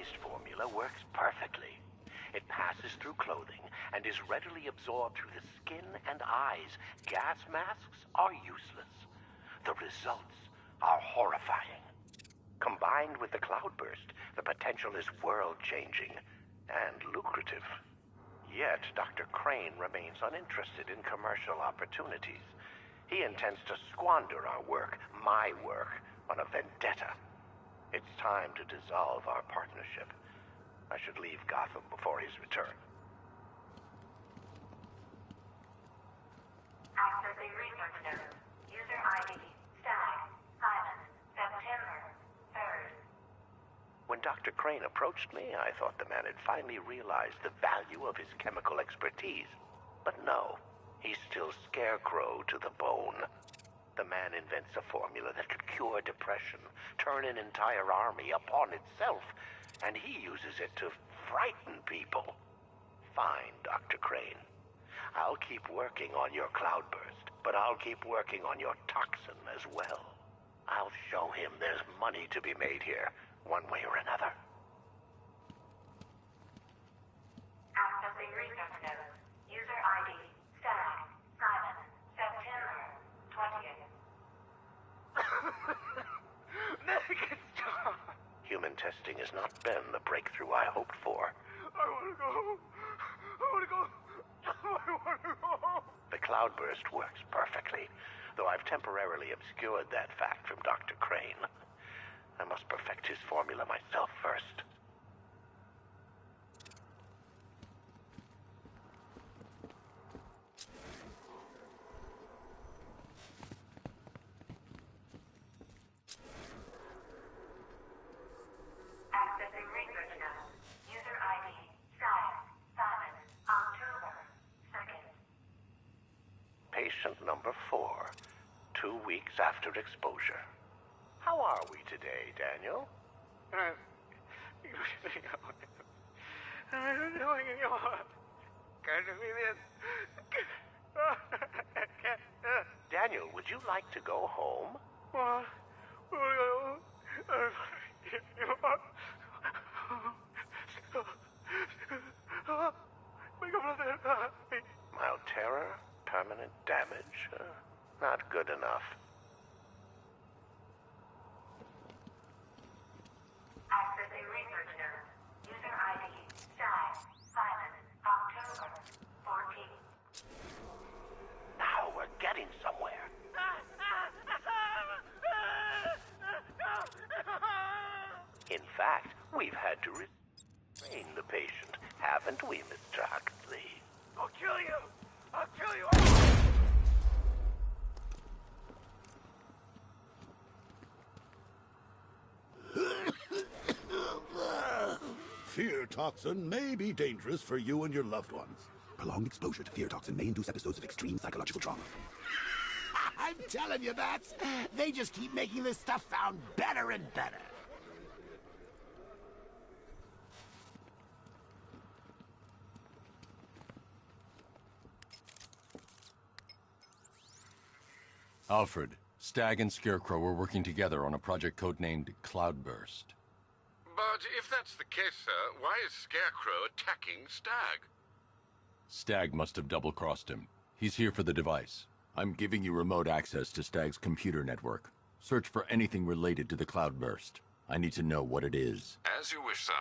device formula works perfectly. It passes through clothing and is readily absorbed through the skin and eyes. Gas masks are useless. The results are horrifying. Combined with the cloudburst, the potential is world-changing and lucrative. Yet, Dr. Crane remains uninterested in commercial opportunities. He intends to squander our work, my work, on a vendetta. It's time to dissolve our partnership. I should leave Gotham before his return. Accessing research notes. User ID, Stag, Simon, September 3rd. When Dr. Crane approached me, I thought the man had finally realized the value of his chemical expertise. But no, he's still scarecrow to the bone. The man invents a formula that could cure depression, turn an entire army upon itself, and he uses it to frighten people. Fine, Dr. Crane. I'll keep working on your cloudburst, but I'll keep working on your toxin as well. I'll show him there's money to be made here, one way or another. Accessing research notes. User ID, Stag, Simon, September 20th. Human testing has not been the breakthrough I hoped for. I wanna go home. I wanna go. I wanna go home. The cloudburst works perfectly, though I've temporarily obscured that fact from Dr. Crane. I must perfect his formula myself first. Accessing research notes. User ID, Stag, Simon, October 2nd. Patient number 4, 2 weeks after exposure. How are we today, Daniel? Daniel, would you like to go home? Mild terror, permanent damage, not good enough. Accessing research notes. User ID, Stag, Simon, October 14th. Now we're getting somewhere. In fact, we've had to restrain the patient, haven't we, Mr. Huxley? I'll kill you. I'll kill you. Fear toxin may be dangerous for you and your loved ones. Prolonged exposure to fear toxin may induce episodes of extreme psychological trauma. I'm telling you, Bats. They just keep making this stuff sound better and better. Alfred, Stag and Scarecrow were working together on a project codenamed Cloudburst. But if that's the case, sir, why is Scarecrow attacking Stag? Stag must have double-crossed him. He's here for the device. I'm giving you remote access to Stag's computer network. Search for anything related to the Cloudburst. I need to know what it is. As you wish, sir.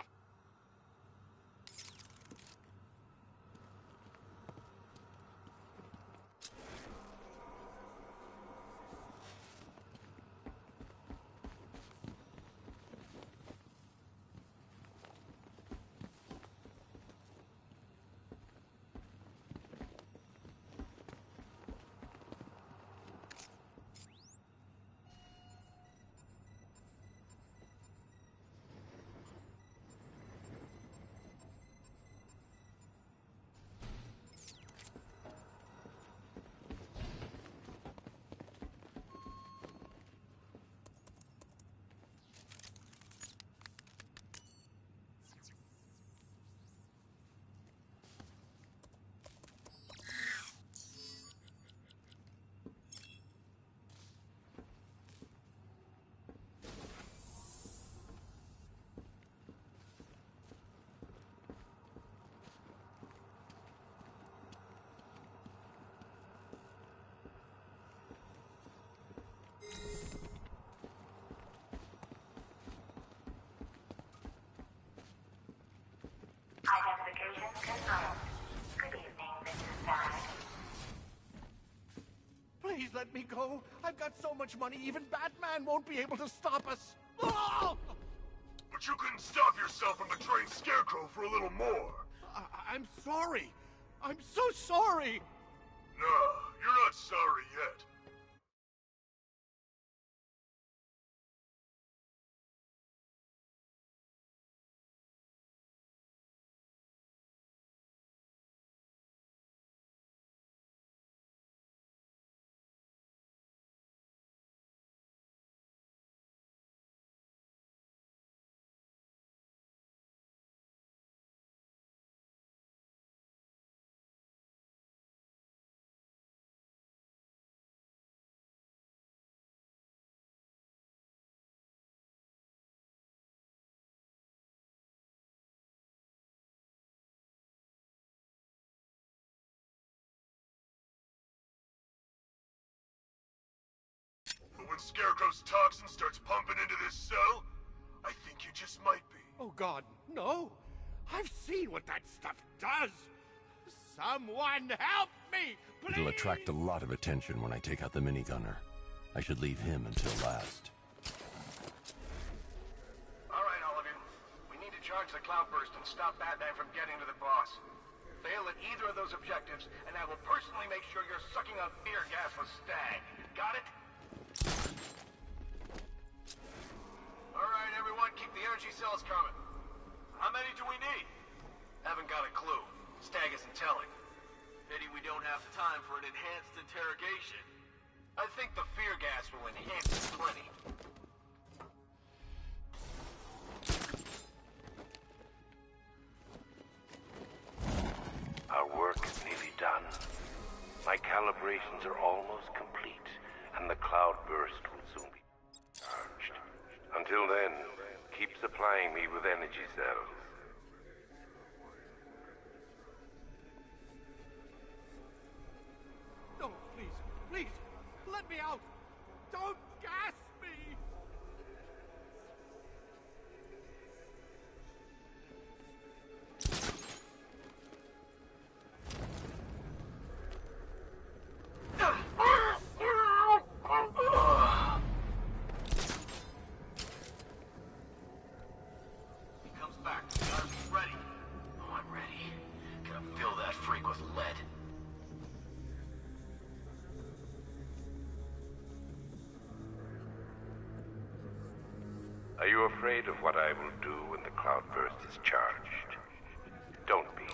let me go. I've got so much money, even Batman won't be able to stop us. Oh! But you couldn't stop yourself from betraying Scarecrow for a little more. I'm sorry. I'm so sorry. No, you're not sorry yet. But when Scarecrow's toxin starts pumping into this cell, I think you just might be. Oh, God, no. I've seen what that stuff does. Someone help me, please! It'll attract a lot of attention when I take out the minigunner. I should leave him until last. All right, all of you. We need to charge the cloudburst and stop Batman from getting to the boss. Fail at either of those objectives, and I will personally make sure you're sucking up fear gas with Stag. Got it? All right, everyone, keep the energy cells coming. How many do we need? Haven't got a clue. Stag isn't telling. Pity we don't have time for an enhanced interrogation. I think the fear gas will enhance it plenty. Our work is nearly done. My calibrations are almost complete, and the cloudburst will soon be charged. Until then, keep supplying me with energy cells. No, please, please, let me out! Don't gas me! He comes back. Guns ready. Oh, I'm ready. Gonna fill that freak with lead. Are you afraid of what I will do when the cloudburst is charged? Don't be.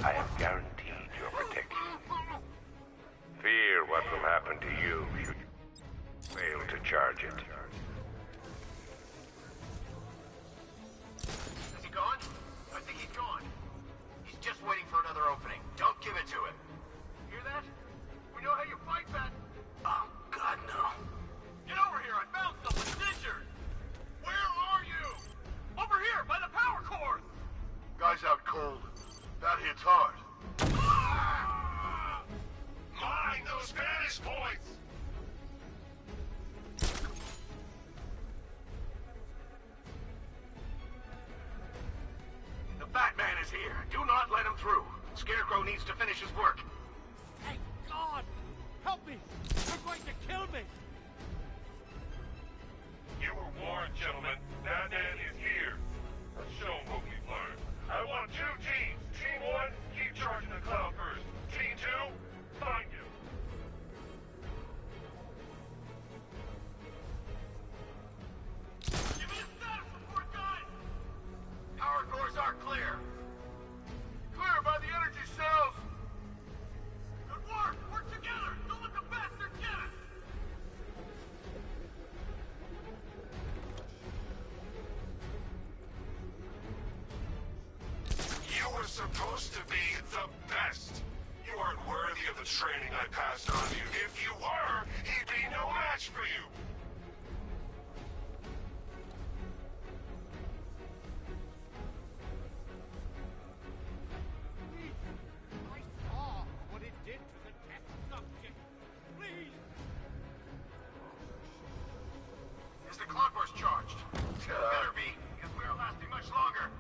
I have guaranteed your protection. Fear what will happen to you should you fail to charge it. Is he gone? I think he's gone. He's just waiting for another opening. Don't give it to him. Hear that? We know how you fight that. Oh, God, no. Get over here. I found someone. He's injured. Where are you? Over here, by the power cord. Guy's out cold. That hits hard. Mind those vantage points! The Batman is here. Do not let him through. Scarecrow needs to finish his work. Thank God! Help me! They're going to kill me! You were warned, gentlemen. Batman is here. Let's show him what we've learned. I want 2 teams. Team 1, keep charging the cloudburst. Team 2, find him. Give me a status report, guys! Power cores are clear. Clear by the energy cells. Good work! Work together! Don't let the bastard get us! You were supposed to be the best. You aren't worthy of the training I passed on you. If you were, he'd be no match for you. I saw what it did to the test subject. Please! Is the cloudburst charged? Better be, because we are lasting much longer.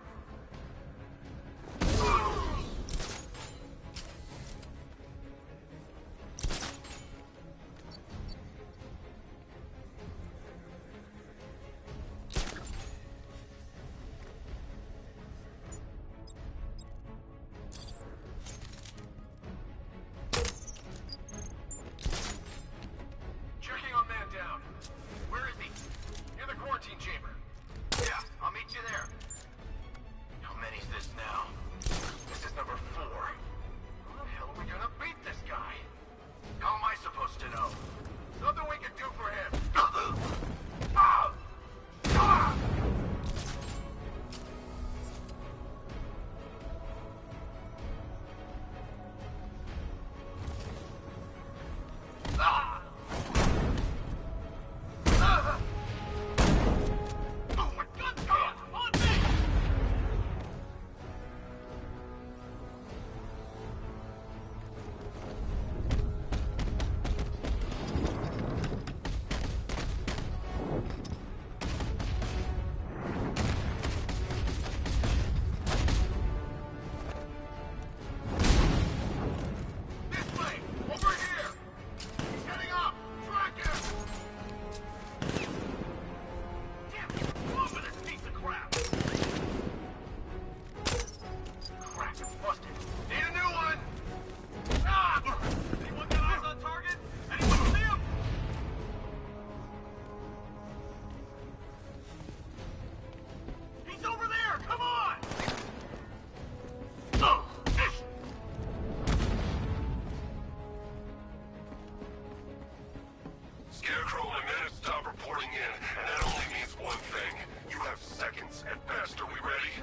Scarecrow and I managed to stop reporting in, and that only means one thing. You have seconds at best. Are we ready?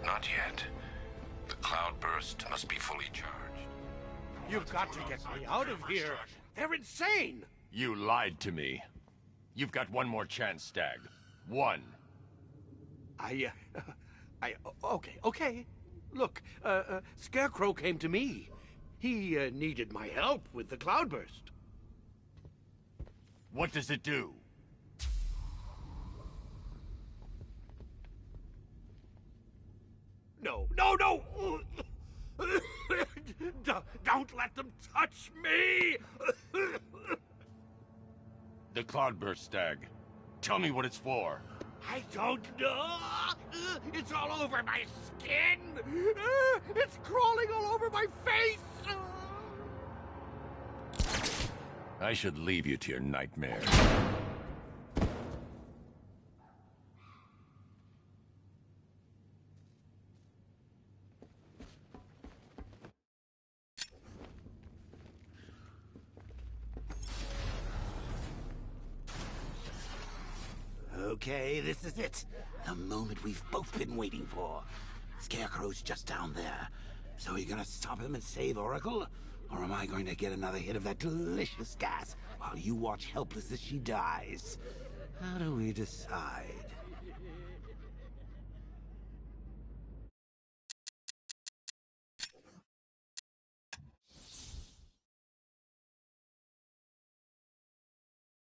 Not yet. The cloudburst must be fully charged. You've got to get me out of here. They're insane. You lied to me. You've got one more chance, Stag. One. Okay. Look, Scarecrow came to me. He needed my help with the cloudburst. What does it do? No! Don't let them touch me! The cloudburst, Stag. Tell me what it's for. I don't know! It's all over my skin! It's crawling all over my face! I should leave you to your nightmares. Okay, this is it. The moment we've both been waiting for. Scarecrow's just down there. So are you gonna stop him and save Oracle? Or am I going to get another hit of that delicious gas while you watch helpless as she dies? How do we decide?